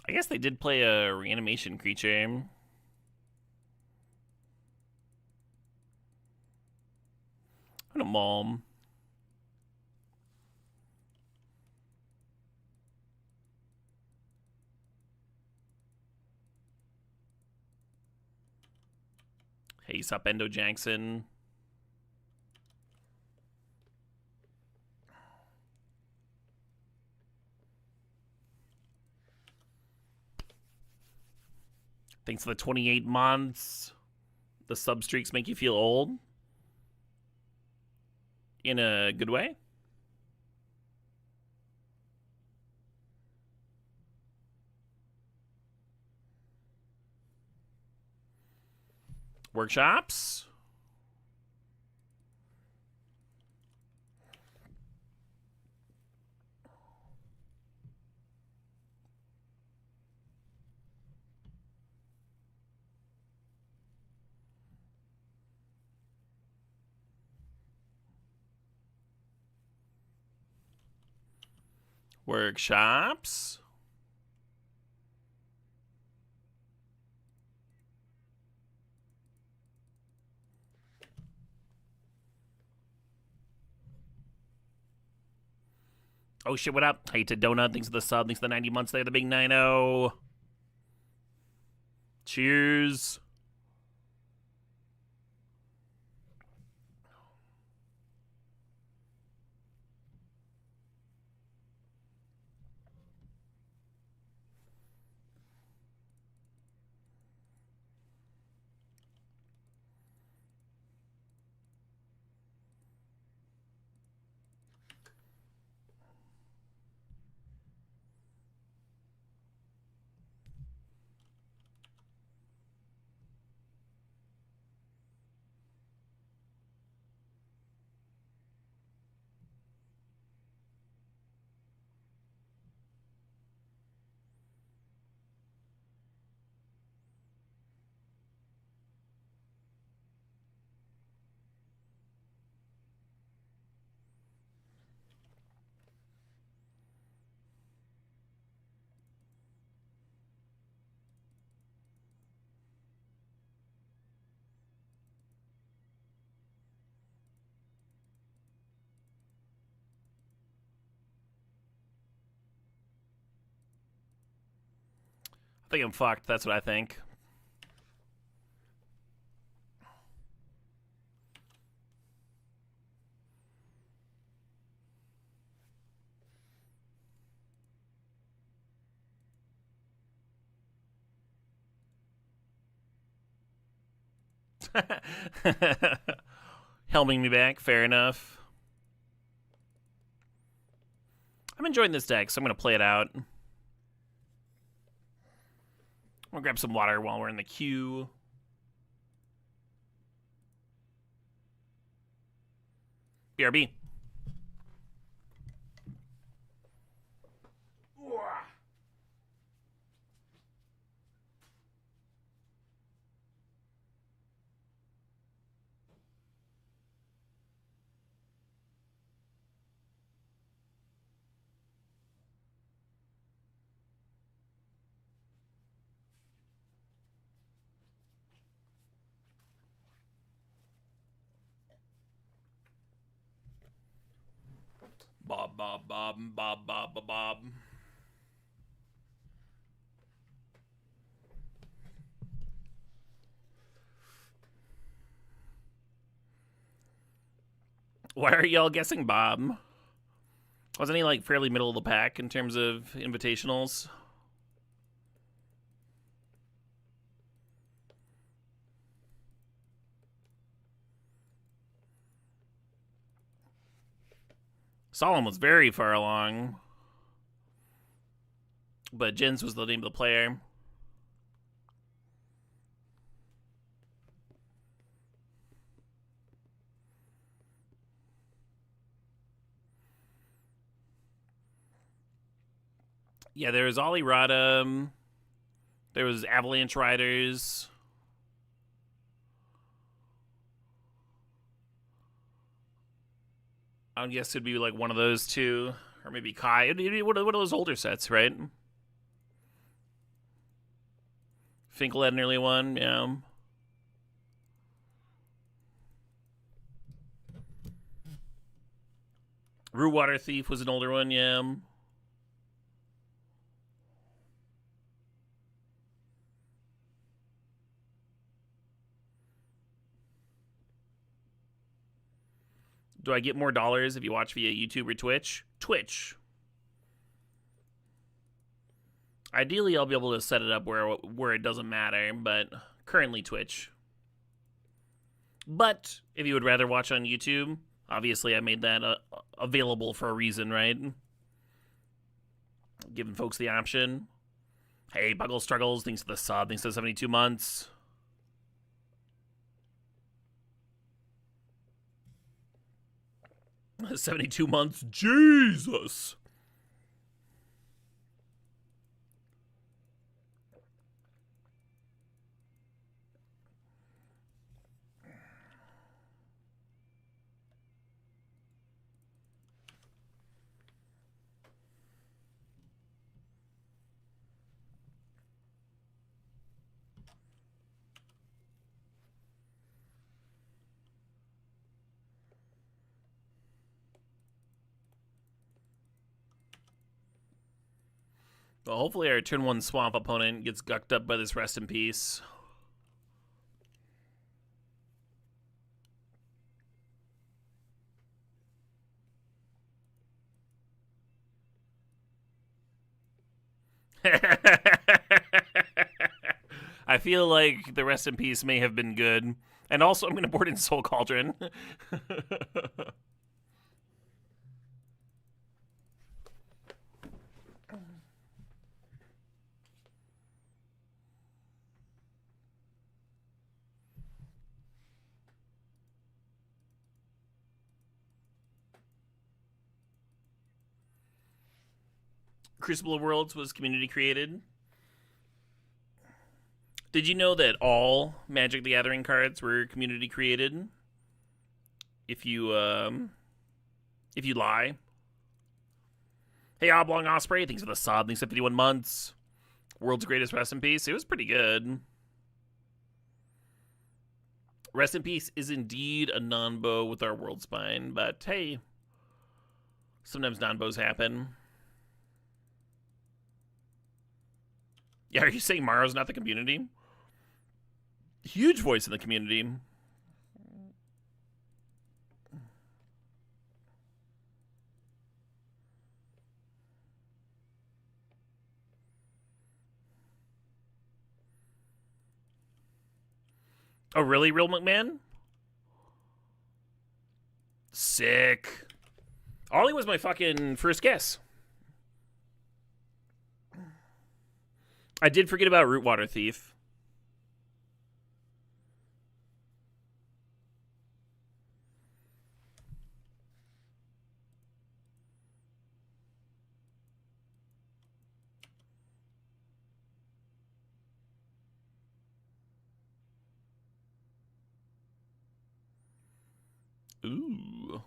I guess they did play a reanimation creature. I'm gonna maul. Hey, sup, Endo Jackson. Thanks for the 28 months. The sub streaks make you feel old. In a good way. Workshops. Workshops. Oh shit, what up? Hey to Donut, thanks for the sub, thanks for the 90 months there, the big 9-0. Cheers. think I'm fucked. That's what I think. Helming me back, fair enough. I'm enjoying this deck, so I'm going to play it out. I'm going to grab some water while we're in the queue. BRB. Bob, Bob, Bob, Bob, Bob, Bob, Bob. Why are y'all guessing Bob? Wasn't he like fairly middle of the pack in terms of invitationals? Solemn was very far along, but Jens was the name of the player. Yeah, there was Ollie Rodham. There was Avalanche Riders. I would guess it'd be like one of those two. Or maybe Kai. It'd be one of those older sets, right? Finkel had an early one, yeah. Rue Water Thief was an older one, yeah. Do I get more dollars if you watch via YouTube or Twitch? Twitch. Ideally, I'll be able to set it up where it doesn't matter, but currently Twitch. But if you would rather watch on YouTube, obviously I made that available for a reason, right? Giving folks the option. Hey, Buggle Struggles, thanks for the sub, thanks for the 72 months. $72 months, Jesus. Well, hopefully our turn 1 swamp opponent gets gucked up by this rest in peace. I feel like the rest in peace may have been good. And also, I'm going to board in Soul Cauldron. Crucible of Worlds was community created. Did you know that all Magic the Gathering cards were community created? If you lie. Hey, Oblong Osprey, thanks for the sub, thanks for 51 months. World's Greatest Rest in Peace. It was pretty good. Rest in Peace is indeed a non-bow with our World Spine, but hey, sometimes non-bows happen. Yeah, are you saying Maro's not the community? Huge voice in the community. Oh, really, Real McMahon? Sick. Ollie was my fucking first guess. I did forget about Rootwater Thief. Ooh.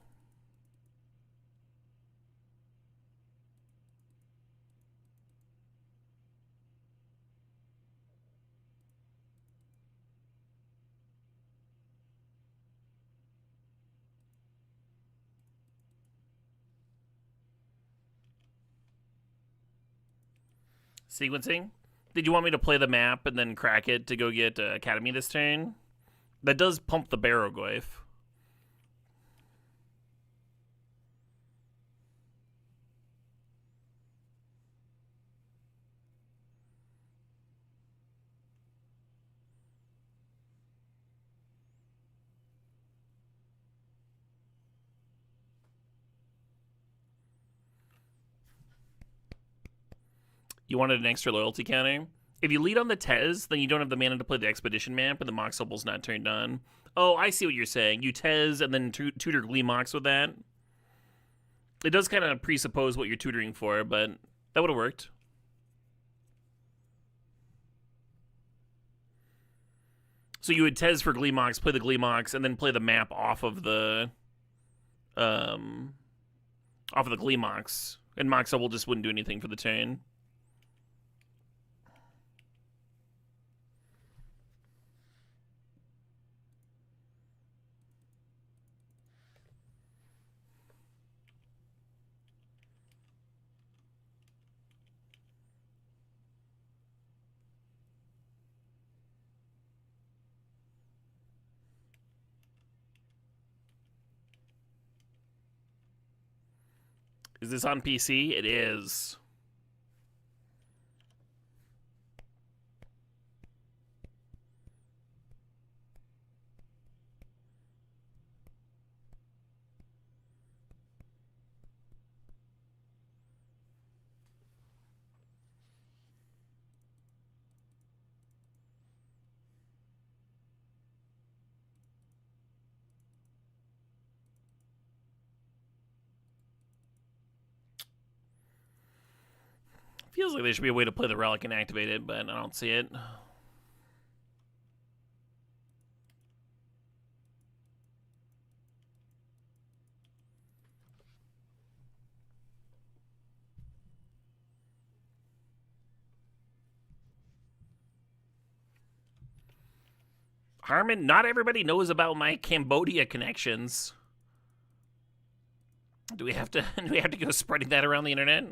Sequencing? Did you want me to play the map and then crack it to go get Academy this turn? That does pump the Barrogoyf. You wanted an extra loyalty counter? If you lead on the Tez, then you don't have the mana to play the Expedition map, and the Mox Opal's not turned on. Oh, I see what you're saying. You Tez and then tutor Gleemox with that. It does kind of presuppose what you're tutoring for, but that would have worked. So you would Tez for Gleemox, play the Gleemox, and then play the map off of the Gleemox, and Mox Opal just wouldn't do anything for the turn. Is this on PC? It is. Feels like there should be a way to play the relic and activate it, but I don't see it. Harmon, not everybody knows about my Cambodia connections. Do we have to go spreading that around the internet?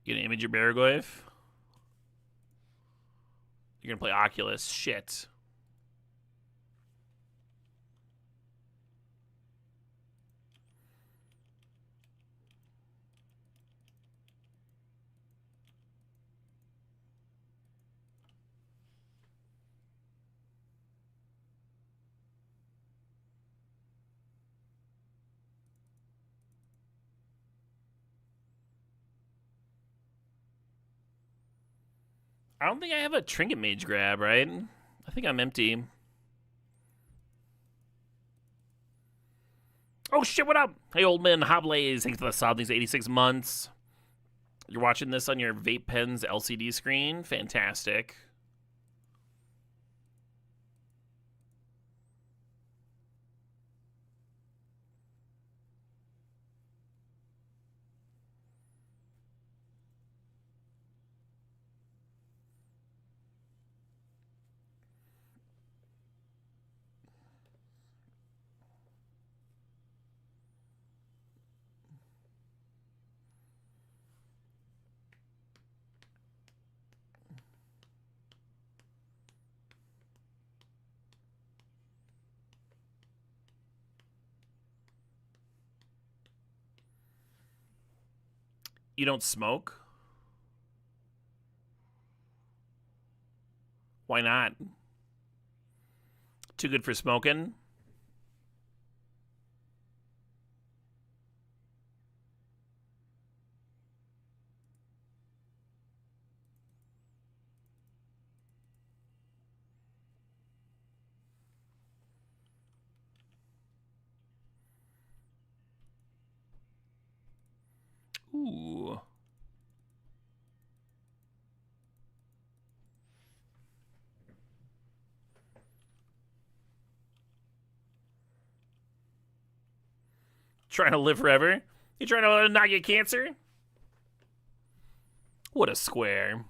You gonna image your Barragoyf? You're gonna play Oculus. Shit. I don't think I have a Trinket Mage grab, right? I think I'm empty. Oh shit, what up? Hey, old man Hoblaze, thanks for the sub. These 86 months. You're watching this on your Vape Pen's LCD screen? Fantastic. You don't smoke? Why not? Too good for smoking? Ooh. Trying to live forever? You trying to not get cancer? What a square.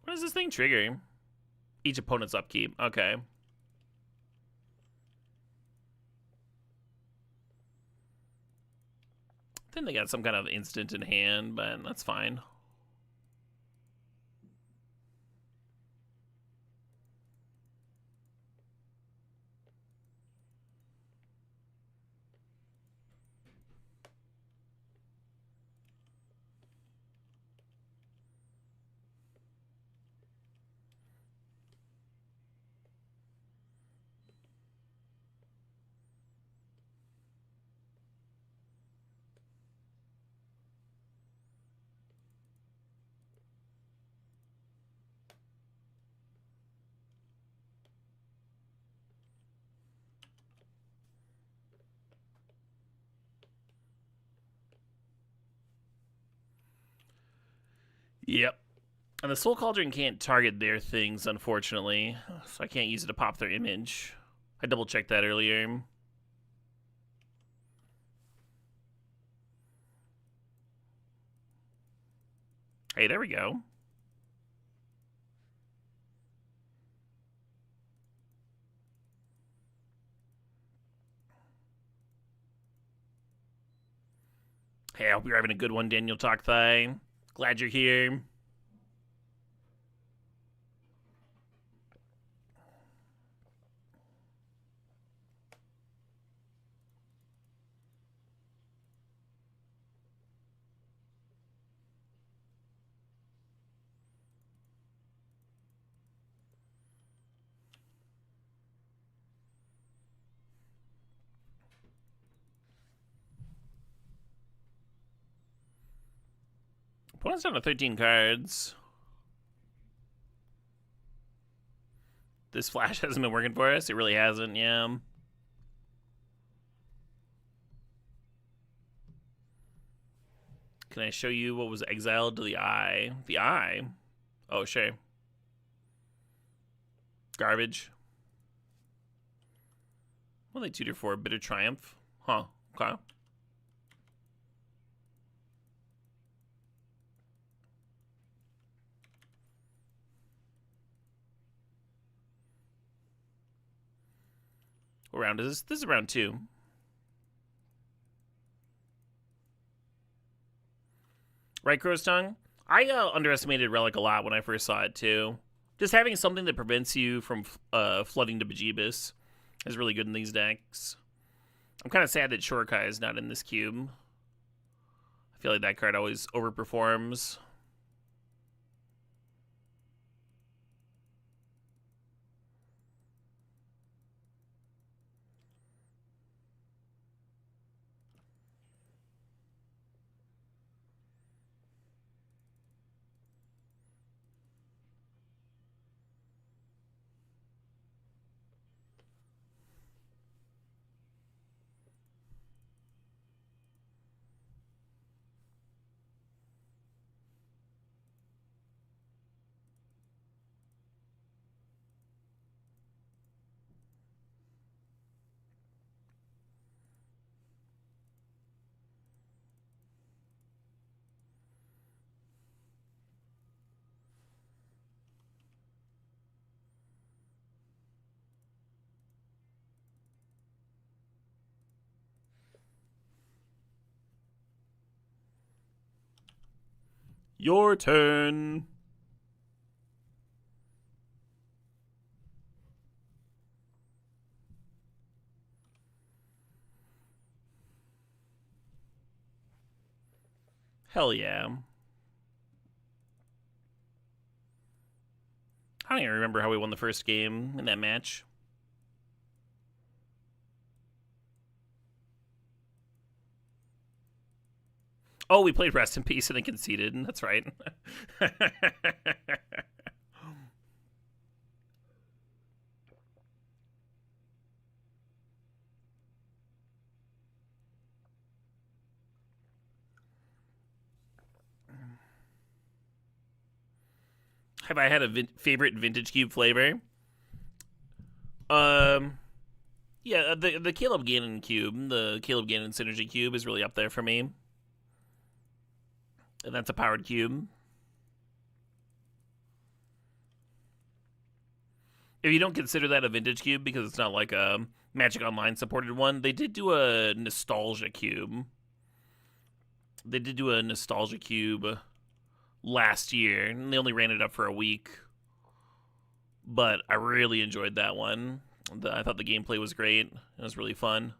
What does this thing trigger? Each opponent's upkeep. Okay. I think they got some kind of instant in hand, but that's fine. Yep. And the Soul Cauldron can't target their things, unfortunately. So I can't use it to pop their image. I double checked that earlier. Hey, there we go. Hey, I hope you're having a good one, Daniel Talk Thigh. Glad you're here. Opponent's down to 13 cards. This flash hasn't been working for us. It really hasn't, yeah. Can I show you what was exiled to the eye? The eye? Oh, sure. Garbage. Well, they tutor for a Bitter Triumph. Huh, okay. What round is this? This is round 2. Right, Crow's Tongue? I underestimated Relic a lot when I first saw it, too. Just having something that prevents you from flooding to Bejeebus is really good in these decks. I'm kind of sad that Shorkai is not in this cube. I feel like that card always overperforms. Your turn. Hell yeah. I don't even remember how we won the first game in that match. Oh, we played Rest in Peace and then conceded. That's right. Have I had a favorite vintage cube flavor? Um, yeah, the Caleb Gannon cube, the Caleb Gannon Synergy cube is really up there for me, and that's a powered cube. If you don't consider that a vintage cube because it's not like a Magic Online supported one, they did do a nostalgia cube. They did do a nostalgia cube last year, and they only ran it up for a week. But I really enjoyed that one. I thought the gameplay was great. It was really fun.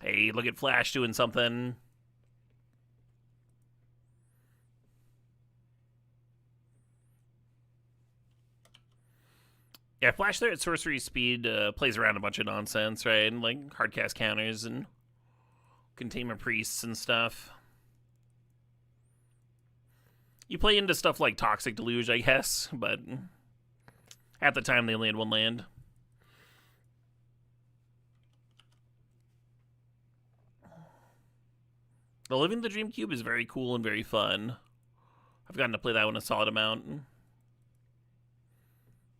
Hey, look at Flash doing something. Yeah, Flash there at sorcery speed plays around a bunch of nonsense, right? And like hardcast counters and containment priests and stuff. You play into stuff like Toxic Deluge, I guess, but at the time they only had one land. The Living the Dream Cube is very cool and very fun. I've gotten to play that one a solid amount.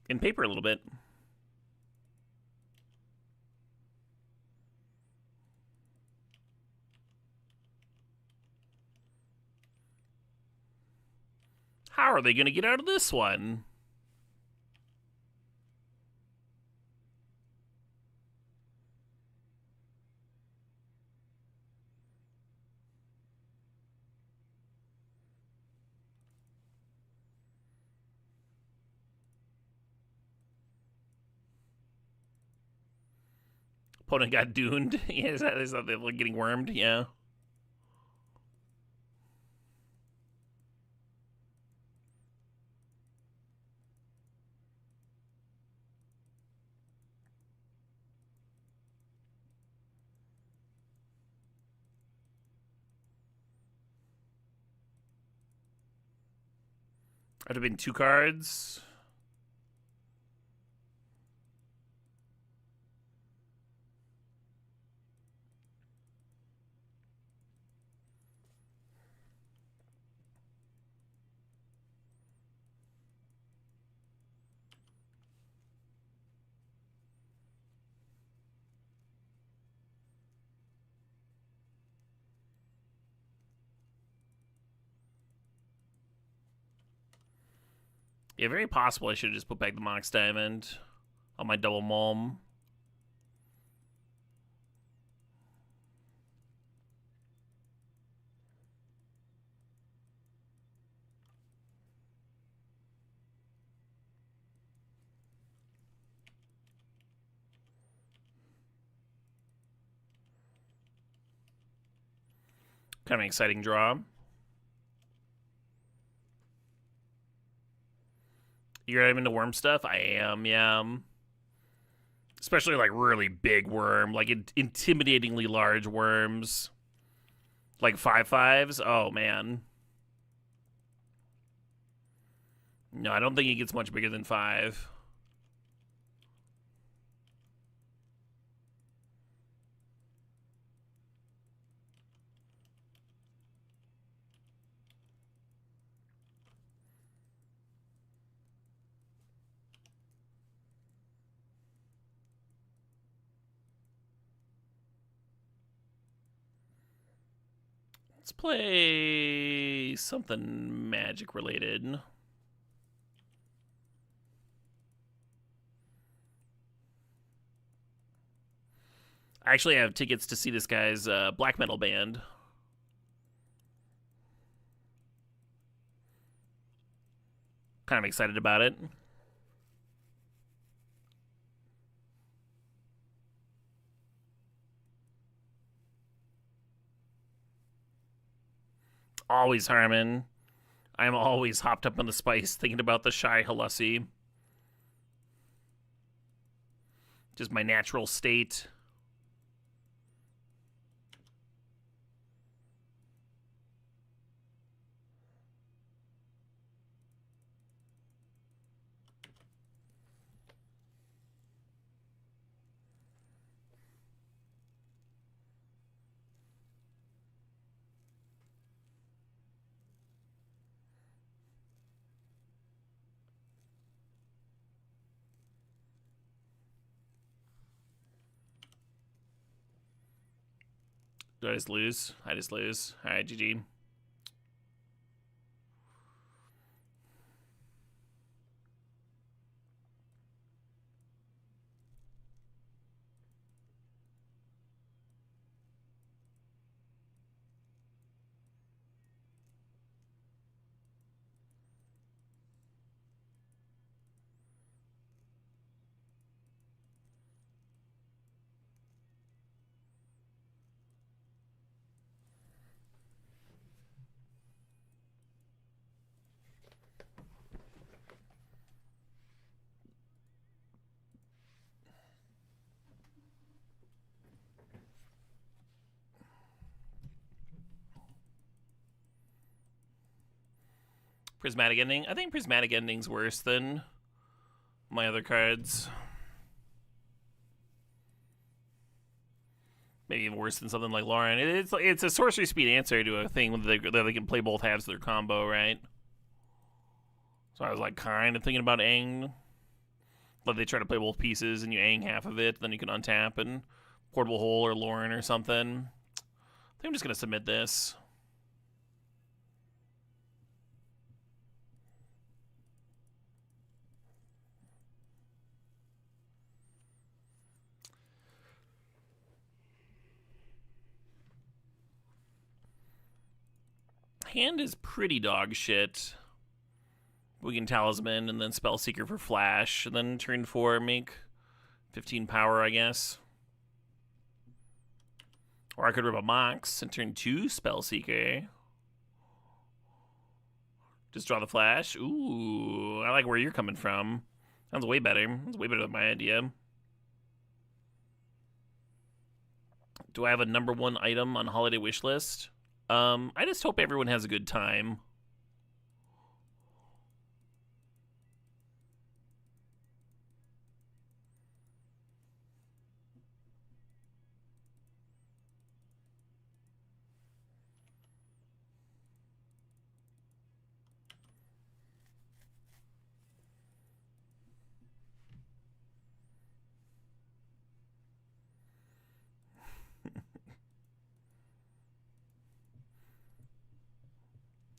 In paper a little bit. How are they going to get out of this one? Opponent got doomed. Yeah, is that they like getting wormed? Yeah. Would have been 2 cards. Yeah, very possible I should have just put back the Mox Diamond on my double Mulm. Kind of an exciting draw. You're into worm stuff? I am, yeah. Especially like really big worm, like intimidatingly large worms. Like 5/5s? Oh, man. No, I don't think he gets much bigger than 5. Let's play something magic related. I actually have tickets to see this guy's black metal band. Kind of excited about it. Always Harmon. I'm always hopped up on the spice thinking about the Shy Halussi. Just my natural state. Do I just lose? I just lose. Alright, GG. Prismatic Ending. I think Prismatic Ending's worse than my other cards. Maybe even worse than something like Lauren. It's a sorcery speed answer to a thing that they can play both halves of their combo, right? So I was like kind of thinking about Aang. But they try to play both pieces and you Aang half of it, then you can untap and Portable Hole or Lauren or something. I think I'm just going to submit this. Hand is pretty dog shit. We can Talisman and then Spell Seeker for Flash. And then turn 4, make 15 power, I guess. Or I could rip a Mox and turn 2 Spell Seeker. Just draw the Flash. Ooh, I like where you're coming from. Sounds way better. That's way better than my idea. Do I have a #1 item on Holiday Wish List? I just hope everyone has a good time.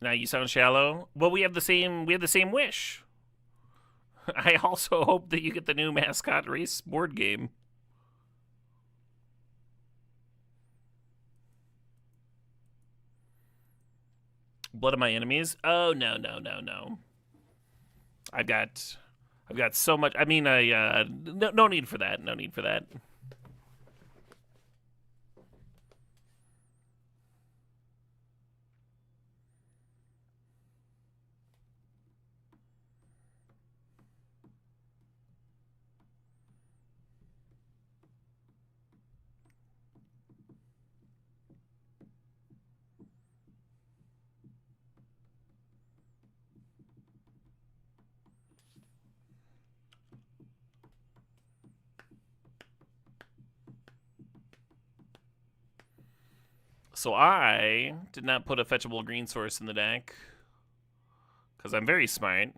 Now you sound shallow. Well, we have the same wish. I also hope that you get the new mascot race board game. Blood of My Enemies? Oh no. I've got so much. I mean, no need for that. No need for that. So I did not put a fetchable green source in the deck because I'm very smart.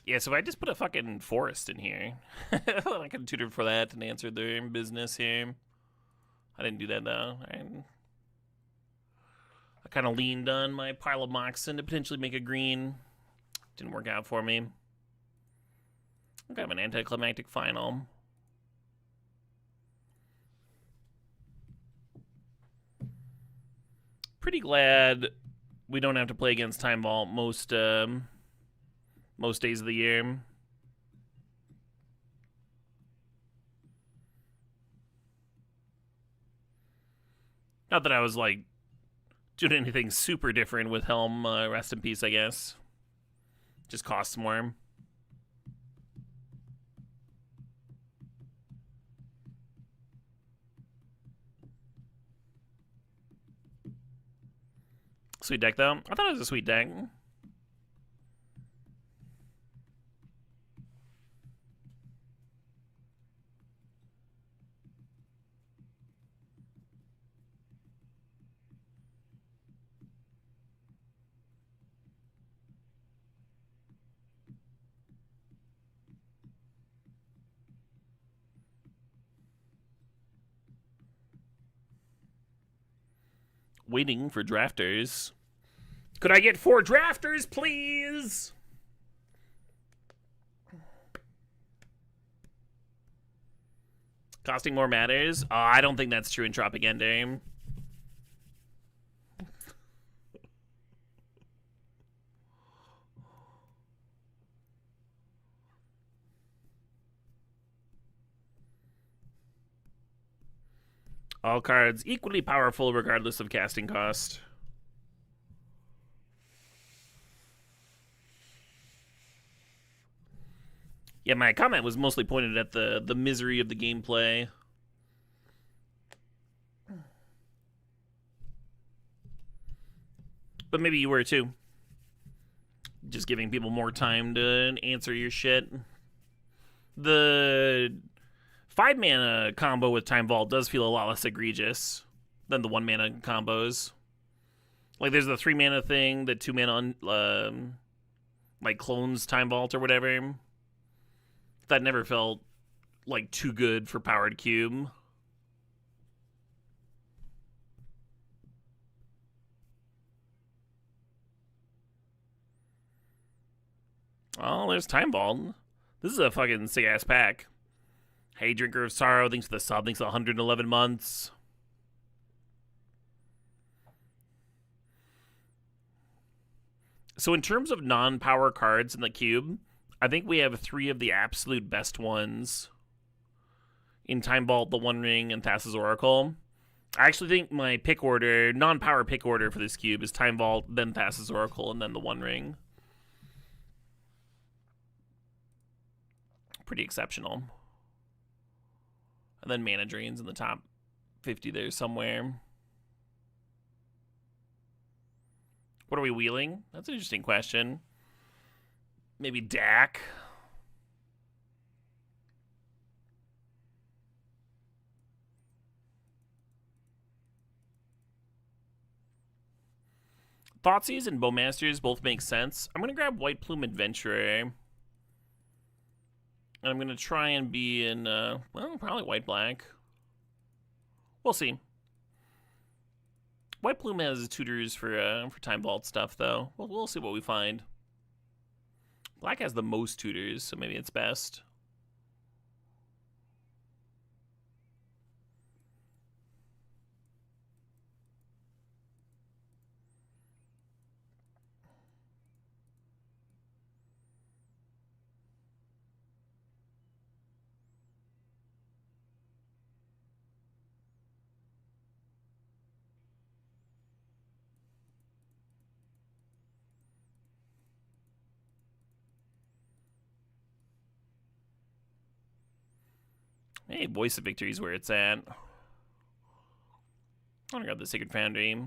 Yeah, so I just put a fucking forest in here. I could tutor for that and answer their business here. I didn't do that though. I kind of leaned on my pile of moxen to potentially make a green. Didn't work out for me. I'm kind of an anticlimactic final. Pretty glad we don't have to play against Time Vault most days of the year. Not that I was like doing anything super different with Helm. Rest in peace, I guess. Just costs more. Sweet deck, though. I thought it was a sweet deck. Waiting for drafters. Could I get 4 drafters, please? Costing more matters? I don't think that's true in Tropic Endgame. All cards equally powerful regardless of casting cost. Yeah, my comment was mostly pointed at the misery of the gameplay. But maybe you were too. Just giving people more time to answer your shit. The 5-mana combo with Time Vault does feel a lot less egregious than the 1-mana combos. Like, there's the 3-mana thing, the 2-mana, like, clones Time Vault or whatever. That never felt, like, too good for Powered Cube. Oh, there's Time Vault. This is a fucking sick-ass pack. Hey, Drinker of Sorrow, thanks for the sub, thanks for 111 months. So in terms of non-power cards in the cube, I think we have 3 of the absolute best ones. In Time Vault, the One Ring, and Thassa's Oracle. I actually think my pick order, non-power pick order for this cube is Time Vault, then Thassa's Oracle, and then the One Ring. Pretty exceptional. And then Mana Drains in the top 50 there somewhere. What are we wheeling? That's an interesting question. Maybe Dak. Thoughtseize and Bowmasters both make sense. I'm going to grab White Plume Adventurer. And I'm going to try and be in, well, probably white-black. We'll see. White Plume has tutors for Time Vault stuff, though. We'll see what we find. Black has the most tutors, so maybe it's best. Hey, Voice of Victory is where it's at. I want to grab the Sacred Foundry.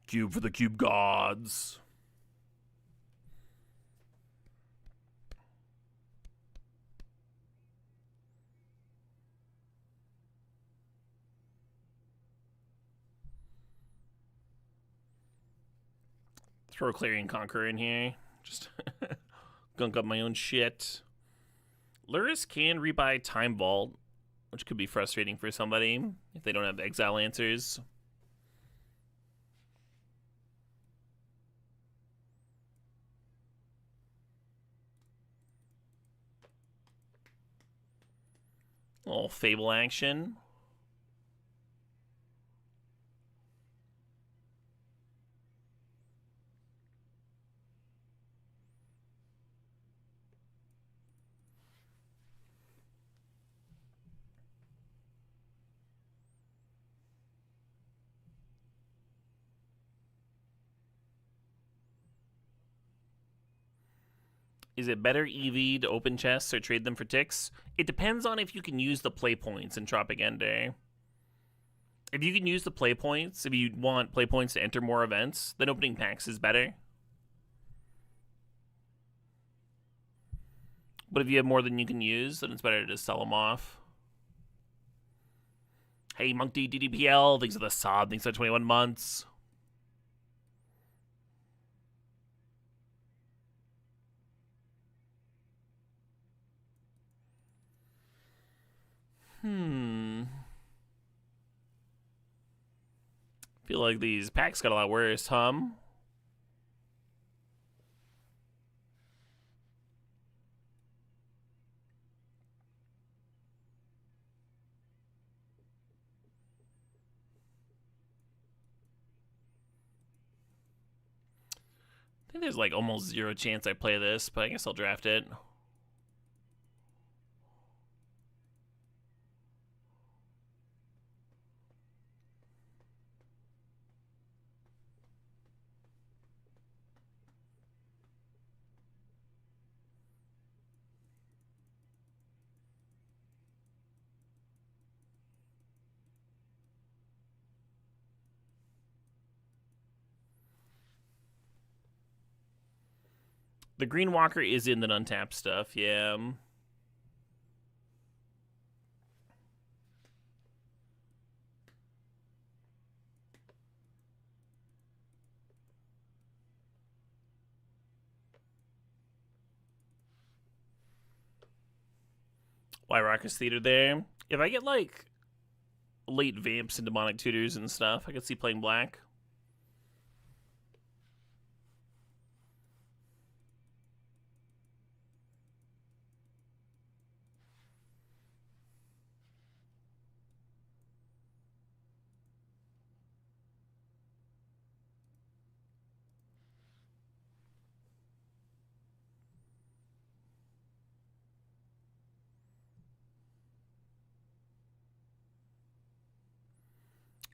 Cube for the Cube Gods. throw a Clarion Conqueror in here. Just gunk up my own shit. Luris can rebuy Time Vault, which could be frustrating for somebody if they don't have exile answers. A little Fable action. Is it better EV to open chests or trade them for ticks? It depends on if you can use the play points in Tropic Ender. If you can use the play points, if you want play points to enter more events, then opening packs is better. But if you have more than you can use, then it's better to just sell them off. Hey, Monk D, DDPL, thanks for the sub, thanks for 21 months. Feel like these packs got a lot worse, I think there's like almost zero chance I play this, but I guess I'll draft it. The Green Walker is in the untapped stuff, yeah. Why Raucous Theater there? If I get like late Vamps and Demonic Tutors and stuff, I could see playing black.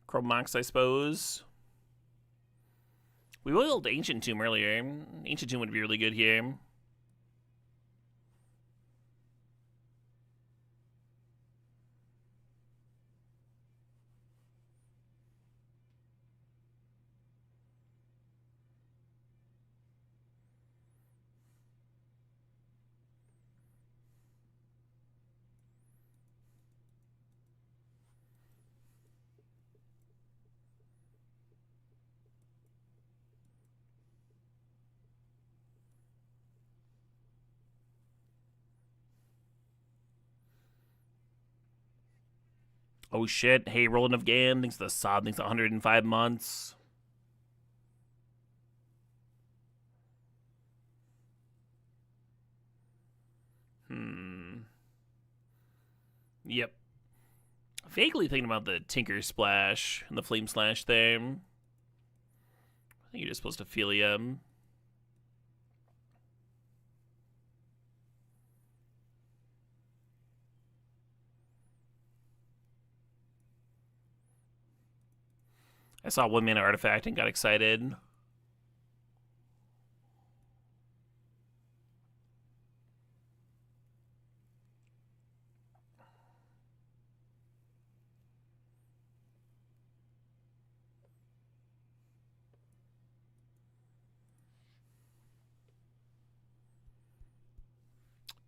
Chrome Mox, I suppose. We willed Ancient Tomb earlier. Ancient Tomb would be really good here. Oh shit. Hey, Roland of Gan. Thanks to the sub. Thanks to 105 months. Yep. Vaguely thinking about the Tinker Splash and the Flame Slash there. I think you're just supposed to Philium. I saw 1-mana artifact and got excited.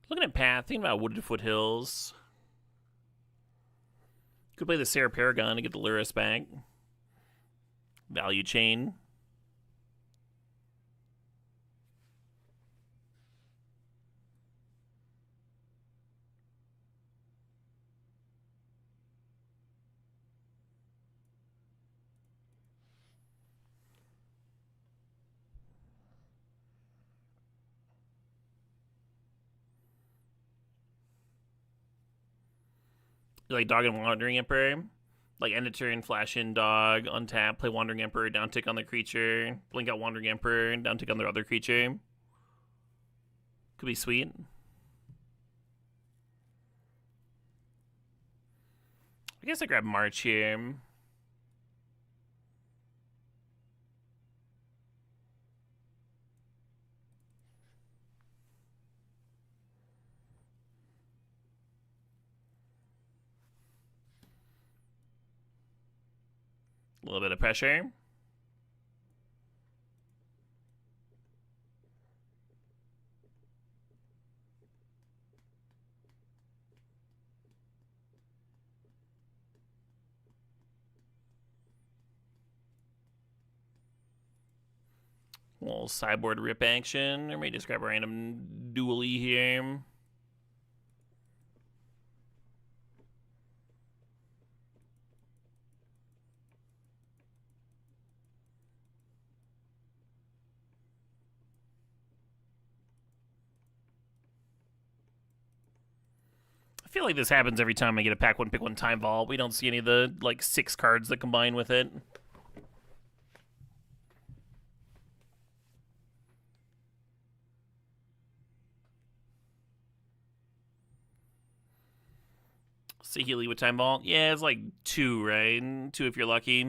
Looking at Path, thinking about Wooded Foothills. Could play the Sarah Paragon to get the Luris back. Value Chain. Like Dog and Wandering Emperor. Like end of turn, flash in dog, untap, play Wandering Emperor, down tick on the creature, blink out Wandering Emperor, down tick on their other creature. Could be sweet. I guess I grab March here. A little bit of pressure. A little sideboard rip action. Or maybe just grab a random dually here. I feel like this happens every time I get a pack one, pick one time vault. We don't see any of the like 6 cards that combine with it. Saheeli with time vault. Yeah, it's like 2, right? 2 if you're lucky.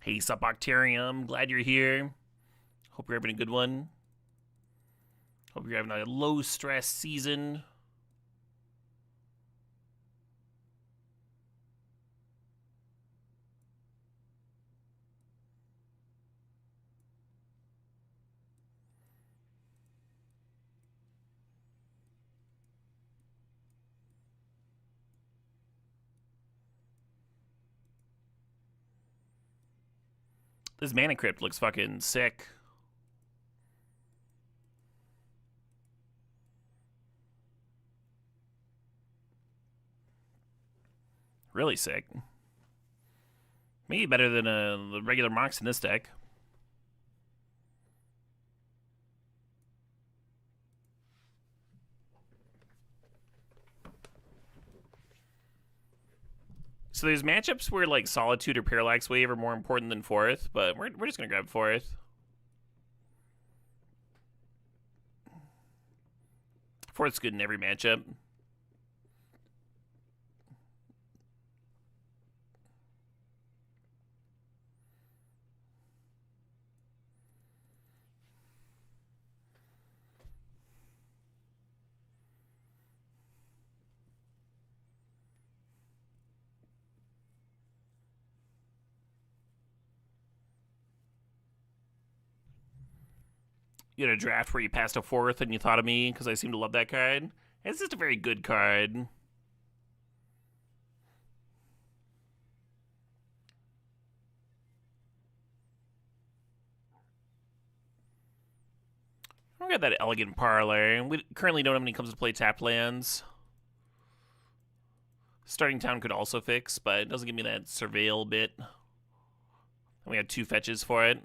Hey, sup, Octarium. Glad you're here. Hope you're having a good one. Hope you're having a low stress season. This Mana Crypt looks fucking sick. Really sick. Maybe better than the regular Mox in this deck. So there's matchups where like Solitude or Parallax Wave are more important than Fourth, but we're just gonna grab Fourth. Fourth's good in every matchup. You had a draft where you passed a Fourth and you thought of me because I seem to love that card. It's just a very good card. We got that Elegant Parlor. We currently don't have any comes to play tapped lands. Starting Town could also fix, but it doesn't give me that Surveil bit. We had 2 fetches for it.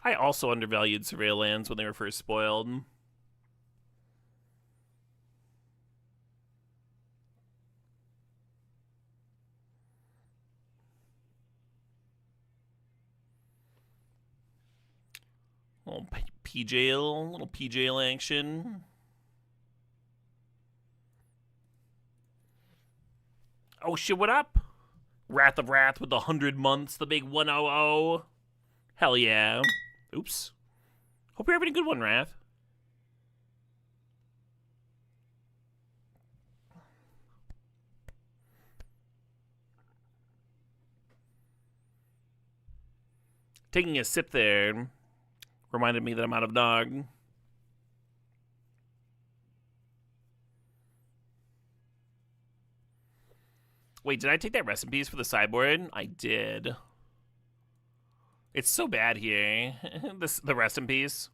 I also undervalued Surveil lands when they were first spoiled. Little PJL action. Oh shit, what up? Wrath of Wrath with the 100 months, the big 100. Hell yeah. Oops. Hope you're having a good one, Wrath. Taking a sip there reminded me that I'm out of dog. Wait, did I take that rest in peace for the sideboard? I did. It's so bad here. The rest in peace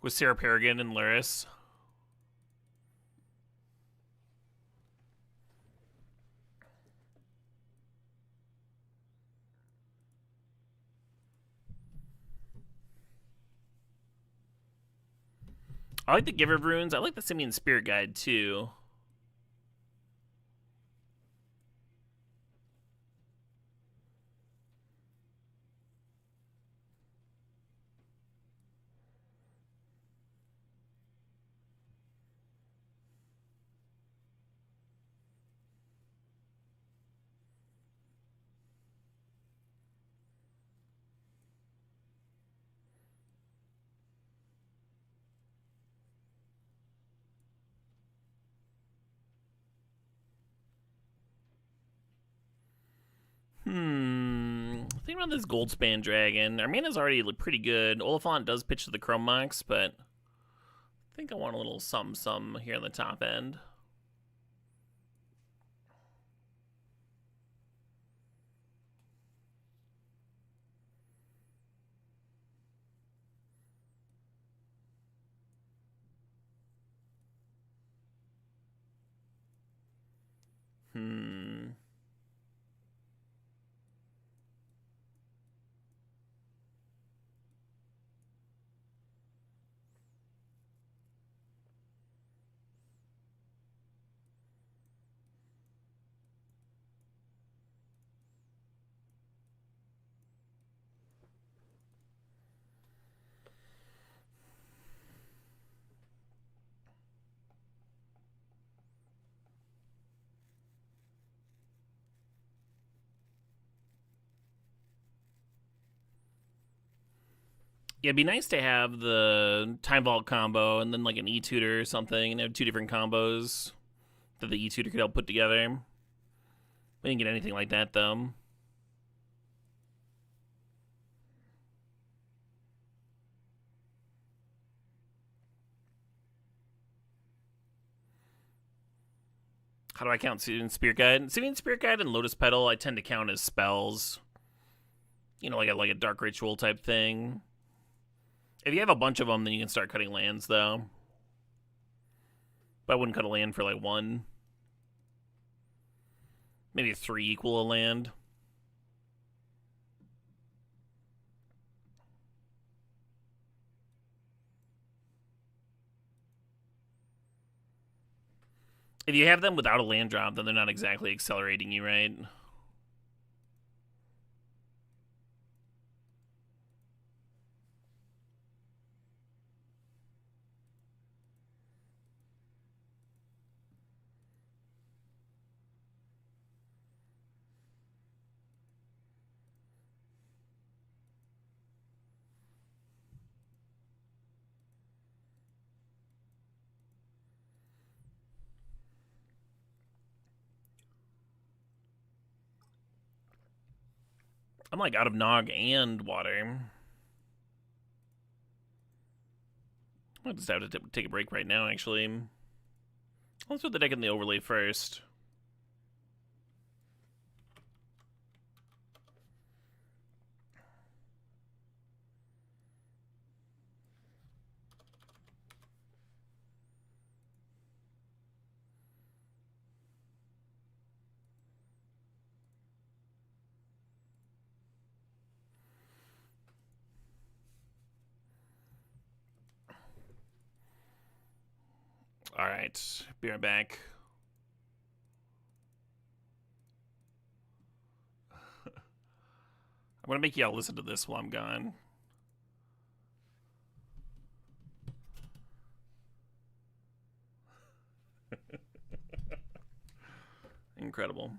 with Sarah Paragon and Luris. I like the Giver of Runes. I like the Simian Spirit Guide too. Think about this Goldspan Dragon. Our mana's already pretty good. Oliphant does pitch to the Chrome Mox, but I think I want a little some here on the top end. Yeah, it'd be nice to have the Time Vault combo and then like an E-Tutor or something and have two different combos that the E-Tutor could help put together. We didn't get anything like that though. How do I count Simian Spirit Guide? Simian Spirit Guide and Lotus Petal I tend to count as spells. You know, like a Dark Ritual type thing. If you have a bunch of them, then you can start cutting lands, though. But I wouldn't cut a land for, like, one. Maybe 3 equal a land. If you have them without a land drop, then they're not exactly accelerating you, right? I'm like out of Nog and water. I'll just have to take a break right now, actually. Let's put the deck in the overlay first. Alright, be right back. I'm gonna make y'all listen to this while I'm gone. Incredible.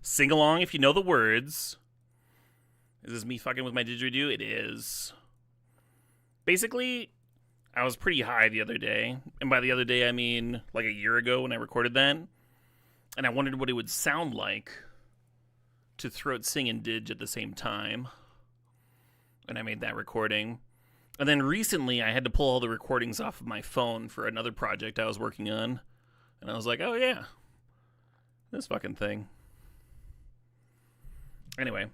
Sing along if you know the words. Is this me fucking with my didgeridoo? It is. Basically, I was pretty high the other day. And by the other day, I mean like a year ago when I recorded that. And I wondered what it would sound like to throat sing and didge at the same time. And I made that recording. And then recently, I had to pull all the recordings off of my phone for another project I was working on. And I was like, oh yeah, this fucking thing. Anyway.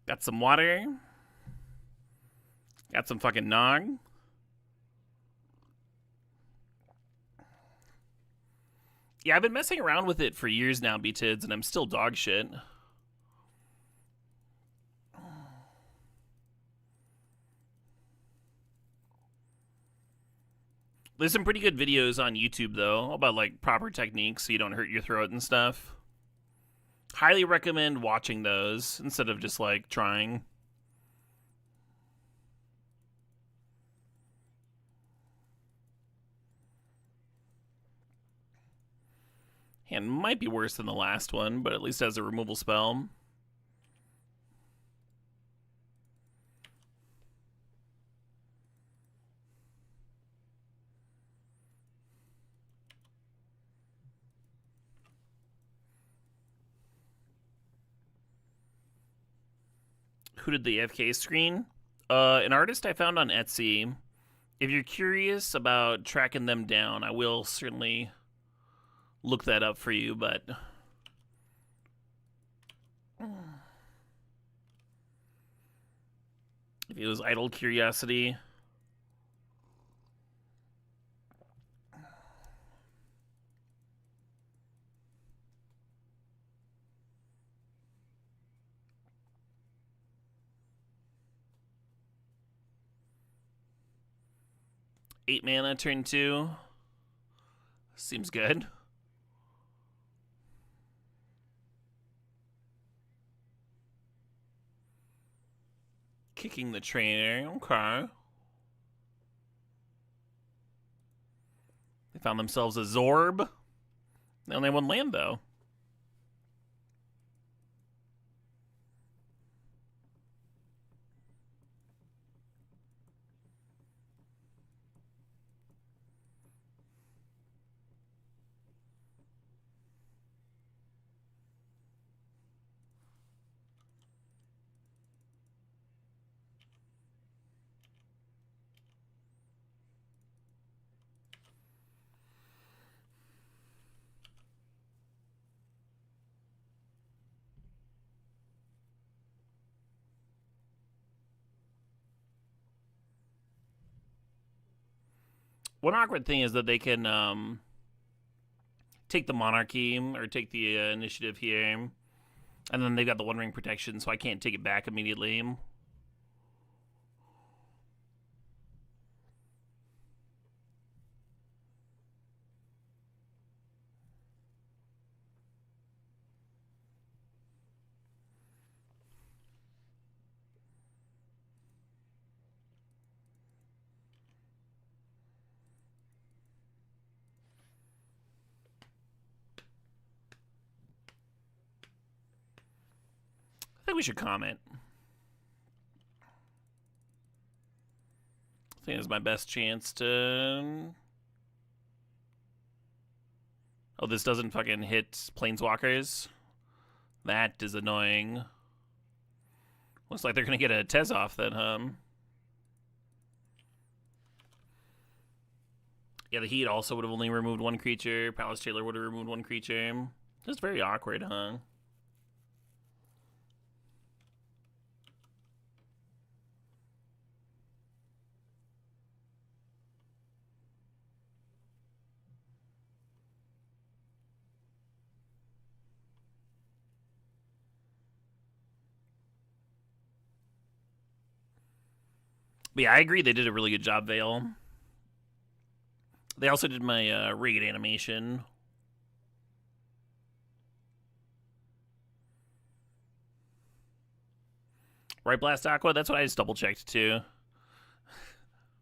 Got some water. Got some fucking nog. Yeah, I've been messing around with it for years now, B-Tids, and I'm still dog shit. There's some pretty good videos on YouTube, though, about, like, proper techniques so you don't hurt your throat and stuff. Highly recommend watching those instead of just, like, trying. And might be worse than the last one, but at least has a removal spell. Who did the FK screen? An artist I found on Etsy. If you're curious about tracking them down, I will certainly look that up for you, but if it was idle curiosity. Eight mana, turn 2. Seems good. Kicking the trainer, okay. They found themselves a Zorb. They only have one land, though. One awkward thing is that they can take the monarchy or take the initiative here, and then they've got the One Ring protection, so I can't take it back immediately. I think we should comment. I think it's my best chance to... Oh, this doesn't fucking hit Planeswalkers? That is annoying. Looks like they're gonna get a Tez off then, huh? Yeah, the Heat also would have only removed one creature. Palace Jailer would have removed one creature. Just very awkward, huh? But yeah, I agree. They did a really good job, Vale. They also did my raid animation. Right, Blast Aqua? That's what I just double checked too.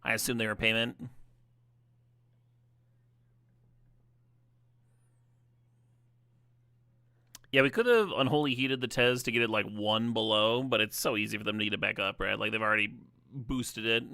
I assume they were payment. Yeah, we could have unholy heated the Tez to get it like 1 below, but it's so easy for them to get it back up, right? Like they've already boosted it.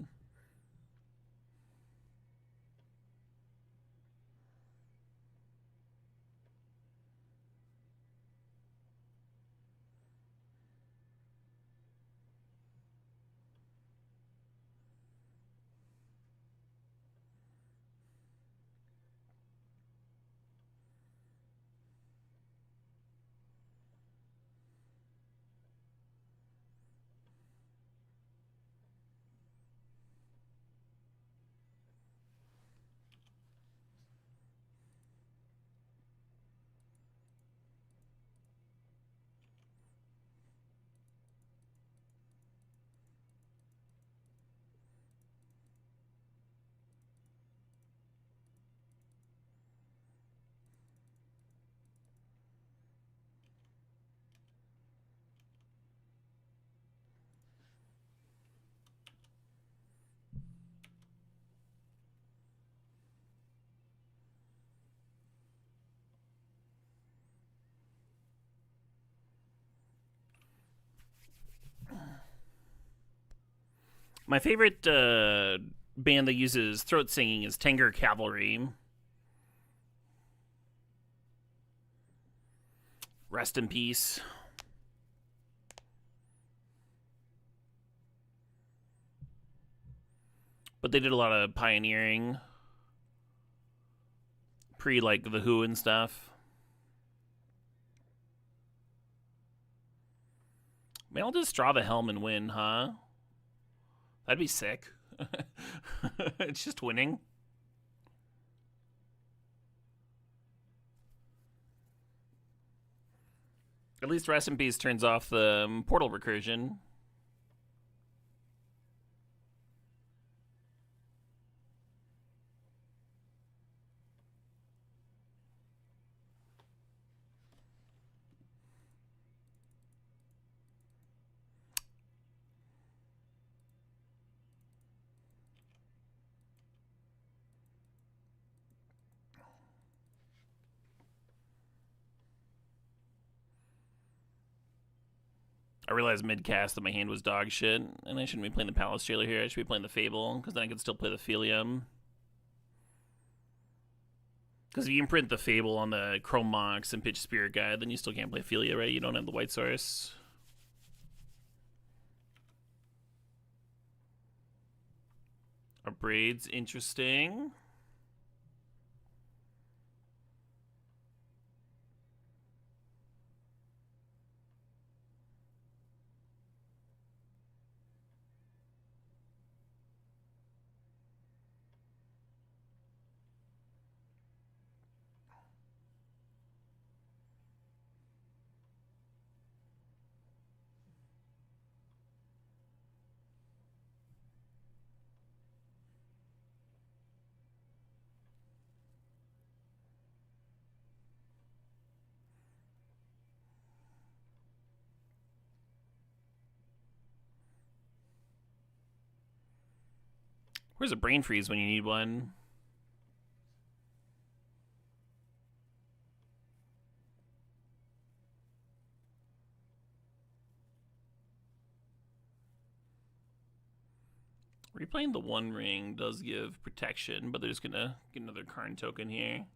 My favorite band that uses throat singing is Tanger Cavalry. Rest in peace. But they did a lot of pioneering pre like the Who and stuff. Maybe I'll just draw the helm and win, huh? That'd be sick. It's just winning. At least Rest in Peace turns off the portal recursion. I realized mid-cast that my hand was dog shit, and I shouldn't be playing the Palace Jailer here. I should be playing the Fable, because then I could still play the Phelium. Because if you imprint the Fable on the Chrome Mox and Pitch Spirit Guide, then you still can't play Philia, right? You don't have the white source. Our Braid's interesting. Where's a brain freeze when you need one? Replaying the One Ring does give protection, but they're just gonna get another Karn token here.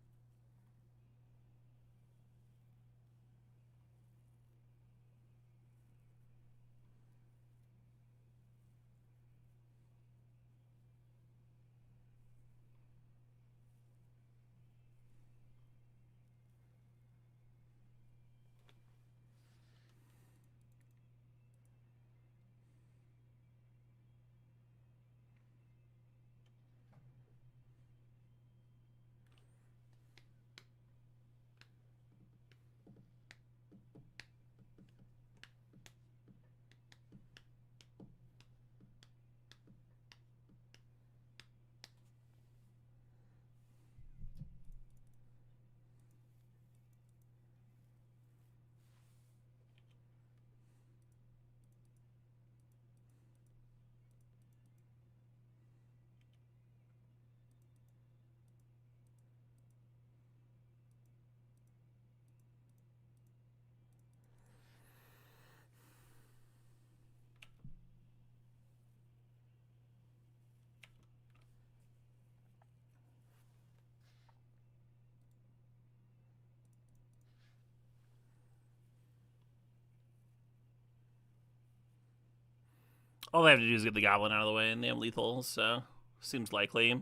All they have to do is get the goblin out of the way, and they have lethal, so seems likely.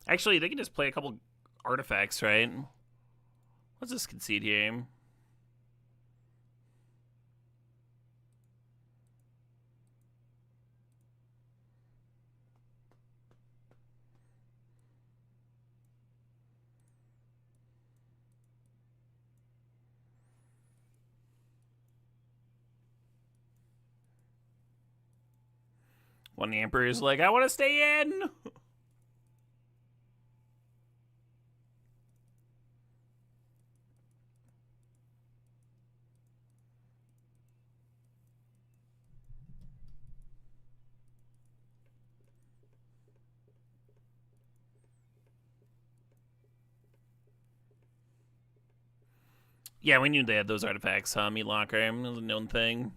Actually, they can just play a couple artifacts, right? Let's just concede here. When the Emperor is like, I want to stay in. Yeah, we knew they had those artifacts, huh? Meat Locker, it was a known thing.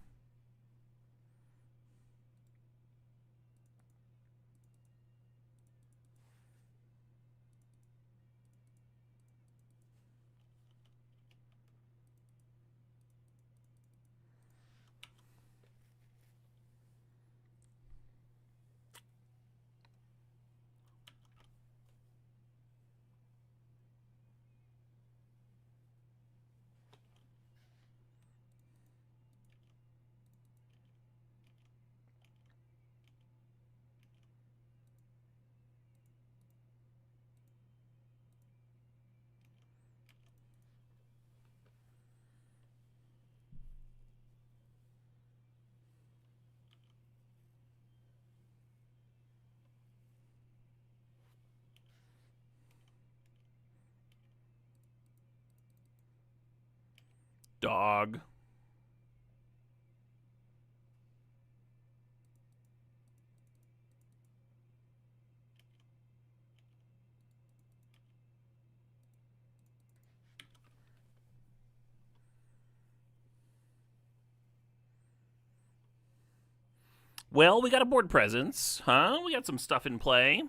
Dog. Well, we got a board presence, huh? We got some stuff in play.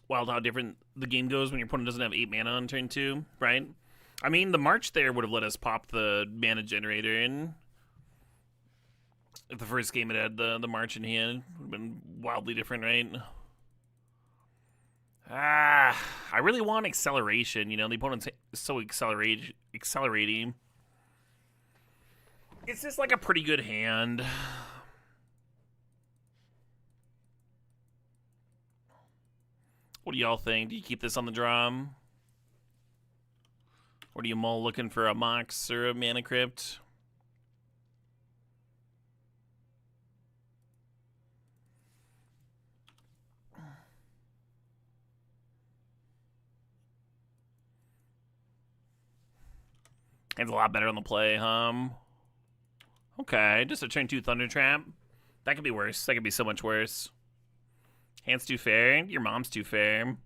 Wild how different the game goes when your opponent doesn't have 8 mana on turn 2, right? I mean, the March there would have let us pop the mana generator in. If the first game it had the March in hand, would have been wildly different, right? I really want acceleration. You know, the opponent's so accelerating. It's just like a pretty good hand. What do y'all think? Do you keep this on the drum? Or do you mull looking for a Mox or a Mana Crypt? It's a lot better on the play, Okay, just a turn 2 Thunder Trap. That could be worse. That could be so much worse. Hand's too fair. Your mom's too fair.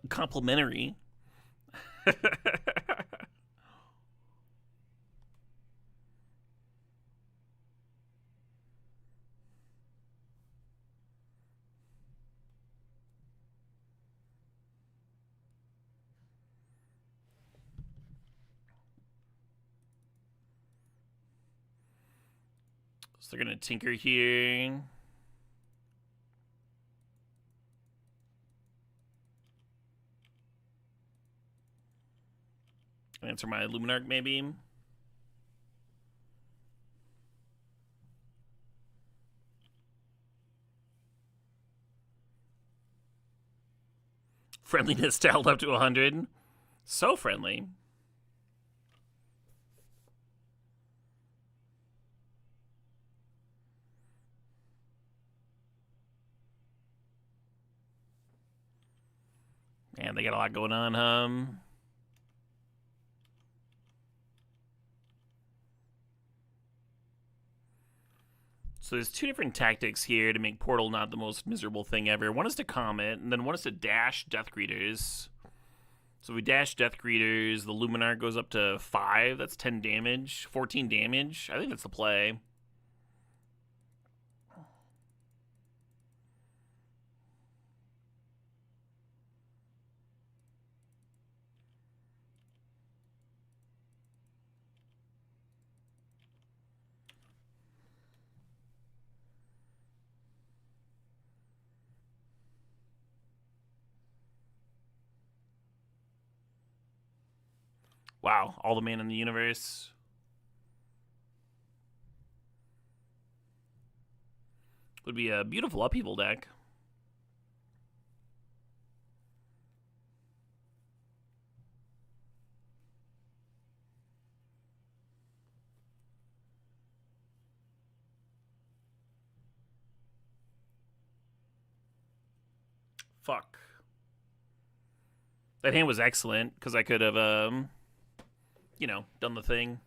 Complimentary. So they're gonna tinker here. Answer my Luminarch, maybe. Friendliness dialed up to 100. So friendly. And they got a lot going on, huh? So there's two different tactics here to make Portal not the most miserable thing ever. One is to Comet, and then one is to dash Death Greeters. So if we dash Death Greeters, the Luminar goes up to 5. That's 10 damage. 14 damage. I think that's the play. Wow, all the mana in the universe. Would be a beautiful upheaval deck. Fuck. That hand was excellent, because I could have, you know, done the thing.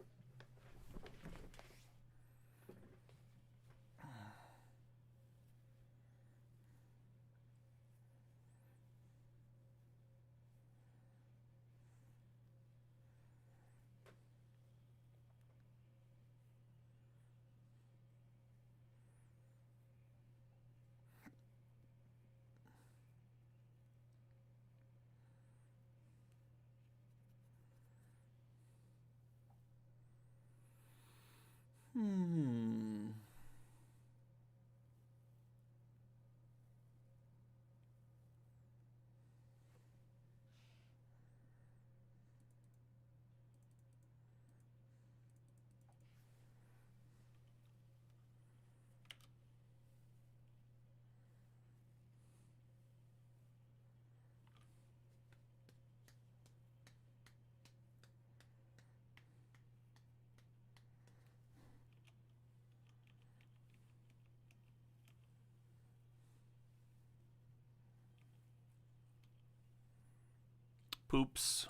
Poops.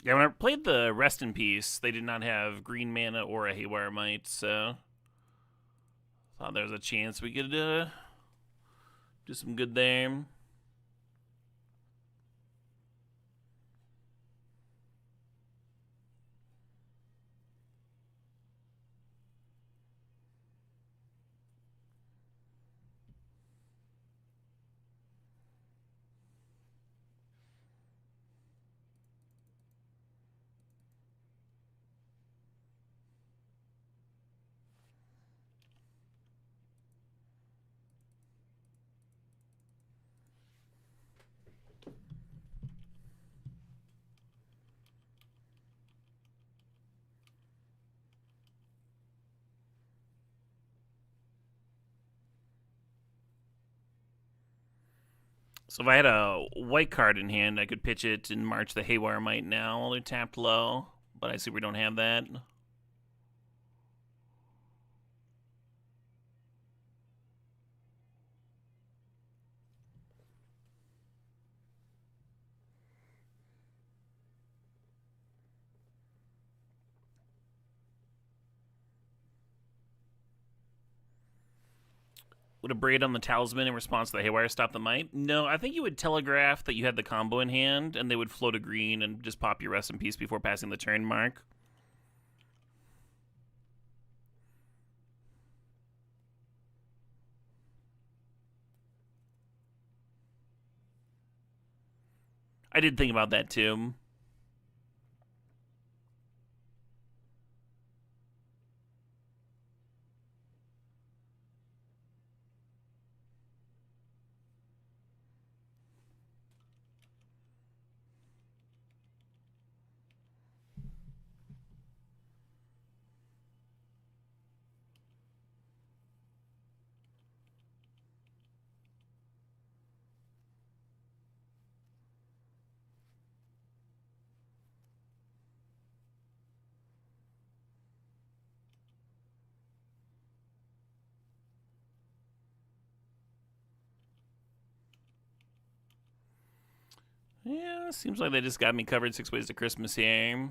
Yeah, when I played the Rest in Peace, they did not have green mana or a Haywire Might, so thought there was a chance we could do some good there. So if I had a white card in hand, I could pitch it and march the Haywire Might now while they're tapped low. But I see we don't have that. Would a Braid on the Talisman in response to the Haywire stop the Might? No, I think you would telegraph that you had the combo in hand, and they would float a green and just pop your Rest in Peace before passing the turn mark. I did think about that too. Yeah, seems like they just got me covered 6 ways to Christmas here.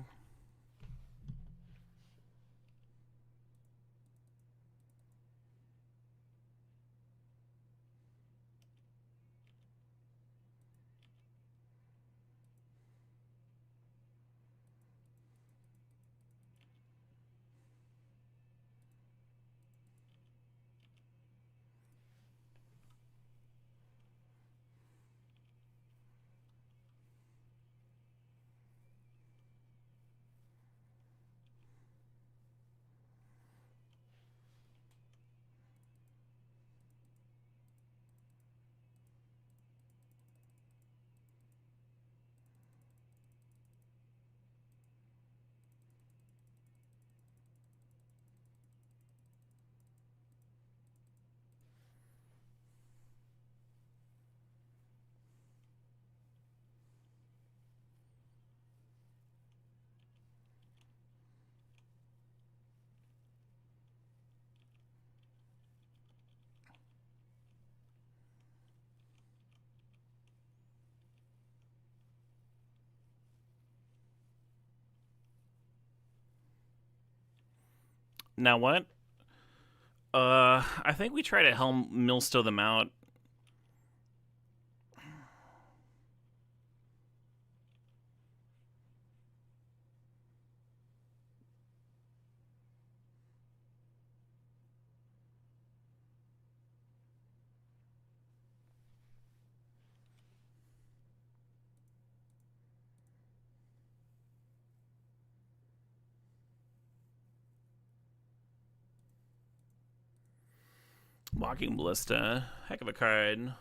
Now what? I think we try to helm millstow them out. Walking Ballista. Heck of a card.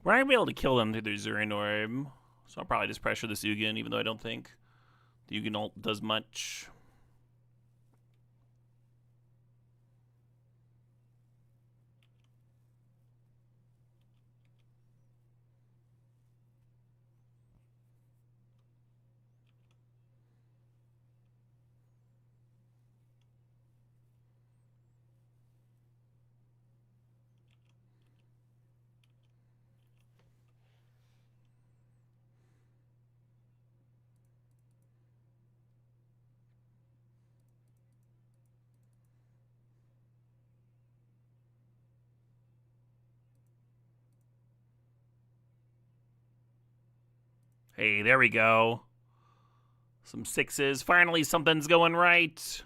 We're not gonna be able to kill them through their Zurin Orb. So I'll probably just pressure this Ugin, even though I don't think the Ugin ult does much. Hey, there we go. Some 6s. Finally, something's going right.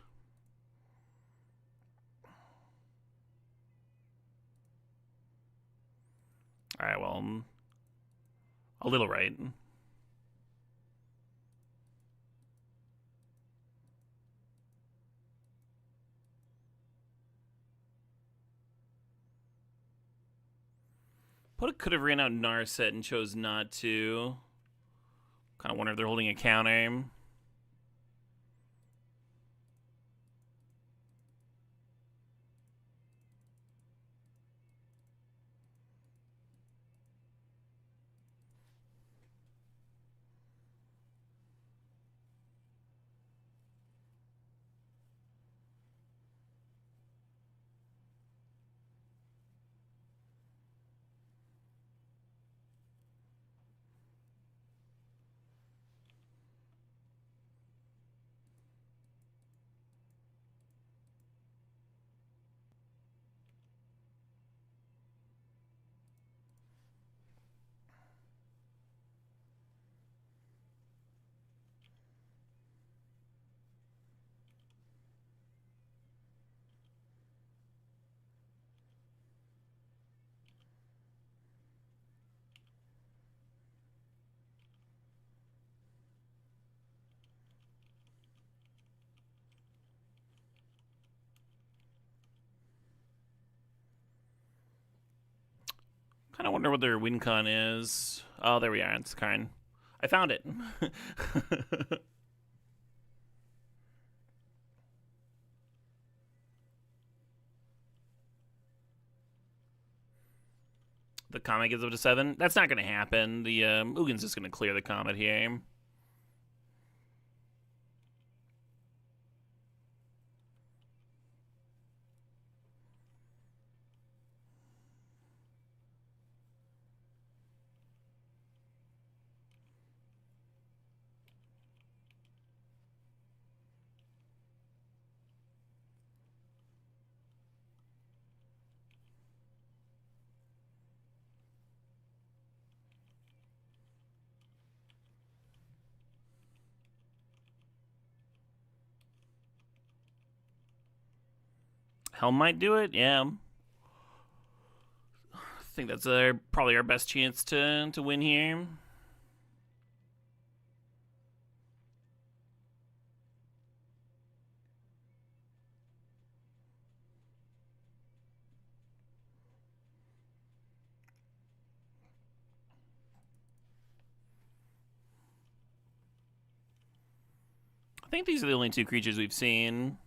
Alright, well, a little right. Could have ran out Narset and chose not to. Kind of wonder if they're holding a counter. kind of wonder what their win con is. Oh, there we are. It's Karn. I found it. The comet gets up to 7. That's not going to happen. The Ugin's just going to clear the comet here. Helm might do it, yeah. I think that's probably our best chance to win here. I think these are the only two creatures we've seen.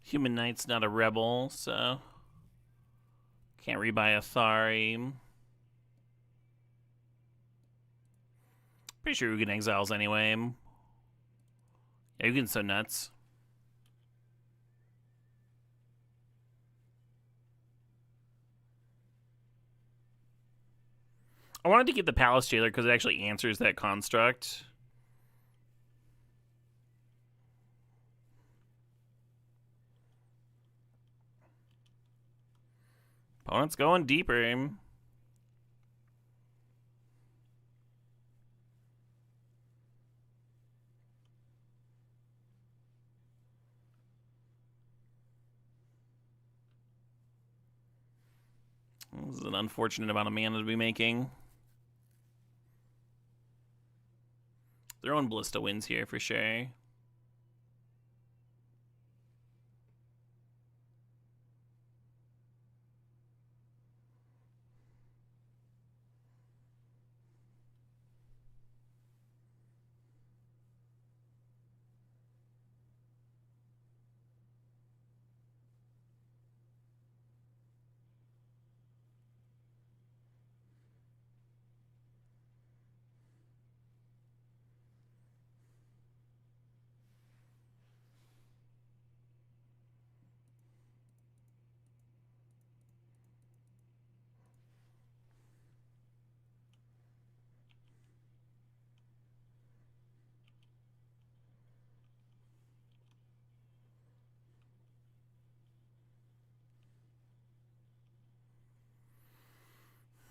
Human Knight's not a rebel, so can't rebuy Athari. Pretty sure Ugin exiles anyway. Yeah, Ugin's so nuts. I wanted to get the Palace Jailer because it actually answers that construct. Opponent's going deeper. This is an unfortunate amount of mana to be making. Their own Ballista wins here for sure.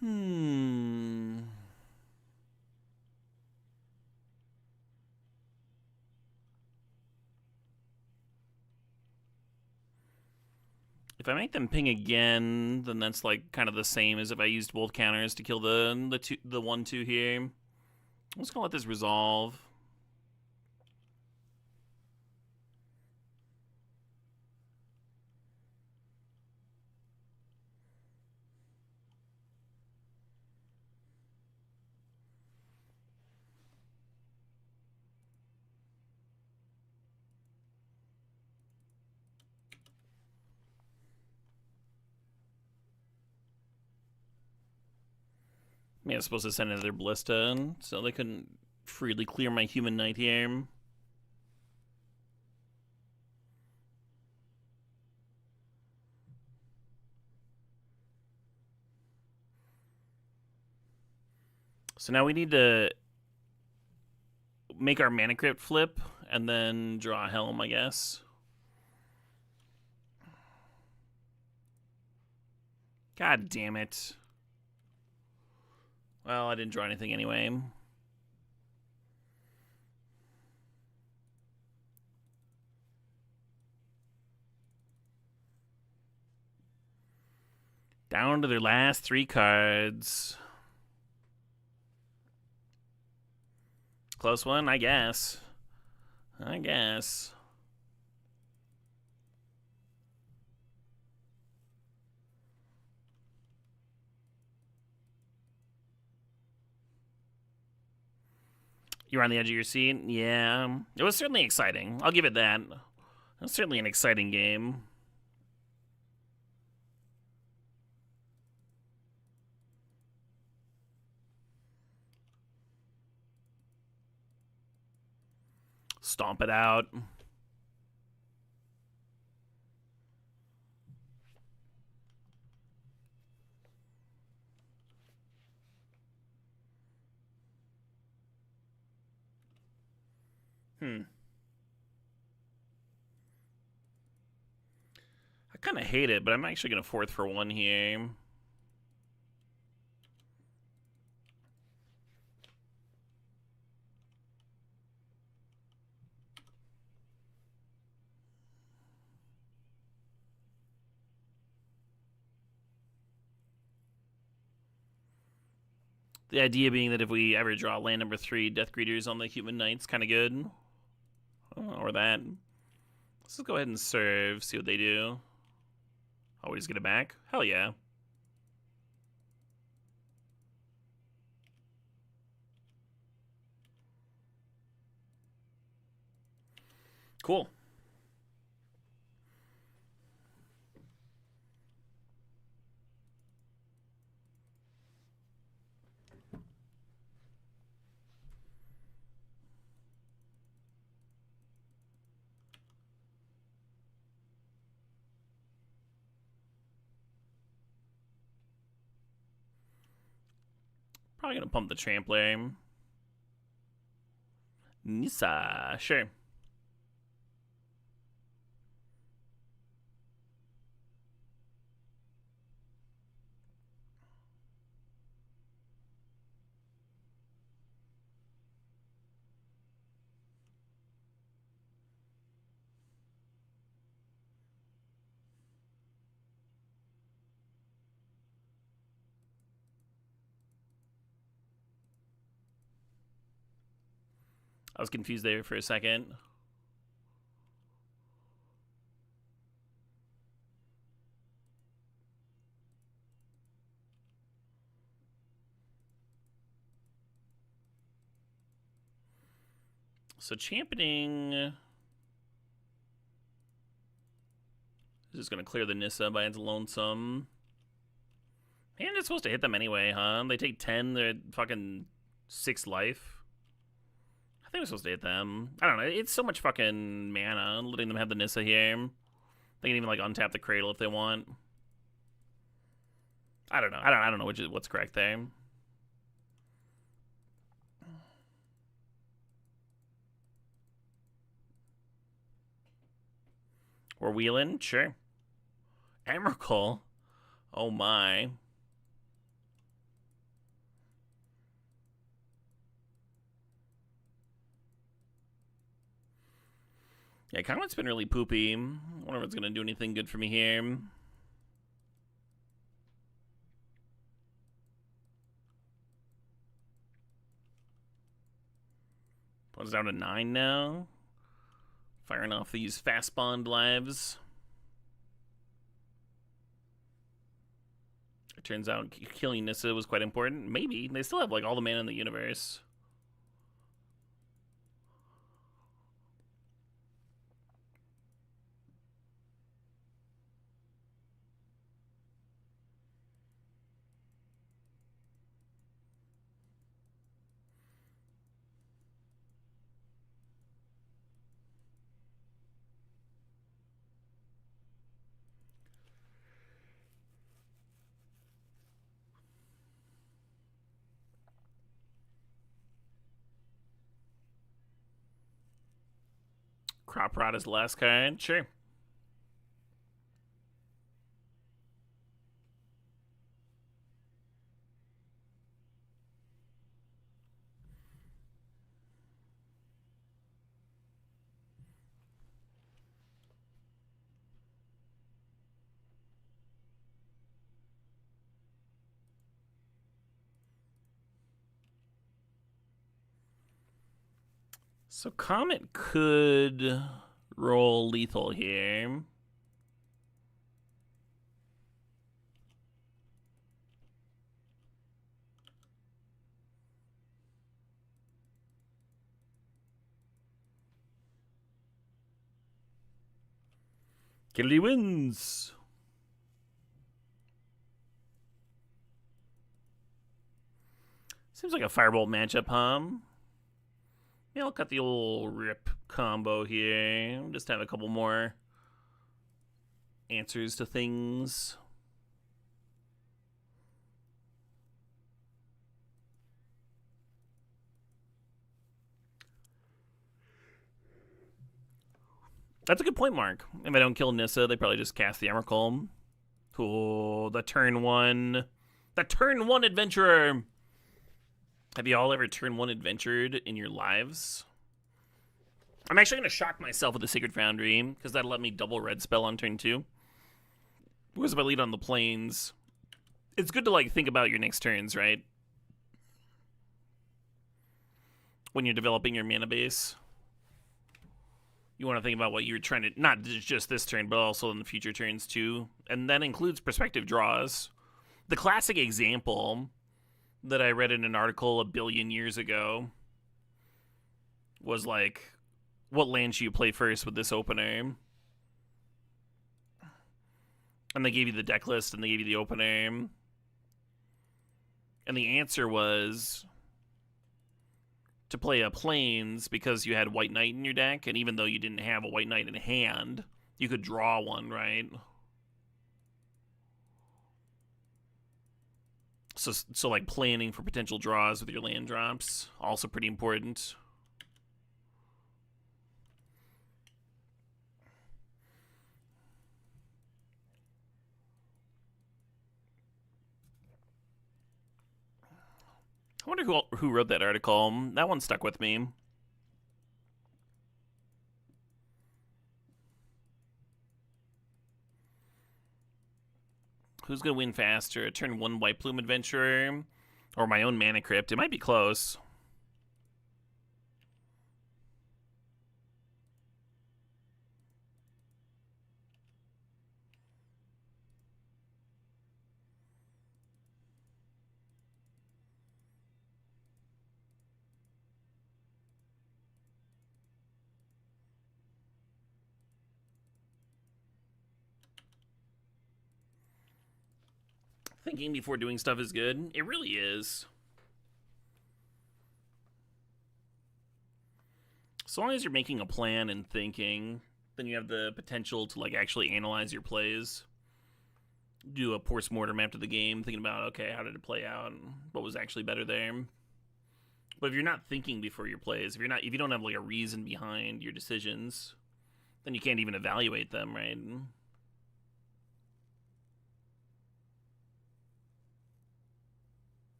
Hmm. If I make them ping again, then that's like kind of the same as if I used both counters to kill the 1/2 here. I'm just gonna let this resolve. I was supposed to send another ballista, so they couldn't freely clear my human knight here. So now we need to make our mana crypt flip and then draw a helm, I guess. God damn it. Well, I didn't draw anything anyway. Down to their last 3 cards. Close one, I guess. I guess. You were on the edge of your seat? Yeah. It was certainly exciting. I'll give it that. It was certainly an exciting game. Stomp it out. I kind of hate it, but I'm actually going to 4th for 1 here. The idea being that if we ever draw land number 3, Death Greeters on the human knight's kind of good. Or that. Let's just go ahead and serve, see what they do. Always get it back? Hell yeah. Cool. Probably gonna pump the Trampler. Nissa, sure. I was confused there for a second. So championing is just gonna clear the Nissa by its lonesome. And it's supposed to hit them anyway, huh? They take 10, they're at fucking 6 life. I think we're supposed to hit them. I don't know. It's so much fucking mana letting them have the Nissa here. They can even like untap the Cradle if they want. I don't know. I don't know what's correct there. We're wheeling, sure. Emrakul. Oh my. Yeah, Comet's been really poopy. I wonder if it's gonna do anything good for me here. What's down to 9 now? Firing off these fast bond lives. It turns out killing Nissa was quite important. Maybe. They still have like all the mana in the universe. Crop Rot is the last card. Sure. So Comet could roll lethal here. Kennedy wins. Seems like a Firebolt matchup, huh? Yeah, I'll cut the old rip combo here. Just have a couple more answers to things. That's a good point, Mark. If I don't kill Nissa, they probably just cast the Emrakul. Oh, the turn one. The turn one adventurer. Have you all ever turn one adventured in your lives? I'm actually going to shock myself with the Sacred Foundry, because that'll let me double red spell on turn 2. Because if I lead on the plains, it's good to like think about your next turns, right? When you're developing your mana base. You want to think about what you're trying to, not just this turn, but also in the future turns too. And that includes prospective draws. The classic example that I read in an article a billion years ago was like, what land should you play first with this opener? And they gave you the deck list and they gave you the opener. And the answer was to play a plains because you had White Knight in your deck, and even though you didn't have a White Knight in hand, you could draw one, right? So like planning for potential draws with your land drops, also pretty important. I wonder who wrote that article. That one stuck with me. Who's going to win faster? A turn 1 White Plume Adventurer or my own Mana Crypt? It might be close. Thinking before doing stuff is good. It really is. So long as you're making a plan and thinking, then you have the potential to like actually analyze your plays. Do a post-mortem after the game, thinking about, okay, how did it play out and what was actually better there. But if you're not thinking before your plays, if you don't have like a reason behind your decisions, then you can't even evaluate them, right?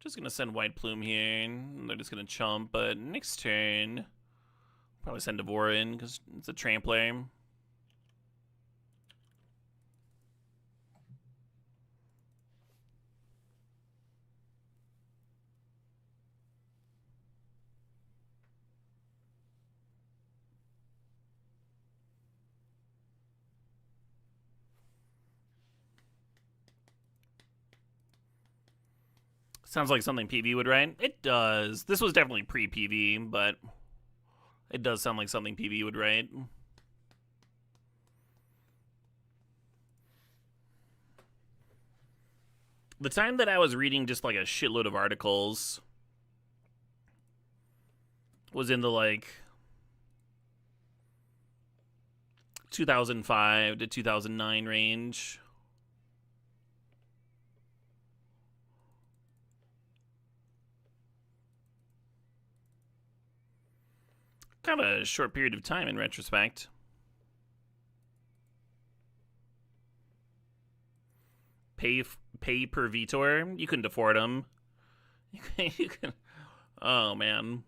Just gonna send White Plume here. And they're just gonna chump, but next turn, probably send Devora in because it's a trampler. Sounds like something PV would write. It does. This was definitely pre-PV, but it does sound like something PV would write. The time that I was reading just like a shitload of articles was in the like 2005 to 2009 range. Kind of a short period of time in retrospect. Pay per Vitor. You couldn't afford them. You can. Oh man.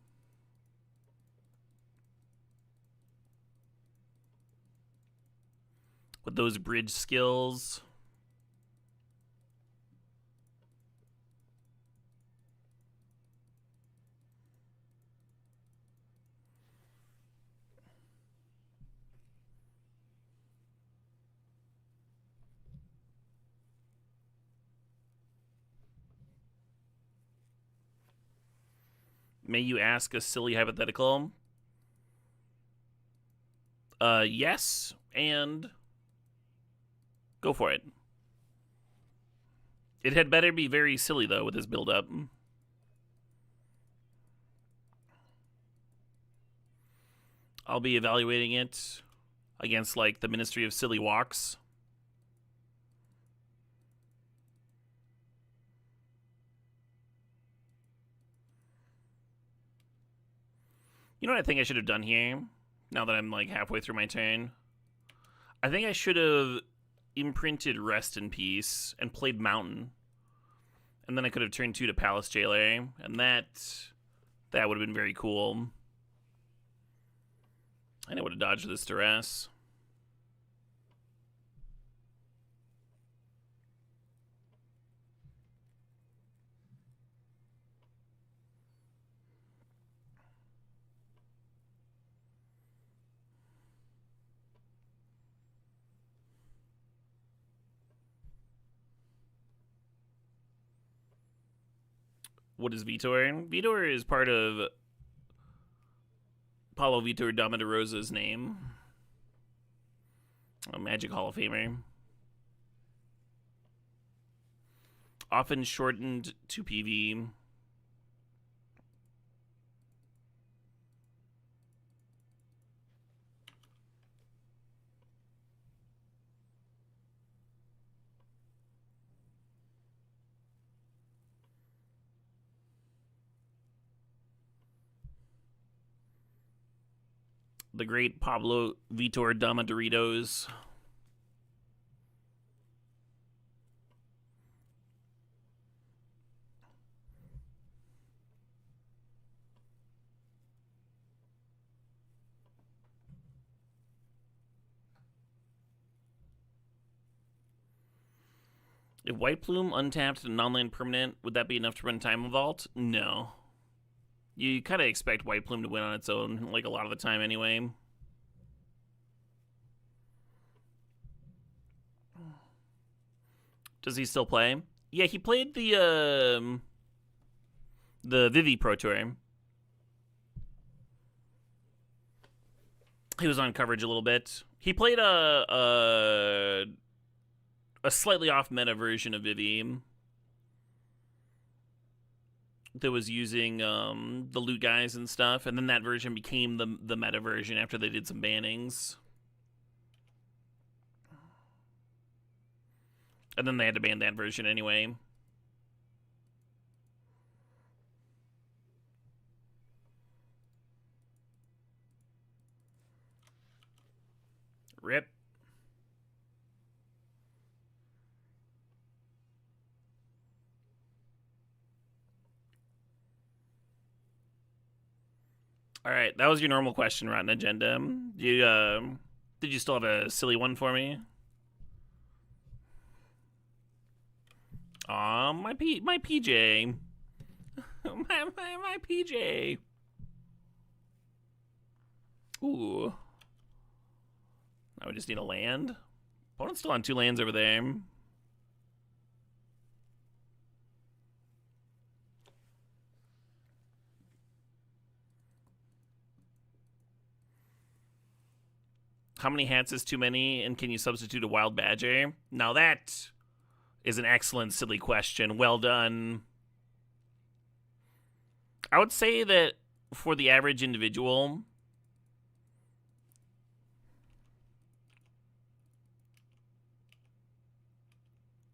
With those bridge skills. May you ask a silly hypothetical? Yes, and go for it. It had better be very silly, though, with this build-up. I'll be evaluating it against, like, the Ministry of Silly Walks. You know what I think I should have done here? Now that I'm, like, halfway through my turn? I think I should have imprinted Rest in Peace and played Mountain. And then I could have turned 2 to Palace Jailer. And that would have been very cool. And I would have dodged this duress. What is Vitor? Vitor is part of Paulo Vitor Damarosa's name. A Magic Hall of Famer. Often shortened to PV. The great Pablo Vitor Damadoritos. If White Plume untapped and non-land permanent, would that be enough to run Time Vault? No. You kind of expect White Plume to win on its own, like a lot of the time anyway. Does he still play? Yeah, he played the Vivi Pro Tour. He was on coverage a little bit. He played a slightly off meta version of Vivi that was using the loot guys and stuff, and then that version became the meta version after they did some bannings. And then they had to ban that version anyway. Rip. All right, that was your normal question, Rotten Agenda. Did you still have a silly one for me? Aw, my PJ. my PJ. Ooh. Now we just need a land. Opponent's still on 2 lands over there. How many hats is too many, and can you substitute a wild badger? Now that is an excellent, silly question. Well done. I would say that for the average individual,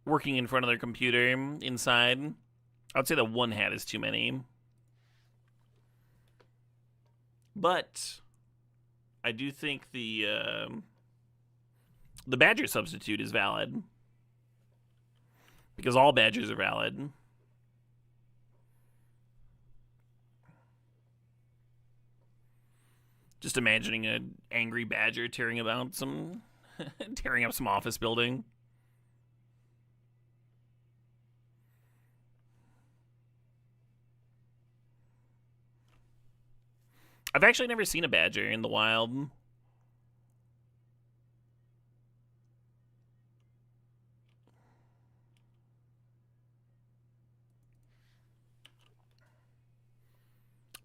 working in front of their computer inside, I would say that 1 hat is too many. But I do think the badger substitute is valid, because all badgers are valid. Just imagining an angry badger tearing up some office building. I've actually never seen a badger in the wild.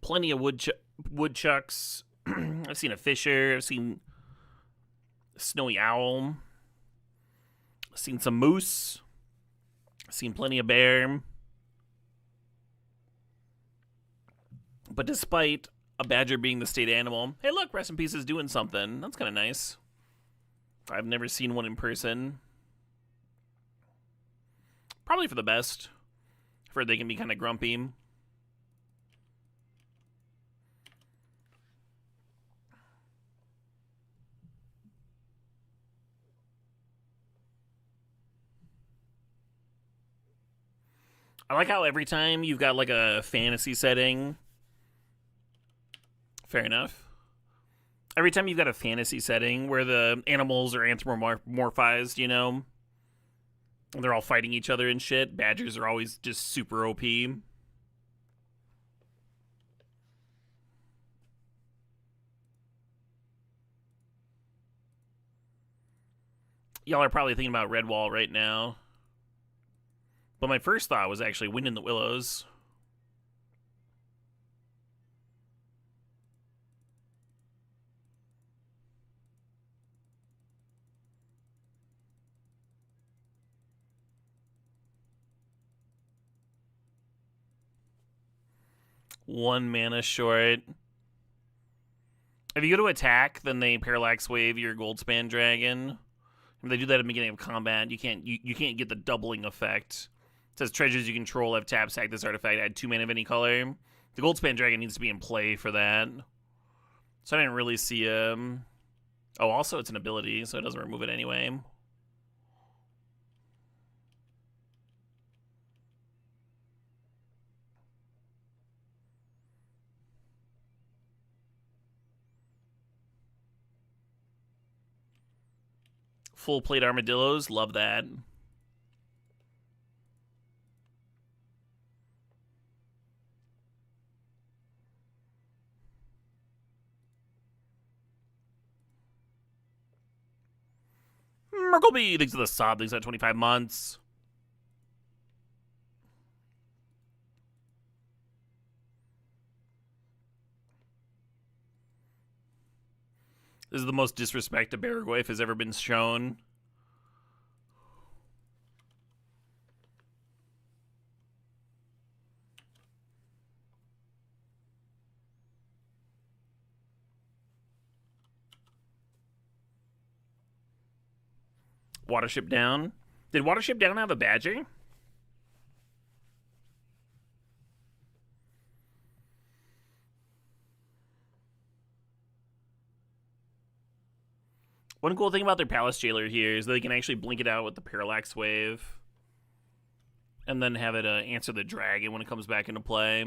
Plenty of woodchucks. I've seen a fisher. I've seen a snowy owl. I've seen some moose. I've seen plenty of bear. But despite a badger being the state animal, hey look, Rest in Peace is doing something. That's kind of nice. I've never seen one in person. Probably for the best. I've heard they can be kind of grumpy. I like how every time you've got like a fantasy setting. Fair enough. Every time you've got a fantasy setting where the animals are anthropomorphized, you know, they're all fighting each other and shit, badgers are always just super OP. Y'all are probably thinking about Redwall right now. But my first thought was actually Wind in the Willows. One mana short. If you go to attack, then they parallax wave your Goldspan Dragon. If they do that at the beginning of combat, you can't get the doubling effect. It says treasures you control have tap sack this artifact, add 2 mana of any color. The Goldspan Dragon needs to be in play for that. So I didn't really see Oh, also it's an ability, so it doesn't remove it anyway. Full plate armadillos, love that. Merkleby, thanks for the sub, thanks for 25 months. This is the most disrespect to Baragwayf has ever been shown. Watership Down. Did Watership Down have a badger? One cool thing about their Palace Jailer here is that they can actually blink it out with the Parallax Wave. And then have it answer the dragon when it comes back into play.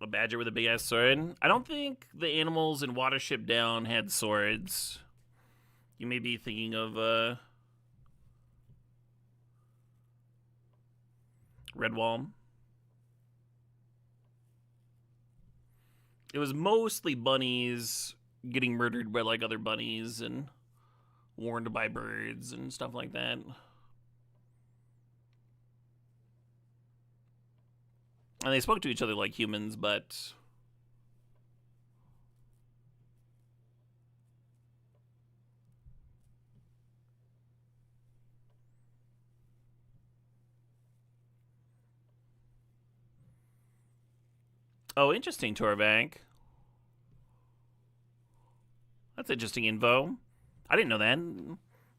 A badger with a big ass sword. I don't think the animals in Watership Down had swords. You may be thinking of Redwall. It was mostly bunnies getting murdered by like other bunnies and warned by birds and stuff like that. And they spoke to each other like humans, but oh, interesting, Torbank. That's interesting info. I didn't know that.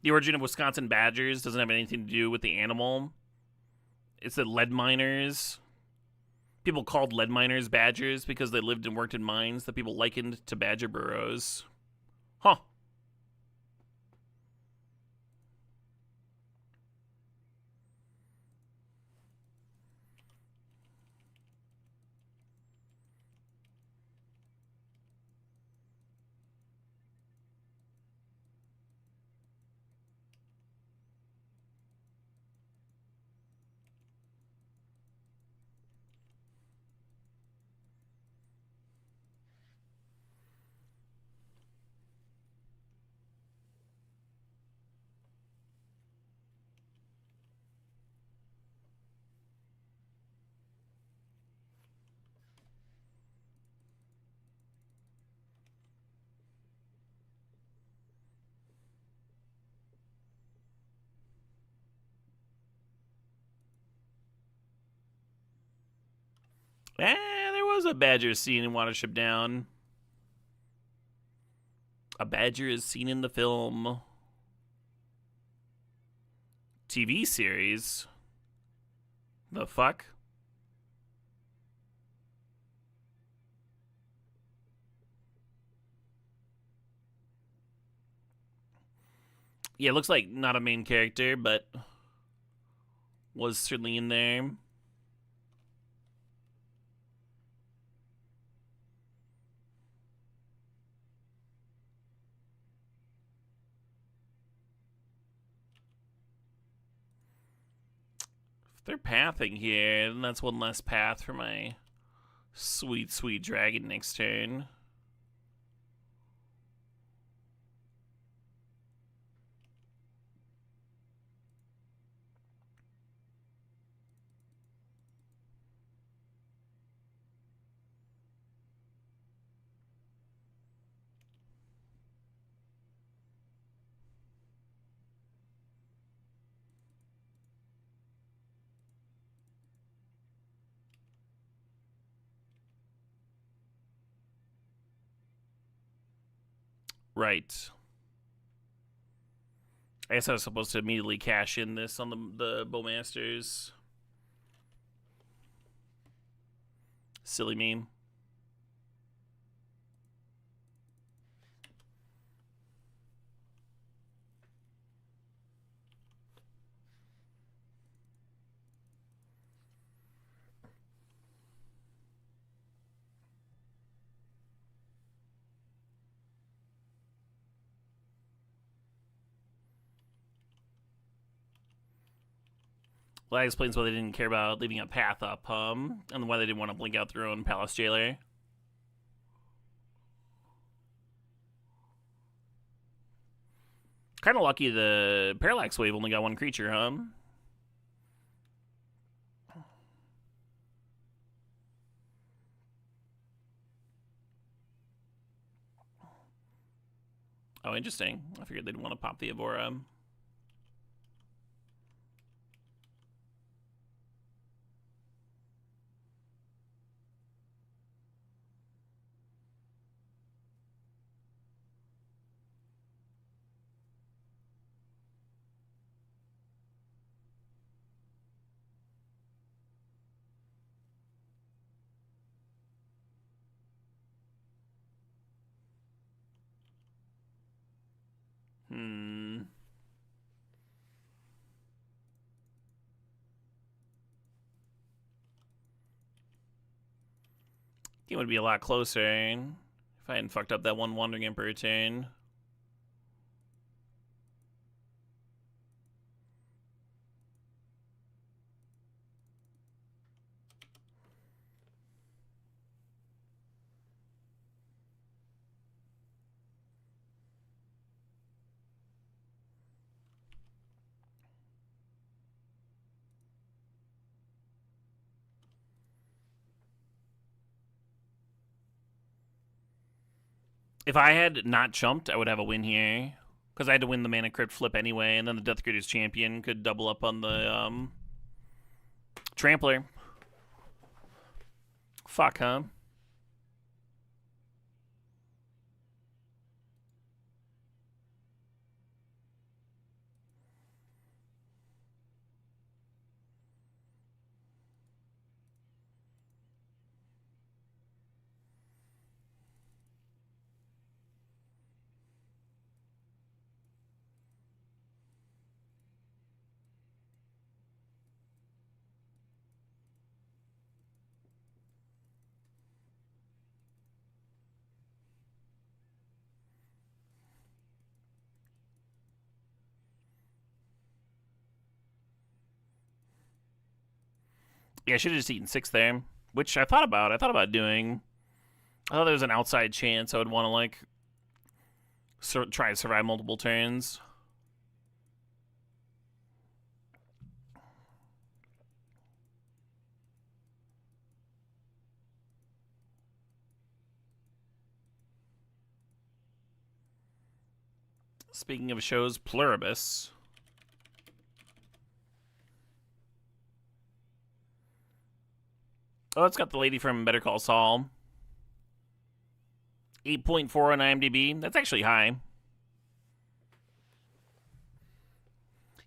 The origin of Wisconsin badgers doesn't have anything to do with the animal. It's the lead miners. People called lead miners badgers because they lived and worked in mines that people likened to badger burrows. Huh. There was a badger scene in Watership Down. A badger is seen in the film. TV series? The fuck? Yeah, it looks like not a main character, but was certainly in there. If they're pathing here, then that's one less path for my sweet, sweet dragon next turn. Right. I guess I was supposed to immediately cash in this on the Bowmasters. Silly me. Well, that explains why they didn't care about leaving a path up, and why they didn't want to blink out their own Palace Jailer. Kind of lucky the Parallax Wave only got one creature, huh? Oh, interesting. I figured they'd want to pop the Evora. Hmm. Game would be a lot closer if I hadn't fucked up that one Wandering Emperor turn. If I had not jumped, I would have a win here. Because I had to win the mana crypt flip anyway, and then the Death Gritter's champion could double up on the Trampler. Fuck, huh? Yeah, I should have just eaten 6 there, which I thought about. I thought about doing. I thought there was an outside chance I would want to, like, try to survive multiple turns. Speaking of shows, Pluribus. Oh, it's got the lady from Better Call Saul. 8.4 on IMDb. That's actually high.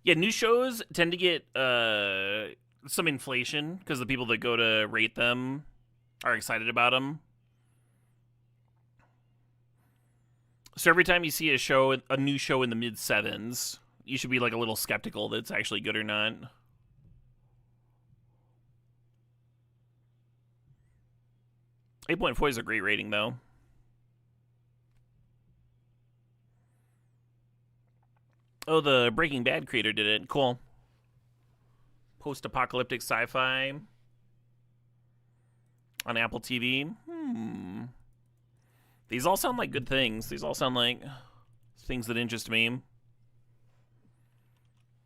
Yeah, new shows tend to get some inflation because the people that go to rate them are excited about them. So every time you see a new show in the mid 7s, you should be like a little skeptical that it's actually good or not. .4 is a great rating, though. Oh, the Breaking Bad creator did it. Cool. Post-apocalyptic sci-fi on Apple TV. These all sound like good things. These all sound like things that interest me.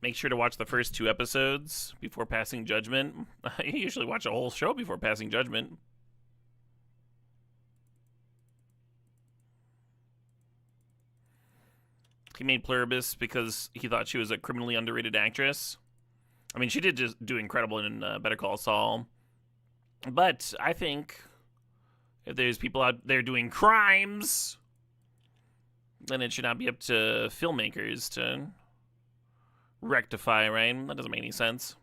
Make sure to watch the first 2 episodes before passing judgment. I usually watch a whole show before passing judgment. He made Pluribus because he thought she was a criminally underrated actress. I mean, she did just do incredible in Better Call Saul. But I think if there's people out there doing crimes, then it should not be up to filmmakers to rectify, right? That doesn't make any sense.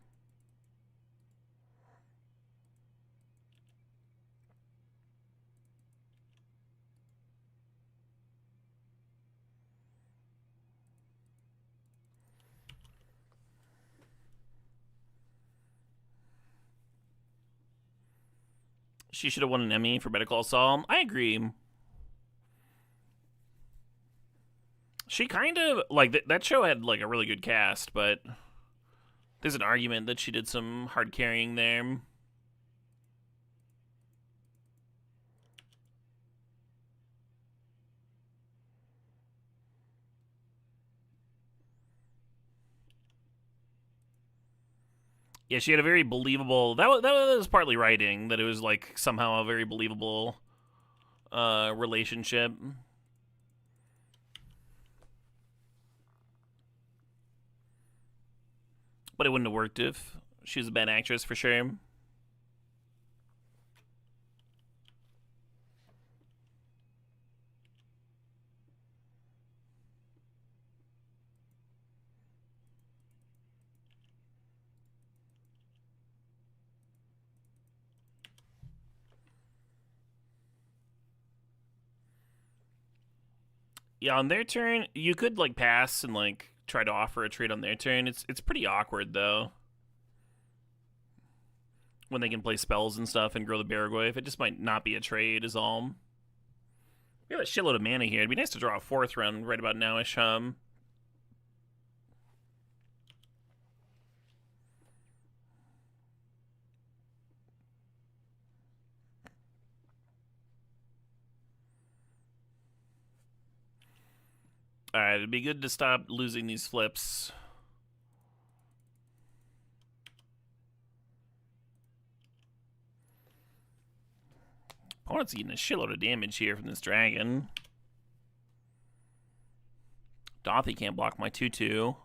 She should have won an Emmy for Better Call Saul. I agree. She kind of, like, that show had, like, a really good cast, but there's an argument that she did some hard carrying there. Yeah, she had a very believable. That was partly writing, that it was like somehow a very believable relationship. But it wouldn't have worked if she was a bad actress for sure. Yeah, on their turn, you could like pass and like try to offer a trade on their turn. It's pretty awkward though. when they can play spells and stuff and grow the Baragoi. It just might not be a trade is all. We have a shitload of mana here. It'd be nice to draw a 4th run right about now-ish. Alright, it'd be good to stop losing these flips. Opponent's eating a shitload of damage here from this dragon. Dothy can't block my 2/2.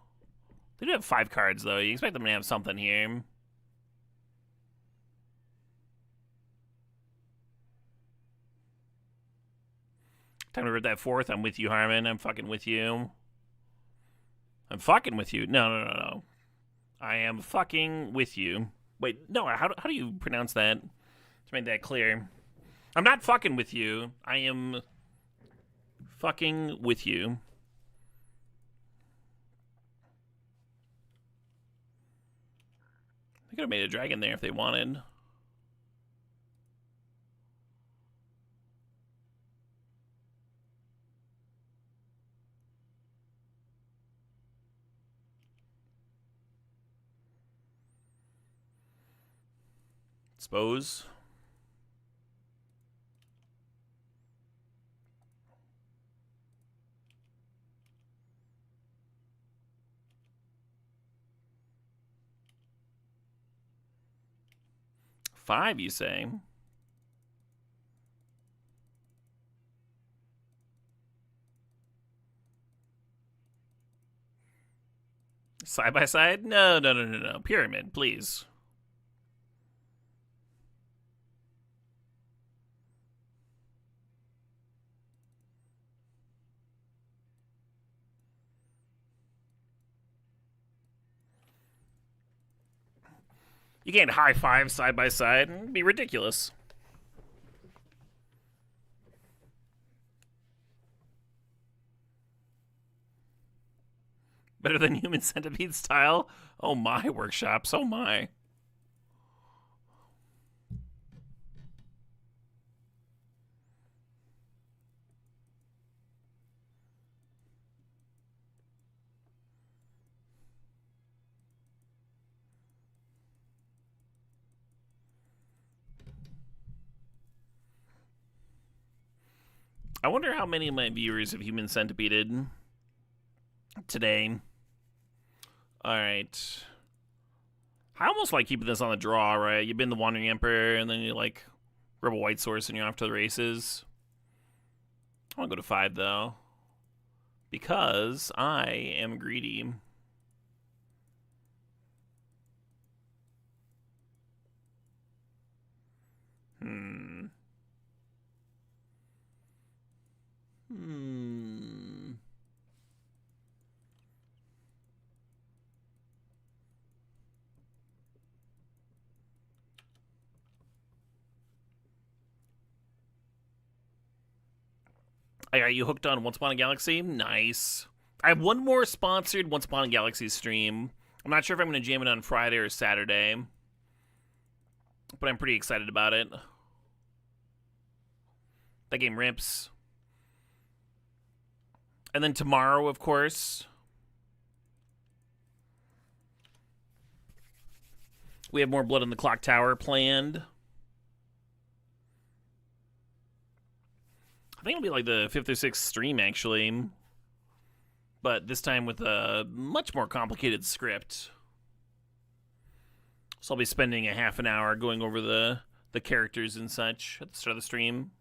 They do have 5 cards, though. You expect them to have something here. Time to rip that 4th. I'm with you, Harmon. I'm fucking with you. I'm fucking with you. No. I am fucking with you. Wait, no, how do you pronounce that? To make that clear. I'm not fucking with you. I am fucking with you. They could have made a dragon there if they wanted. Suppose. Five, you say? Side by side? No. Pyramid, please. You can't high five side by side. It'd be ridiculous. Better than Human Centipede style? Oh my, workshops. Oh my. I wonder how many of my viewers have Human Centipeded today. Alright. I almost like keeping this on the draw, right? You've been the Wandering Emperor, and then you like Rebel White Source, and you're off to the races. I want to go to 5, though. Because I am greedy. I got you hooked on Once Upon a Galaxy? Nice. I have one more sponsored Once Upon a Galaxy stream. I'm not sure if I'm going to jam it on Friday or Saturday. But I'm pretty excited about it. That game rips. And then tomorrow, of course, we have more Blood on the Clock Tower planned. I think it'll be like the 5th or 6th stream, actually. But this time with a much more complicated script. So I'll be spending a half an hour going over the characters and such at the start of the stream.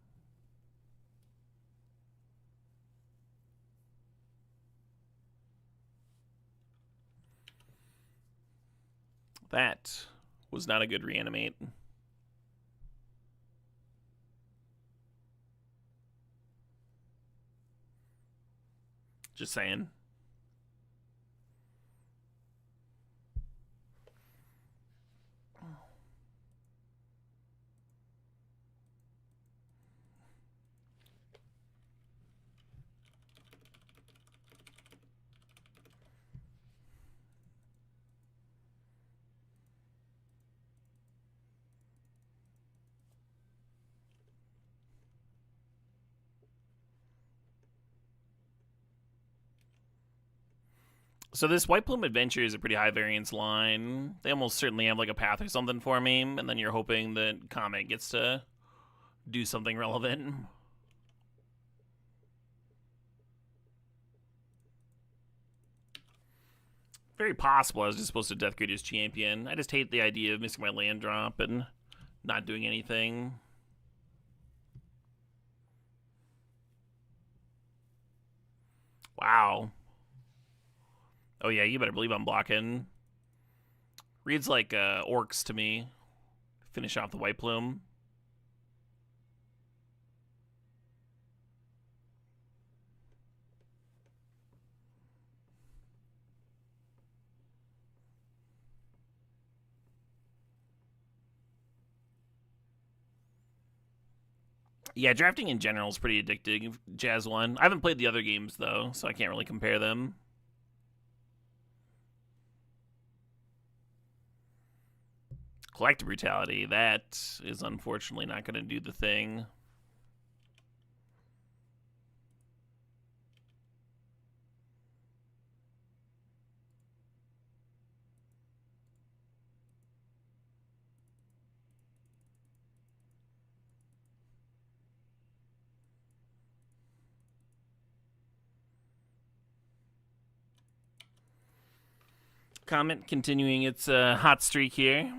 That was not a good reanimate. Just saying. So this White Plume Adventure is a pretty high variance line. They almost certainly have like a path or something for me, and then you're hoping that Comet gets to do something relevant. Very possible I was just supposed to Death Greeter's Champion. I just hate the idea of missing my land drop and not doing anything. Wow. Oh yeah, you better believe I'm blocking. Reads like orcs to me. Finish off the White Plume. Yeah, drafting in general is pretty addicting. Jazz 1. I haven't played the other games, though, so I can't really compare them. Collective Brutality. That is unfortunately not going to do the thing. Comet continuing its hot streak here.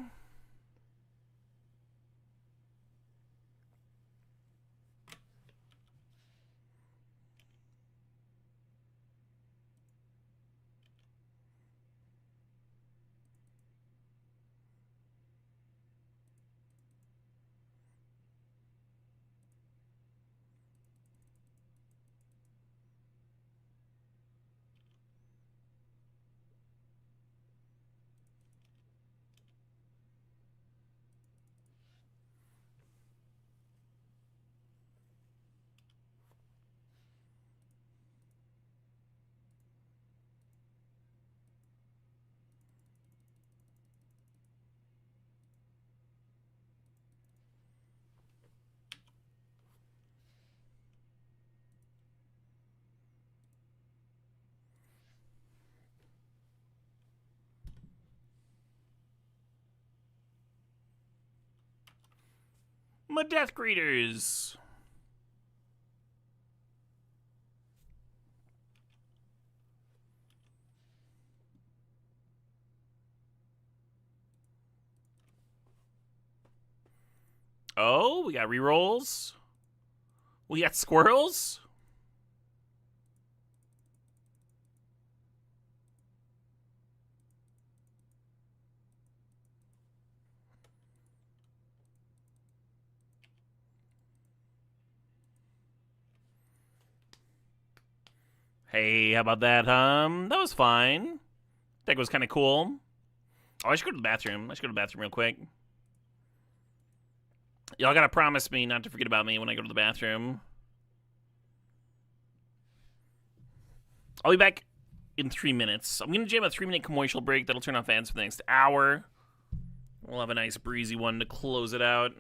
My Death Greeters. Oh, we got rerolls. We got squirrels. Hey, how about that, That was fine. That was kind of cool. Oh, I should go to the bathroom. I should go to the bathroom real quick. Y'all gotta promise me not to forget about me when I go to the bathroom. I'll be back in 3 minutes. I'm gonna jam a 3-minute commercial break that'll turn off ads for the next hour. We'll have a nice breezy one to close it out.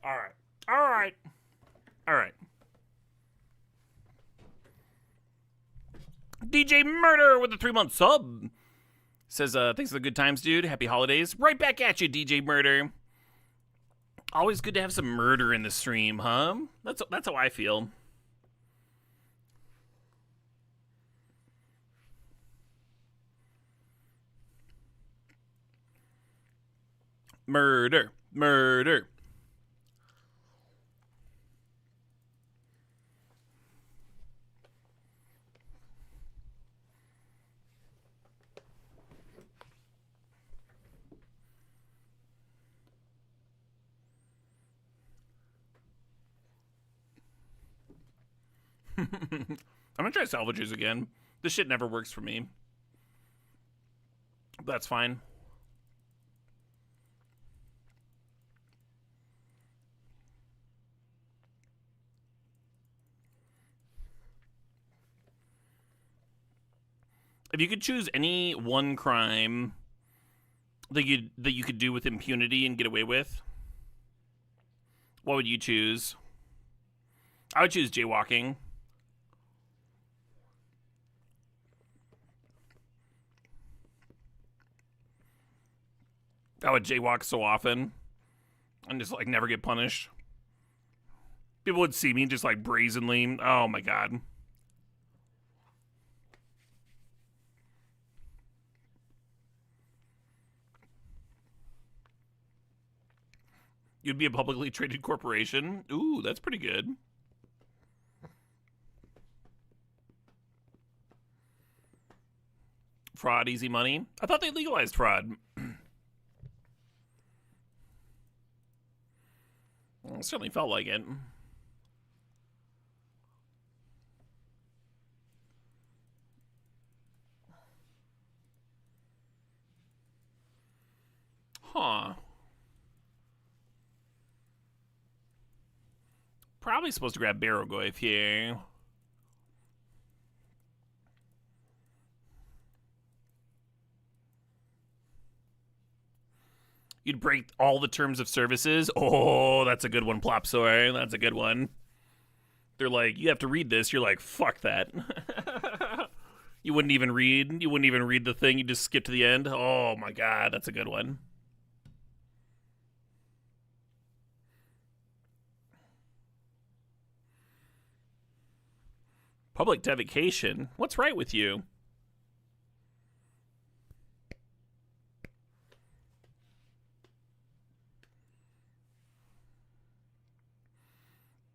All right. All right. All right. DJ Murder with a 3-month sub. Says, thanks for the good times, dude. Happy holidays. Right back at you, DJ Murder. Always good to have some murder in the stream, huh? That's how I feel. Murder. Murder. I'm gonna try salvages again. This shit never works for me. That's fine. If you could choose any one crime that you could do with impunity and get away with, what would you choose? I would choose jaywalking. I would jaywalk so often and just like never get punished. People would see me just like brazenly. Oh my god. You'd be a publicly traded corporation. Ooh, that's pretty good. Fraud, easy money. I thought they legalized fraud. Well, it certainly felt like it. Huh. Probably supposed to grab Barogoyf here. You'd break all the terms of services. Oh, that's a good one, Plopsor. That's a good one. They're like, you have to read this. You're like, fuck that. You wouldn't even read. You wouldn't even read the thing. You just skip to the end. Oh my god, that's a good one. Public defecation? What's right with you?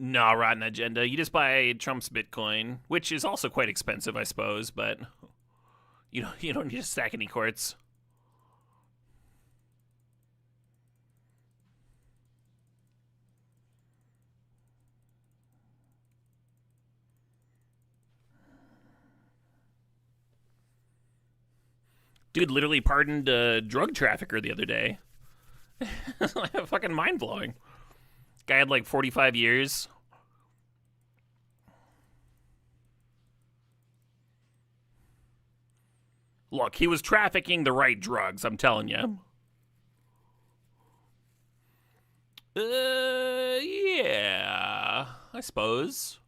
Nah, rotten agenda. You just buy Trump's Bitcoin, which is also quite expensive, I suppose, but you don't need to stack any courts. Dude literally pardoned a drug trafficker the other day. Fucking mind-blowing. Guy had like 45 years. Look, he was trafficking the right drugs, I'm telling you. Yeah, I suppose.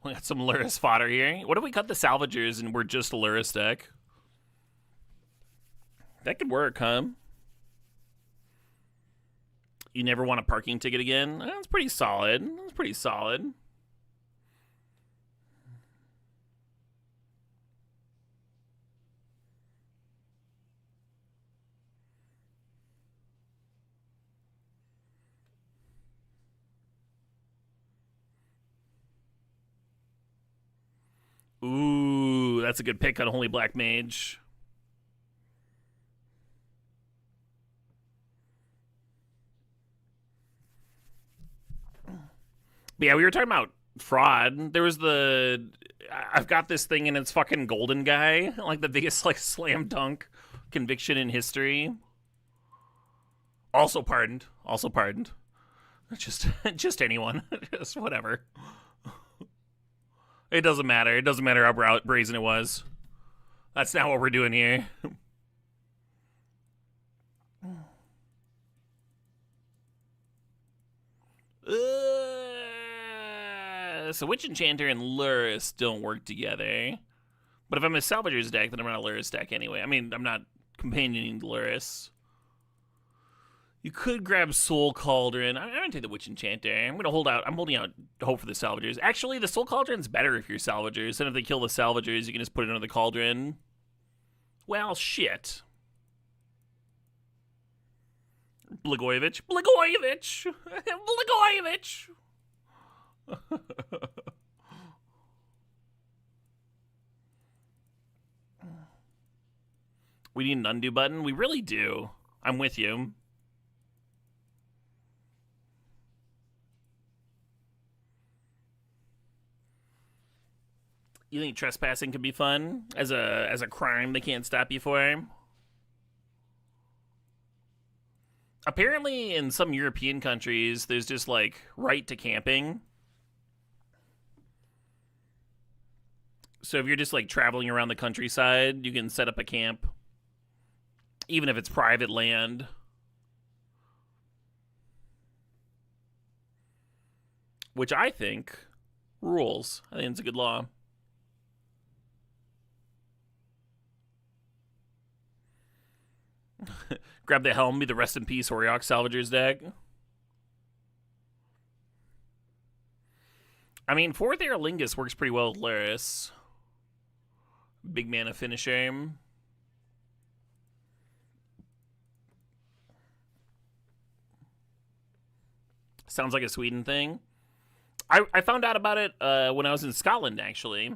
We got some Luris fodder here. What if we cut the salvagers and we're just a Luris deck? That could work, huh? You never want a parking ticket again? That's pretty solid. That's pretty solid. Ooh, that's a good pick on Holy Black Mage. But yeah, we were talking about fraud. There was I've got this thing and it's fucking Golden Guy, like the biggest like slam dunk conviction in history. Also pardoned. Also pardoned. Just anyone. Just whatever. It doesn't matter. It doesn't matter how brazen it was. That's not what we're doing here. So Witch Enchanter and Luris don't work together. But if I'm a Salvager's deck, then I'm not a Luris deck anyway. I mean, I'm not companioning Luris. You could grab Soul Cauldron. I'm gonna take the Witch Enchanter. I'm holding out hope for the Salvagers. Actually, the Soul Cauldron's better if you're Salvagers. Then if they kill the Salvagers, you can just put it under the Cauldron. Well, shit. Blagojevich. Blagojevich! Blagojevich! We need an undo button? We really do. I'm with you. You think trespassing could be fun as a crime they can't stop you for? Apparently, in some European countries, there's just like right to camping. So if you're just like traveling around the countryside, you can set up a camp, even if it's private land. Which I think rules. I think it's a good law. Grab the helm, be the rest in peace Oriox Salvager's deck. I mean, 4th Aerolingus works pretty well with Luris. Big mana finisher. Sounds like a Sweden thing. I found out about it when I was in Scotland, actually.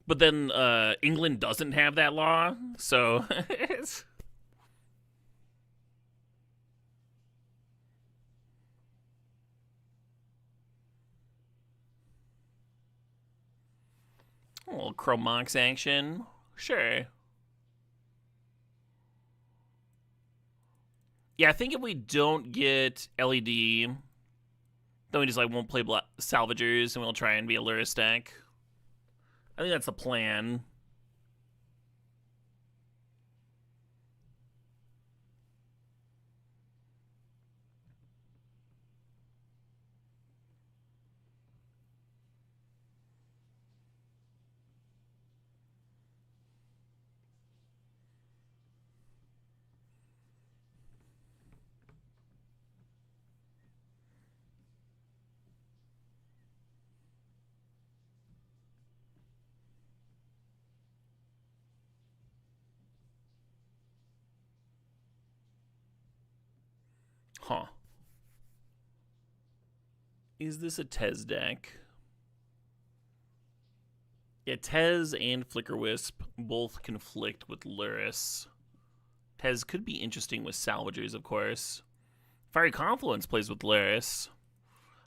But then England doesn't have that law, so it's... A little Chromox action. Sure. Yeah, I think if we don't get LED, then we just like won't play Salvagers and we'll try and be a Luris deck. I think that's the plan. Huh. Is this a Tez deck? Yeah, Tez and Flicker Wisp both conflict with Luris. Tez could be interesting with Salvagers, of course. Fiery Confluence plays with Luris.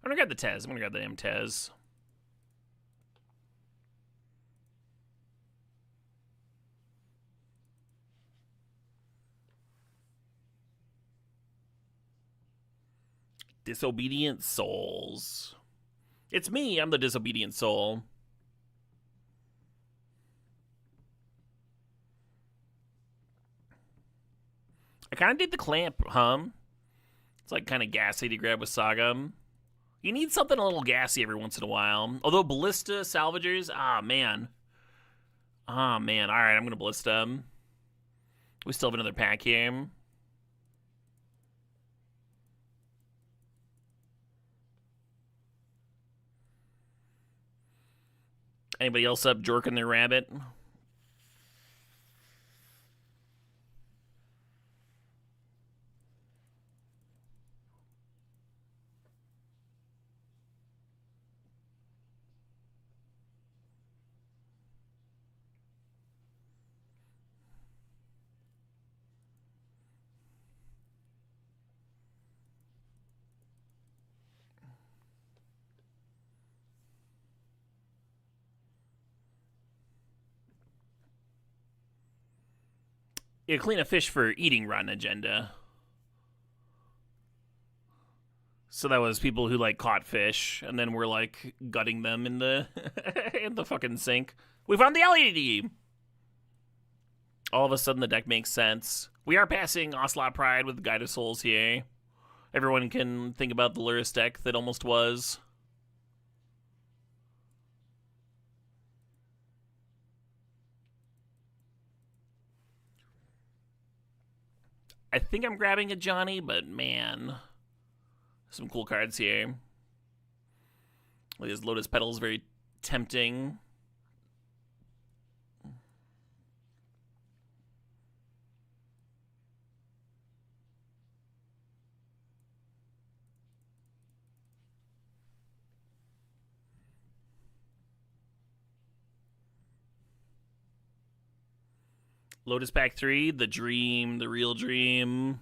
I'm gonna grab the Tez. I'm gonna grab the damn Tez. Disobedient Souls. It's me, I'm the Disobedient Soul. I kind of did the Clamp hum. It's like kind of gassy to grab with Saga. You need something a little gassy every once in a while. Although Ballista, Salvagers, man. Man, alright, I'm gonna Ballista. We still have another pack here. Anybody else up jorking their rabbit? Yeah, clean a fish for eating rotten agenda. So that was people who like caught fish and then were like gutting them in the in the fucking sink. We found the LED. All of a sudden the deck makes sense. We are passing Ocelot Pride with Guide of Souls here. Everyone can think about the Luris deck that almost was. I think I'm grabbing a Johnny, but man, some cool cards here. Like this Lotus Petal is very tempting. Lotus Pack 3, the dream, the real dream.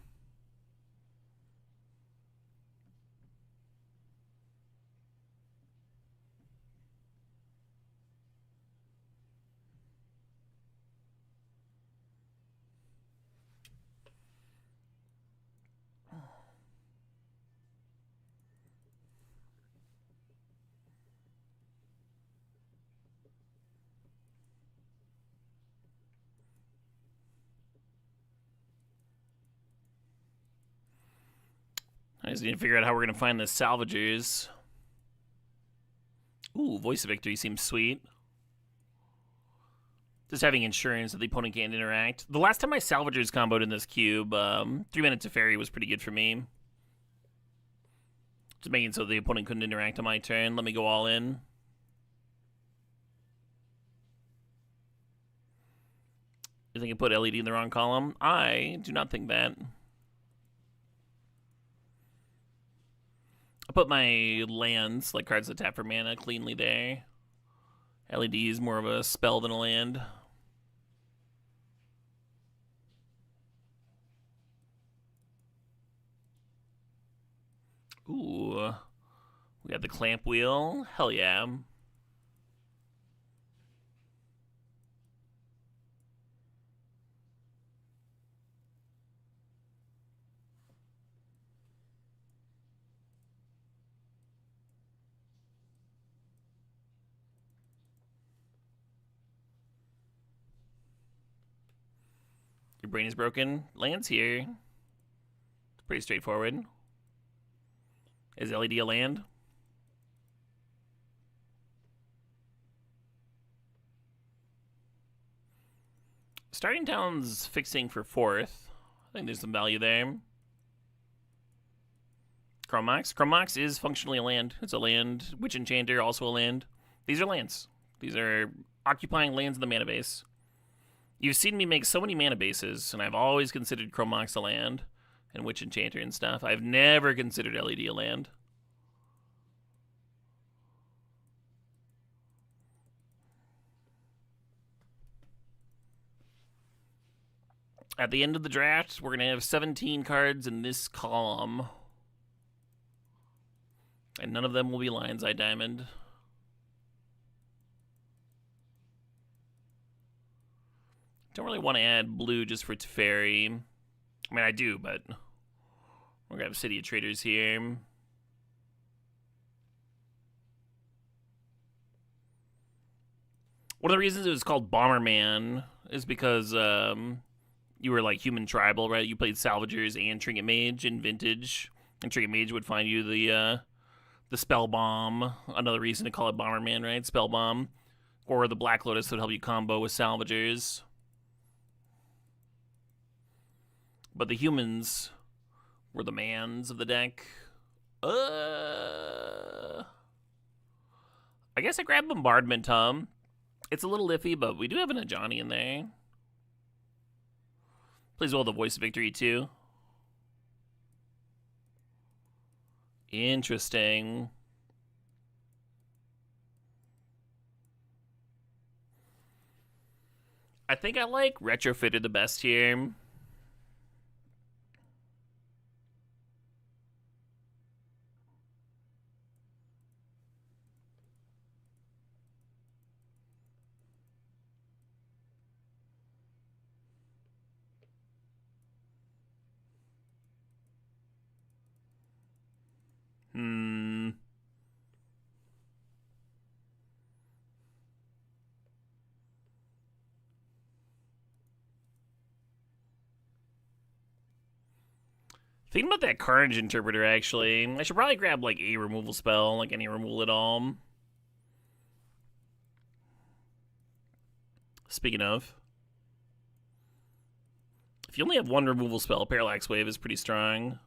I just need to figure out how we're going to find the salvagers. Ooh, Voice of Victory seems sweet. Just having insurance that the opponent can't interact. The last time I salvagers comboed in this cube, 3 minutes of fairy was pretty good for me. Just making so the opponent couldn't interact on my turn. Let me go all in. You think I put LED in the wrong column? I do not think that. I put my lands, like cards that tap for mana, cleanly there. LED is more of a spell than a land. Ooh. We got the clamp wheel. Hell yeah. Your brain is broken. Land's here. It's pretty straightforward. Is LED a land? Starting Town's fixing for 4th. I think there's some value there. Chromox. Chromox is functionally a land. It's a land. Witch Enchanter, also a land. These are lands. These are occupying lands in the mana base. You've seen me make so many mana bases, and I've always considered Chromox a land, and Witch Enchanter and stuff. I've never considered LED a land. At the end of the draft, we're going to have 17 cards in this column. And none of them will be Lion's Eye Diamond. Don't really want to add blue just for Teferi. I mean, I do, but we're going to have City of Traders here. One of the reasons it was called Bomberman is because you were like human tribal, right? You played Salvagers and Trinket Mage in Vintage. And Trinket Mage would find you the Spell Bomb. Another reason to call it Bomberman, right? Spell Bomb. Or the Black Lotus would help you combo with Salvagers. But the humans were the mans of the deck. I guess I grabbed Bombardment, Tom. It's a little iffy, but we do have an Ajani in there. Plays well the Voice of Victory, too. Interesting. I think I like Retrofitter the best here. Thinking about that Carnage Interpreter, actually. I should probably grab, like, a removal spell, like any removal at all. Speaking of, if you only have one removal spell, Parallax Wave is pretty strong.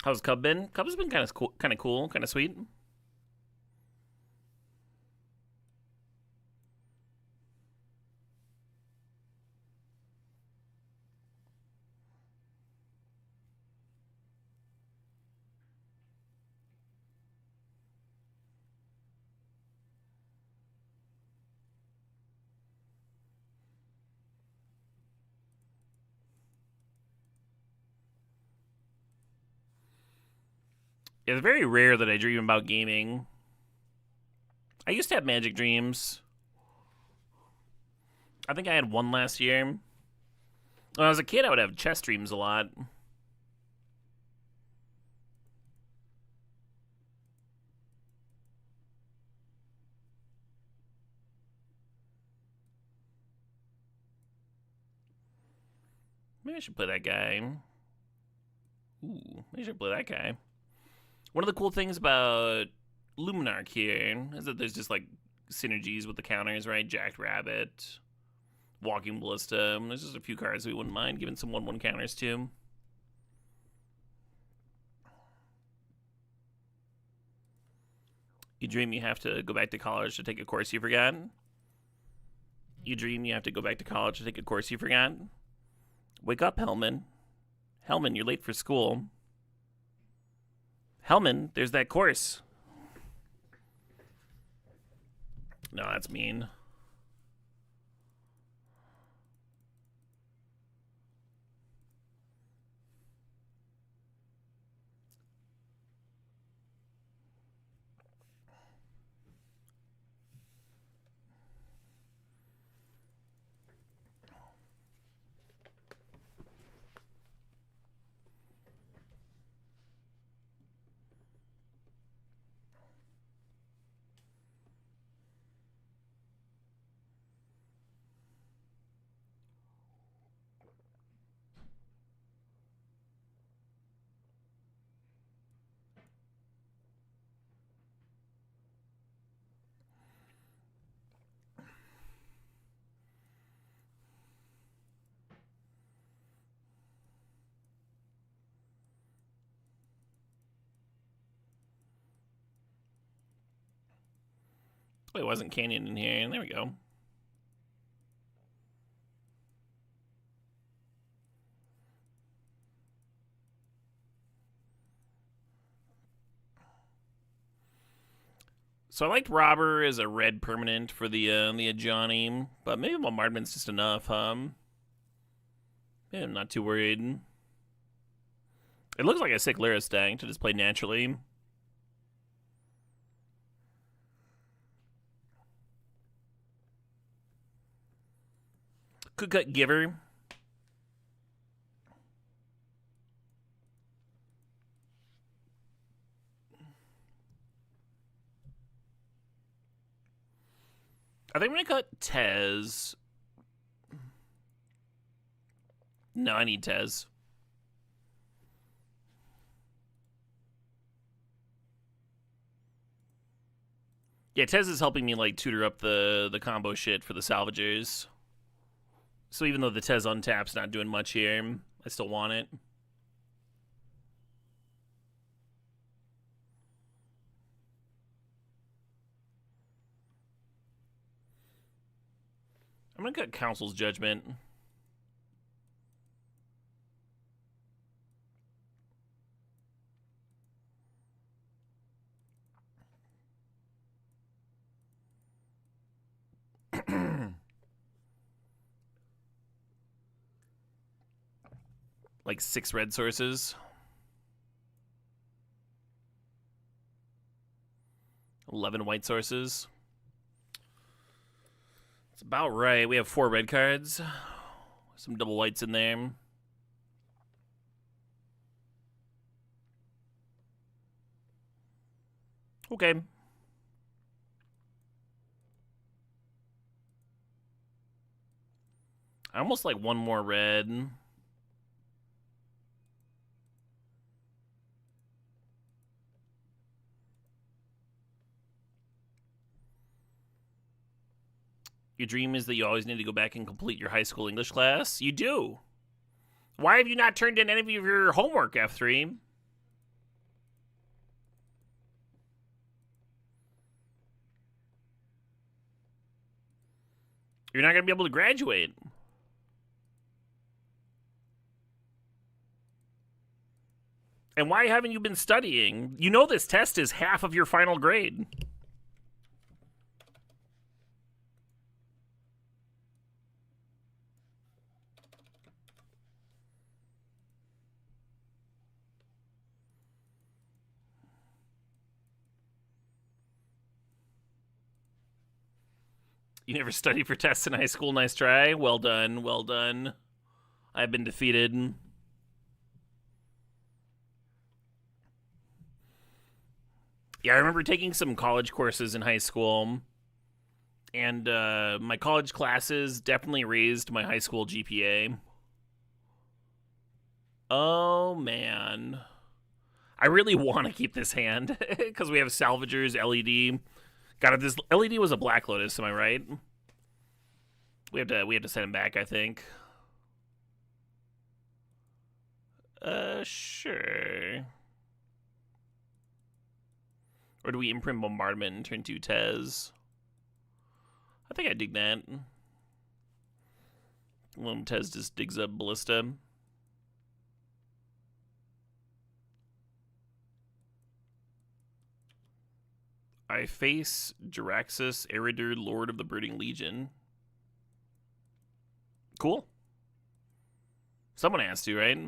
How's Cub been? Cub's been kind of cool, kind of sweet. It's very rare that I dream about gaming. I used to have magic dreams. I think I had one last year. When I was a kid, I would have chess dreams a lot. Maybe I should play that guy. Ooh, maybe I should play that guy. One of the cool things about Luminarch here is that there's just like synergies with the counters, right? Jacked Rabbit, Walking Ballista. There's just a few cards we wouldn't mind giving some 1/1 counters to. You dream you have to go back to college to take a course you forgot. You dream you have to go back to college to take a course you forgot. Wake up, Hellman. Hellman, you're late for school. Hellman, there's that course. No, that's mean. Oh, it wasn't Canyon in here. There we go. So I liked Robber as a red permanent for the Ajani, but maybe Bombardment's just enough, yeah, I'm not too worried. It looks like a sick Lyra stack to just play naturally. Could cut Giver. I think I'm gonna cut Tez. No, I need Tez. Yeah, Tez is helping me like tutor up the combo shit for the salvagers. So even though the Tez untap's not doing much here, I still want it. I'm gonna cut Council's Judgment. Like 6 red sources. 11 white sources. It's about right. We have 4 red cards. Some double whites in there. Okay. I almost like one more red. Your dream is that you always need to go back and complete your high school English class? You do. Why have you not turned in any of your homework, F3? You're not going to be able to graduate. And why haven't you been studying? You know this test is half of your final grade. You never studied for tests in high school. Nice try. Well done. Well done. I've been defeated. Yeah, I remember taking some college courses in high school, and my college classes definitely raised my high school GPA. Oh, man. I really want to keep this hand, because we have Salvagers, LED. God, if this LED was a Black Lotus, am I right? We have to send him back, I think. Sure. Or do we imprint Bombardment and turn 2 Tez? I think I dig that. Little Tez just digs up Ballista. I face Jaraxxus, Eridur, Lord of the Brooding Legion. Cool. Someone has to, right?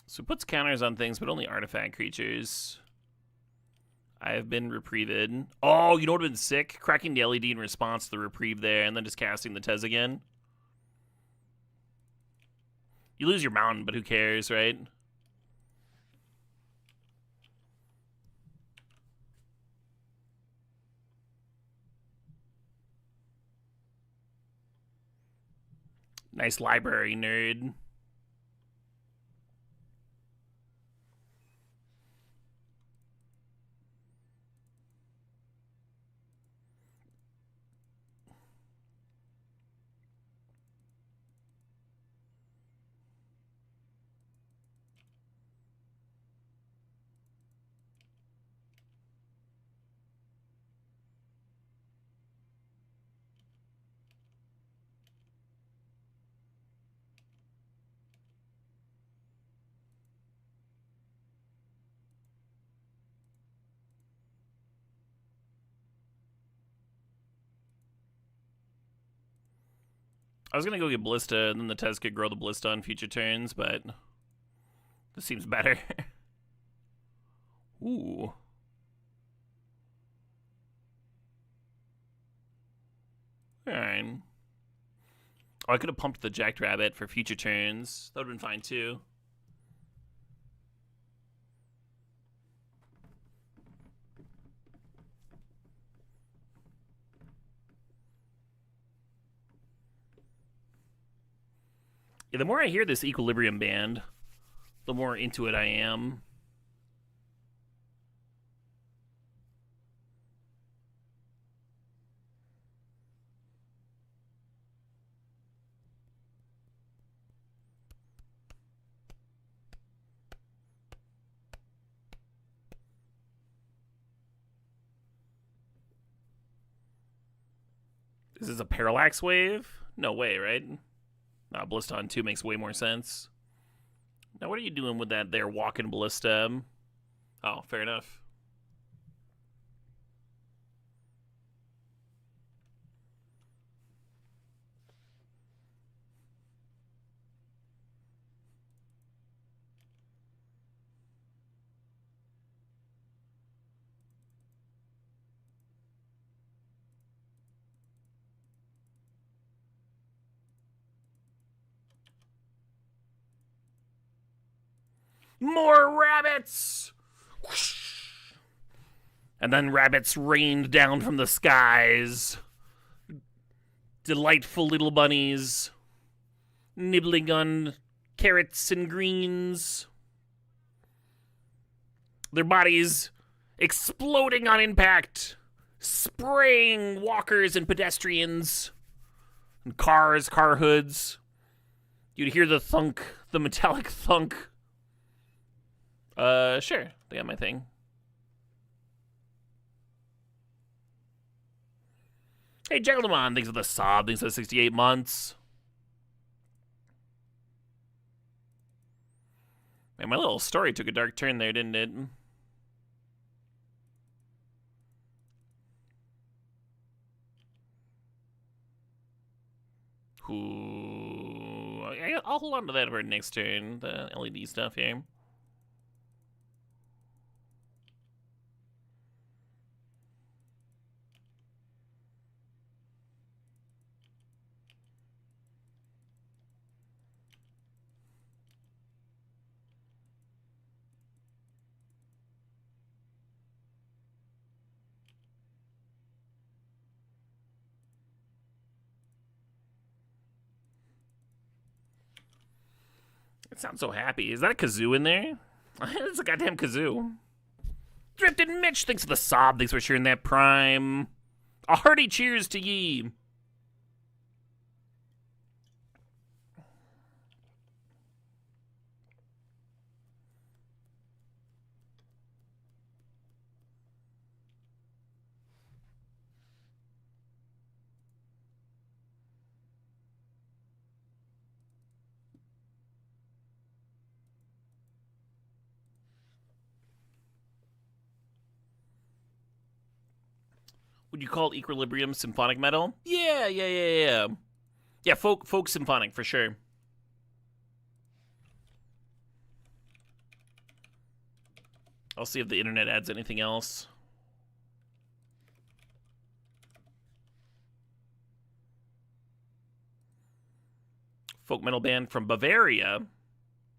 So it puts counters on things, but only artifact creatures. I have been reprieved. Oh, you know what would have been sick? Cracking the LED in response to the reprieve there, and then just casting the Tez again. You lose your mountain, but who cares, right? Nice library, nerd. I was gonna go get Ballista, and then the Tez could grow the Ballista on future turns, but this seems better. Ooh. Alright. Oh, I could have pumped the Jackrabbit for future turns. That would have been fine, too. Yeah, the more I hear this Equilibrium band, the more into it I am. Is this a Parallax Wave? No way, right? Ballista on 2 makes way more sense. Now, what are you doing with that there walking Ballista? Oh, fair enough. More rabbits! And then rabbits rained down from the skies. Delightful little bunnies, nibbling on carrots and greens. Their bodies exploding on impact, spraying walkers and pedestrians, and cars, car hoods. You'd hear the thunk, the metallic thunk. Sure, they got my thing. Hey, Gentleman, thanks for the sob, thanks for the 68 months. Man, my little story took a dark turn there, didn't it? Ooh, I'll hold on to that for next turn, the LED stuff here. It sounds so happy. Is that a kazoo in there? It's a goddamn kazoo. Drifted Mitch, thanks for the sob. Thanks for sharing that prime. A hearty cheers to ye. Would you call Equilibrium symphonic metal? Yeah. Yeah, folk symphonic for sure. I'll see if the internet adds anything else. Folk metal band from Bavaria.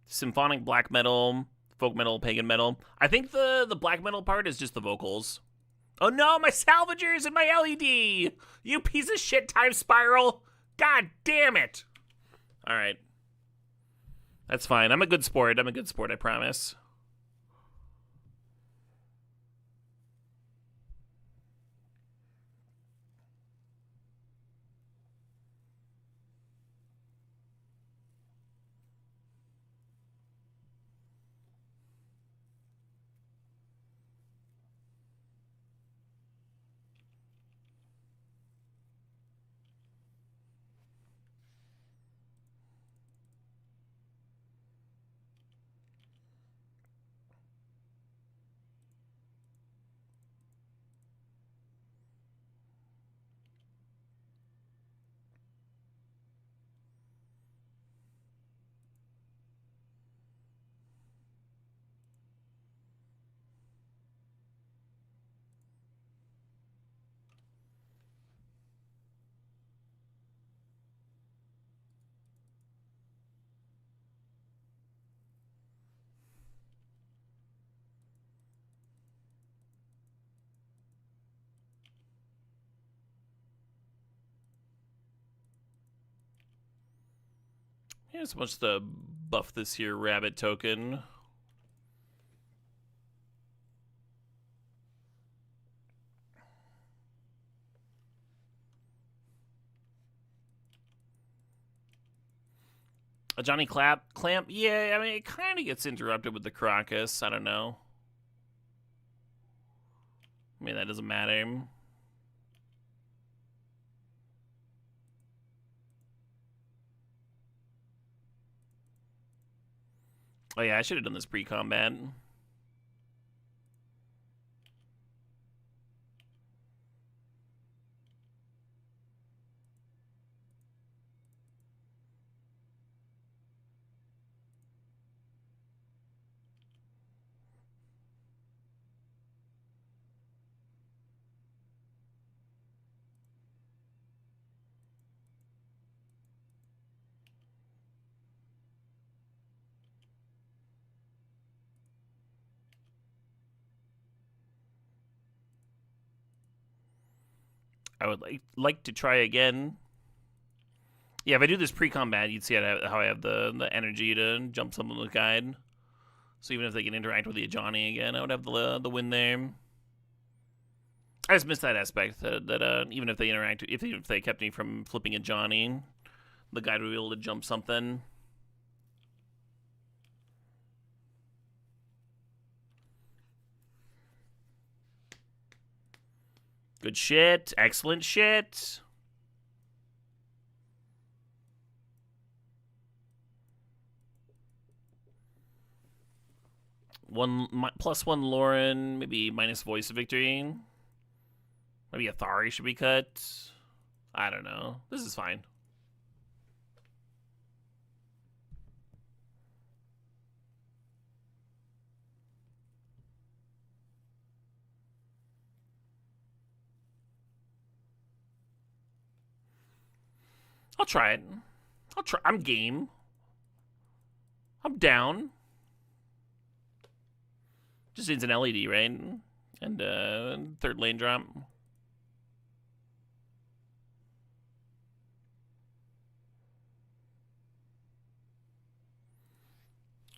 Symphonic black metal, folk metal, pagan metal. I think the black metal part is just the vocals. Oh no, my salvagers and my LED! You piece of shit, Time Spiral! God damn it! Alright. That's fine. I'm a good sport, I promise. Here's so much the buff this here rabbit token. A Johnny Clamp? Yeah, I mean, it kind of gets interrupted with the Crocus. I don't know. I mean, that doesn't matter. Oh yeah, I should have done this pre-combat. I would like to try again. Yeah, if I do this pre-combat, you'd see how I have the energy to jump someone with guide. So even if they can interact with the Ajani again, I would have the win there. I just missed that aspect that even if they interact, if they kept me from flipping a Johnny, the guide would be able to jump something. Good shit. Excellent shit. +1 Lauren, maybe minus voice of victory. Maybe Athari should be cut. I don't know. This is fine. I'll try it. I'm game. I'm down. Just needs an LED, right? And third lane drop.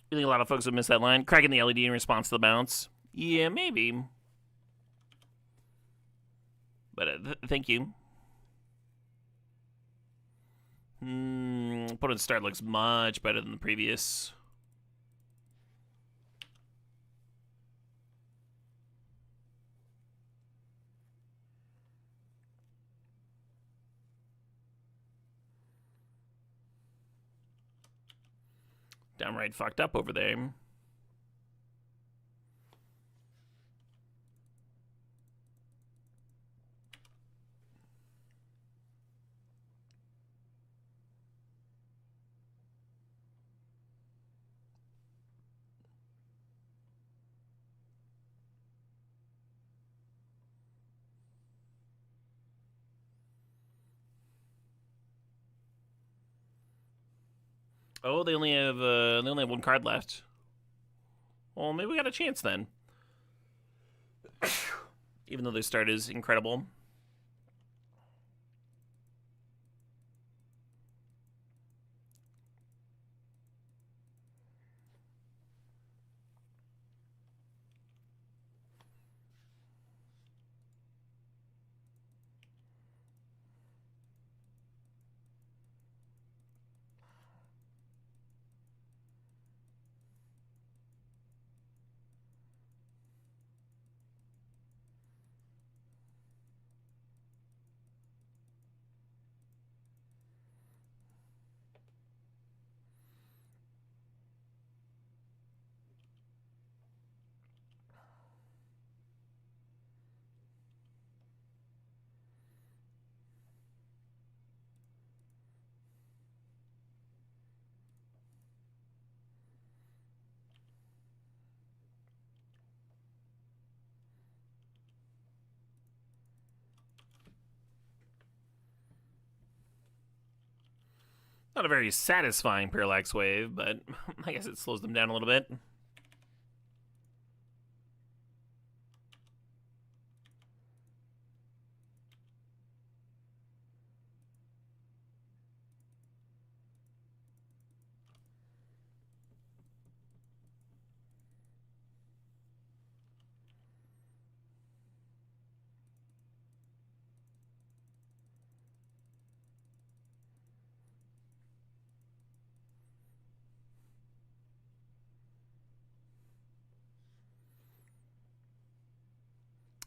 You think a lot of folks would miss that line? Cracking the LED in response to the bounce? Yeah, maybe. But thank you. Opponent's start looks much better than the previous. Downright fucked up over there. Oh, they only have one card left. Well, maybe we got a chance then. Even though their start is incredible. Not a very satisfying parallax wave, but I guess it slows them down a little bit.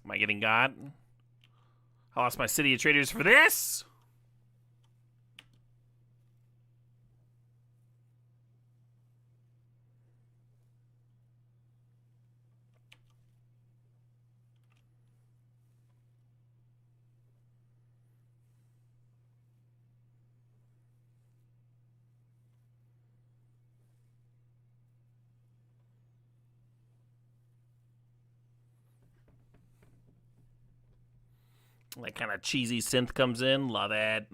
Am I getting got? I lost my city of traders for this? That kind of cheesy synth comes in. Love it.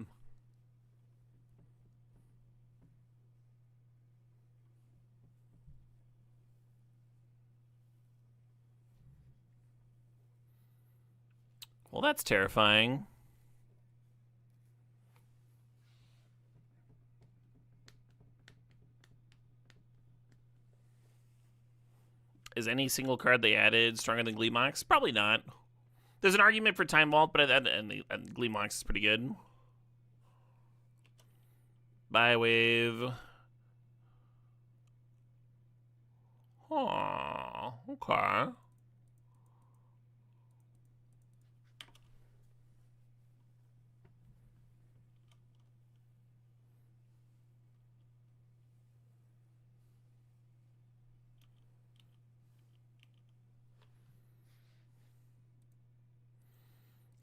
Well, that's terrifying. Is any single card they added stronger than Gleemox? Probably not. There's an argument for Time Vault, but Gleemox is pretty good. Bywave. Oh, okay.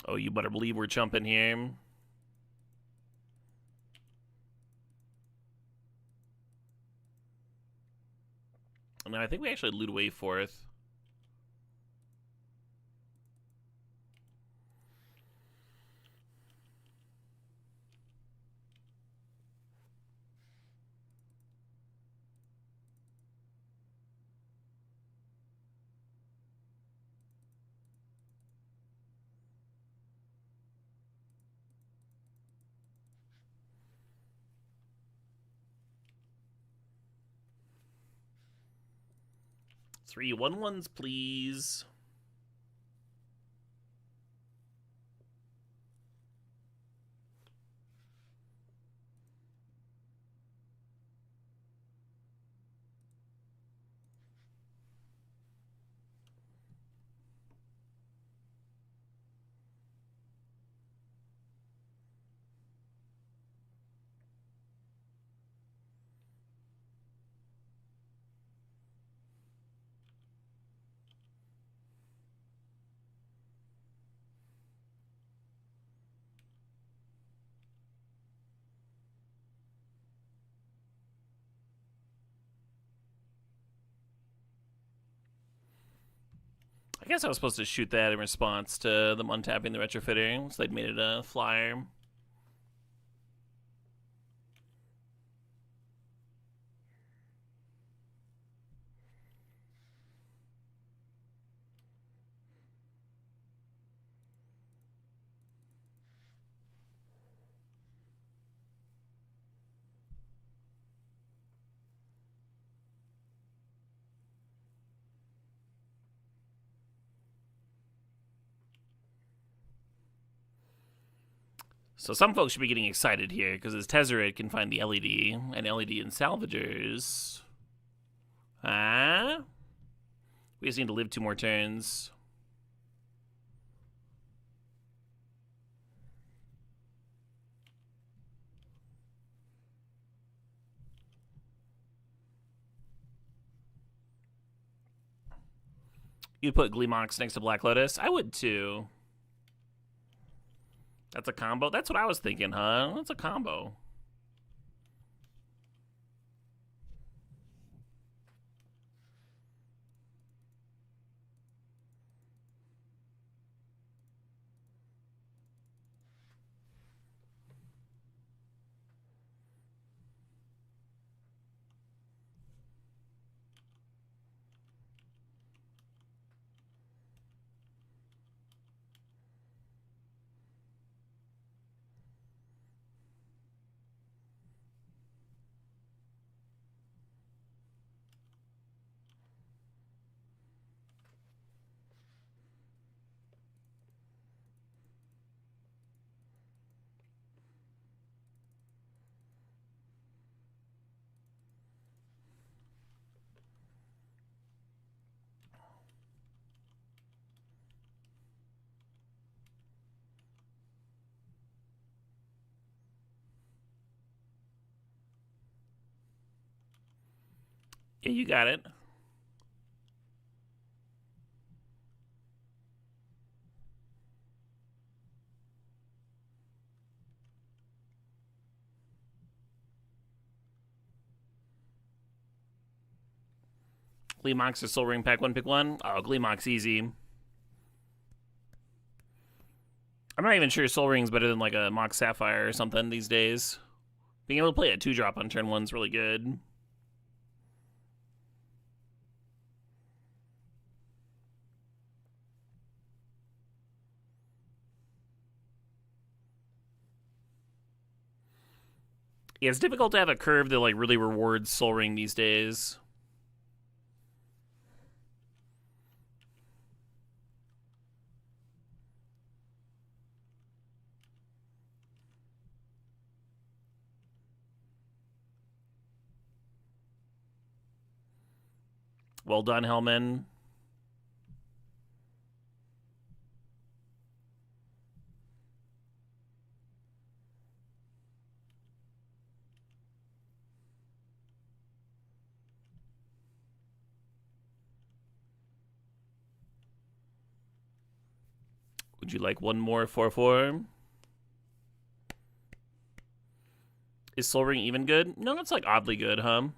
Oh, you better believe we're jumping here. No, I think we actually loot away fourth. Three 1/1s, please. I guess I was supposed to shoot that in response to them untapping the retrofitting, so they'd made it a flyer. So some folks should be getting excited here, because his Tezzeret can find the LED, and LED in Salvagers. Ah? We just need to live 2 more turns. You'd put Gleemox next to Black Lotus? I would too. That's a combo? That's what I was thinking, huh? That's a combo. Yeah, you got it. Gleemox or Soul Ring pack 1, pick 1? Oh, Gleemox easy. I'm not even sure Soul Ring's better than like a Mox Sapphire or something these days. Being able to play a 2-drop on turn 1's really good. Yeah, it's difficult to have a curve that like really rewards Soul Ring these days. Well done, Hellman. Would you like one more 4/4? Is Soul Ring even good? No, it's like oddly good, huh?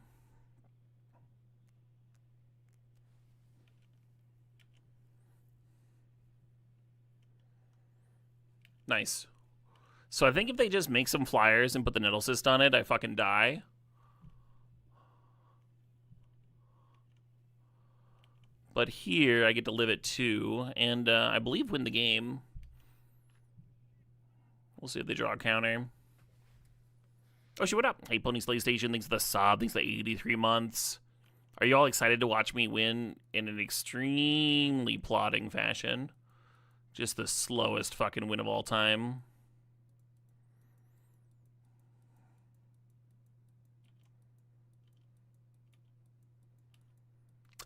Nice. So I think if they just make some flyers and put the Nettle Cyst on it, I fucking die. But here, I get to live at 2, and I believe win the game. We'll see if they draw a counter. Oh, shit, what up? Hey, Pony Slay Station, thanks for the sub, thanks for the 83 months. Are you all excited to watch me win in an extremely plodding fashion? Just the slowest fucking win of all time.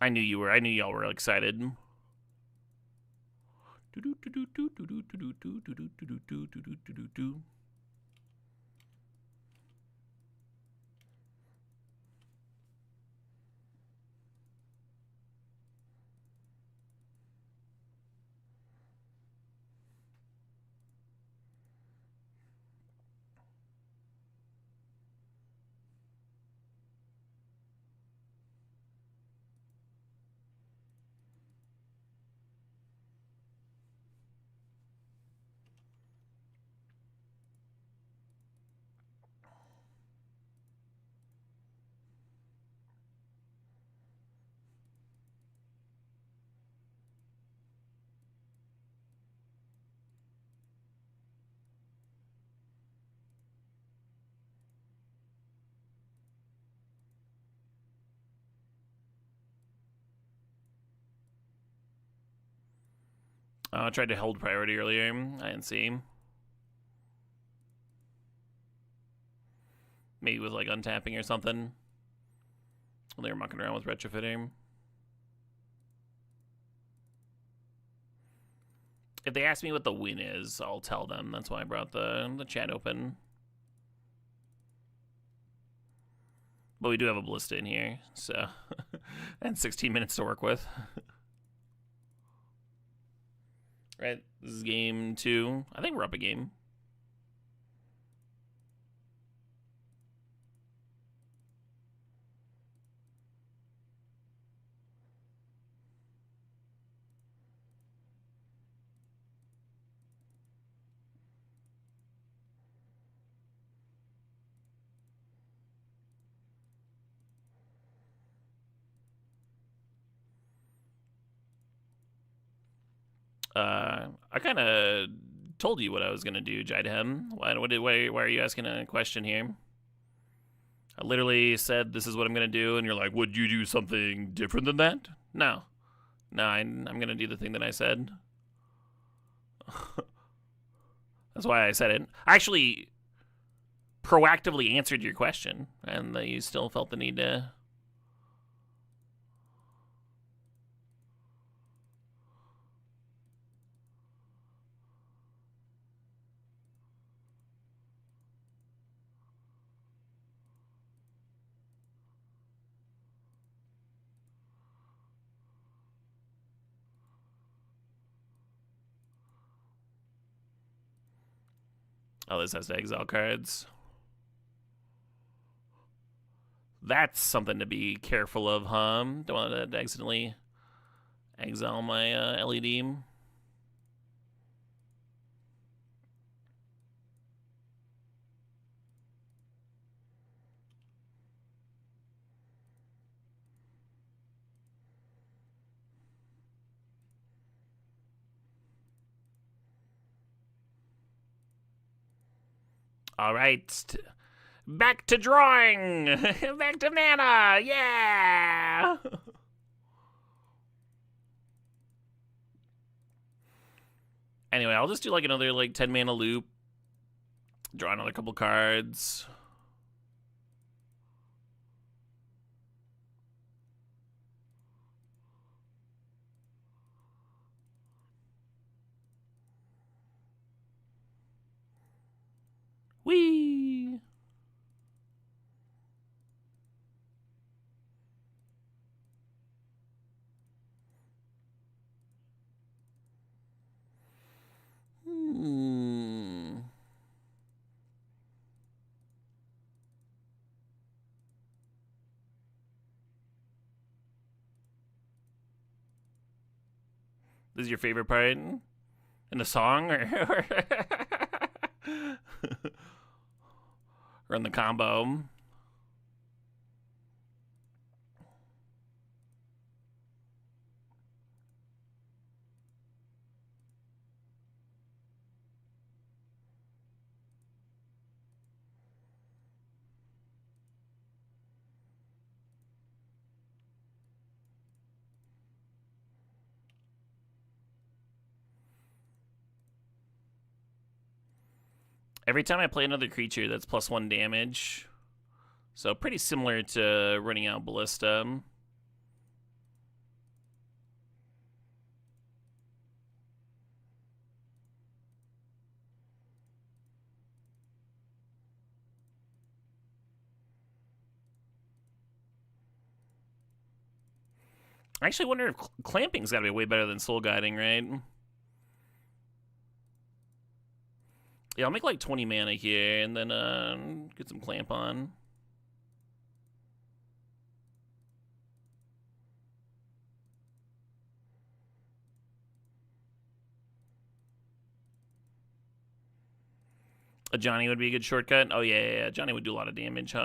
I knew you were. I knew y'all were excited. I tried to hold priority earlier. I didn't see. Maybe with like untapping or something. Well, they were mucking around with retrofitting. If they ask me what the win is, I'll tell them. That's why I brought the chat open. But we do have a ballista in here, so and 16 minutes to work with. Right, this is game 2. I think we're up a game. I kind of told you what I was going to do, Jidem. Why are you asking a question here? I literally said this is what I'm going to do, and you're like, would you do something different than that? No. No, I'm going to do the thing that I said. That's why I said it. I actually proactively answered your question, and you still felt the need to... Oh, this has to exile cards. That's something to be careful of, huh? Don't want to accidentally exile my LED. All right. Back to drawing. Back to mana. Yeah. Anyway, I'll just do like another like 10 mana loop. Draw another couple cards. Whee! This is your favorite part in the song, or or in the combo? Every time I play another creature, that's +1 damage. So pretty similar to running out Ballista. I actually wonder if clamping's gotta be way better than soul guiding, right? Yeah, I'll make like 20 mana here and then get some clamp on. A Johnny would be a good shortcut. Oh yeah, Johnny would do a lot of damage,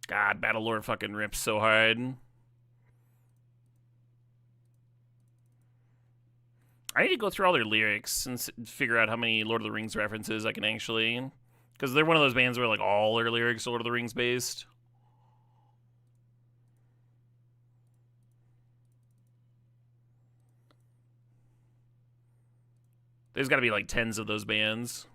God, Battlelore fucking rips so hard. I need to go through all their lyrics and figure out how many Lord of the Rings references I can actually... Because they're one of those bands where like all their lyrics are Lord of the Rings based. There's got to be like tens of those bands.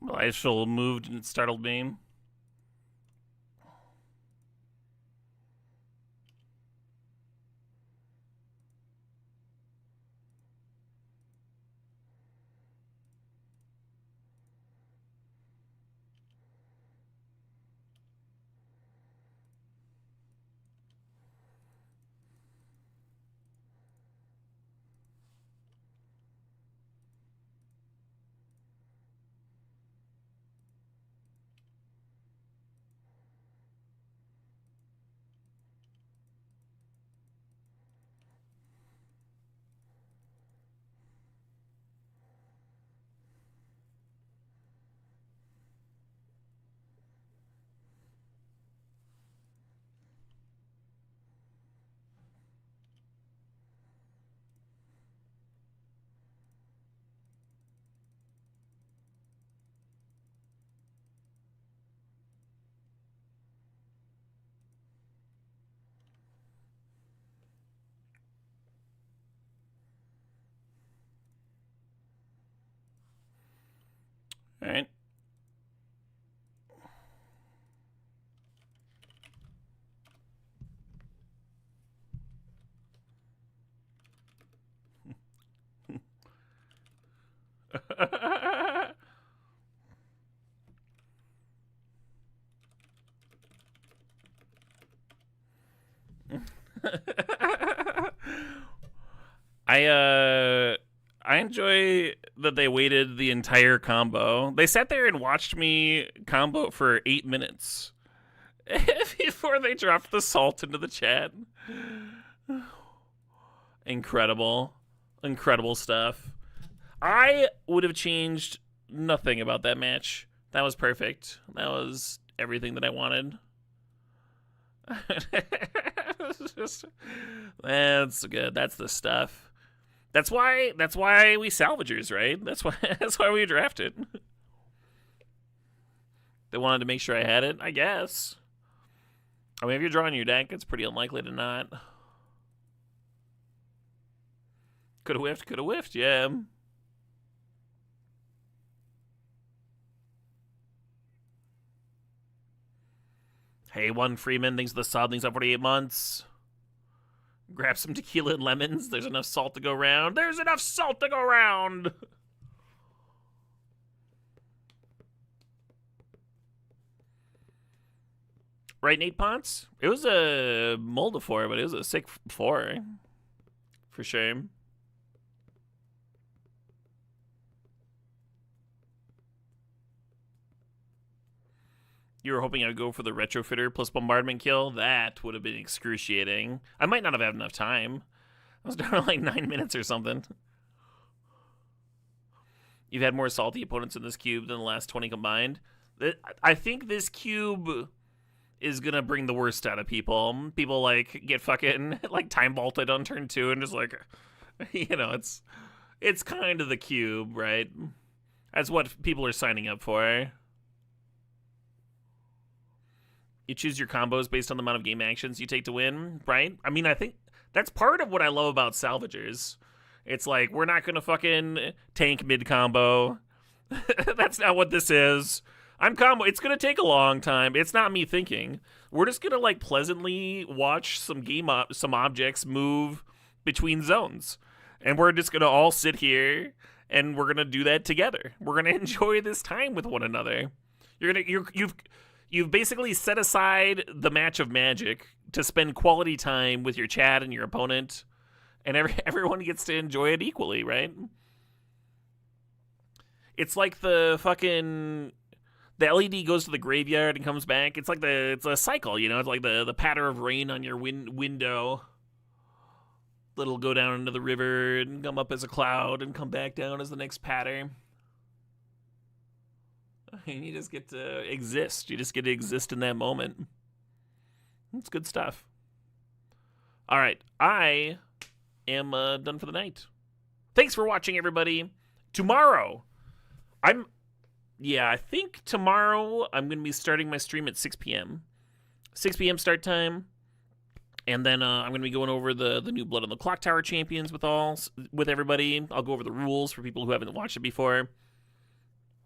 Well, I still moved and it startled me. All right. I enjoy that they waited the entire combo. They sat there and watched me combo for 8 minutes before they dropped the salt into the chat. Incredible. Incredible stuff. I would have changed nothing about that match. That was perfect. That was everything that I wanted. That's good. That's the stuff. That's why we salvagers, right? That's why we drafted. They wanted to make sure I had it, I guess. I mean, if you're drawing your deck, it's pretty unlikely to not. Could have whiffed, yeah. Hey, one Freeman, thanks for the sub, thanks for 48 months. Grab some tequila and lemons. There's enough salt to go around. There's enough salt to go around. Right, Nate Ponce? It was a Moldifor, but it was a sick 4. For sure. You were hoping I'd go for the Retrofitter plus Bombardment kill? That would have been excruciating. I might not have had enough time. I was down like 9 minutes or something. You've had more salty opponents in this cube than the last 20 combined. I think this cube is gonna bring the worst out of people. People like get fucking like time vaulted on turn 2 and just like, you know, it's kind of the cube, right? That's what people are signing up for. You choose your combos based on the amount of game actions you take to win, right? I mean, I think that's part of what I love about salvagers. It's like, we're not going to fucking tank mid-combo. That's not what this is. I'm combo. It's going to take a long time. It's not me thinking. We're just going to, like, pleasantly watch some some objects move between zones. And we're just going to all sit here, and we're going to do that together. We're going to enjoy this time with one another. You've basically set aside the match of Magic to spend quality time with your chat and your opponent, and everyone gets to enjoy it equally, right? It's like the LED goes to the graveyard and comes back. It's like it's a cycle, you know. It's like the patter of rain on your window. It'll go down into the river and come up as a cloud and come back down as the next patter. And you just get to exist. You just get to exist in that moment. It's good stuff. All right. I am done for the night. Thanks for watching, everybody. Tomorrow, I think tomorrow I'm going to be starting my stream at 6 p.m. 6 p.m. start time. And then I'm going to be going over the new Blood on the Clock Tower Champions with everybody. I'll go over the rules for people who haven't watched it before.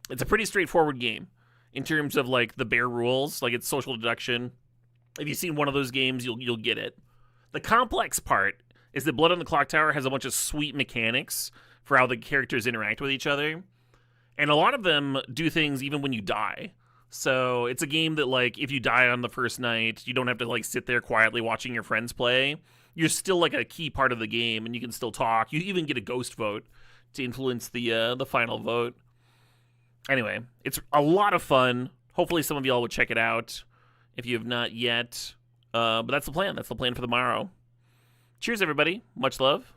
It's a pretty straightforward game in terms of like the bare rules. Like it's social deduction. If you've seen one of those games, you'll get it. The complex part is that Blood on the Clock Tower has a bunch of sweet mechanics for how the characters interact with each other. And a lot of them do things even when you die. So it's a game that, like, if you die on the first night, you don't have to, like, sit there quietly watching your friends play. You're still, like, a key part of the game, and you can still talk. You even get a ghost vote to influence the final vote. Anyway, it's a lot of fun. Hopefully some of y'all would check it out if you have not yet. But that's the plan. That's the plan for tomorrow. Cheers, everybody. Much love.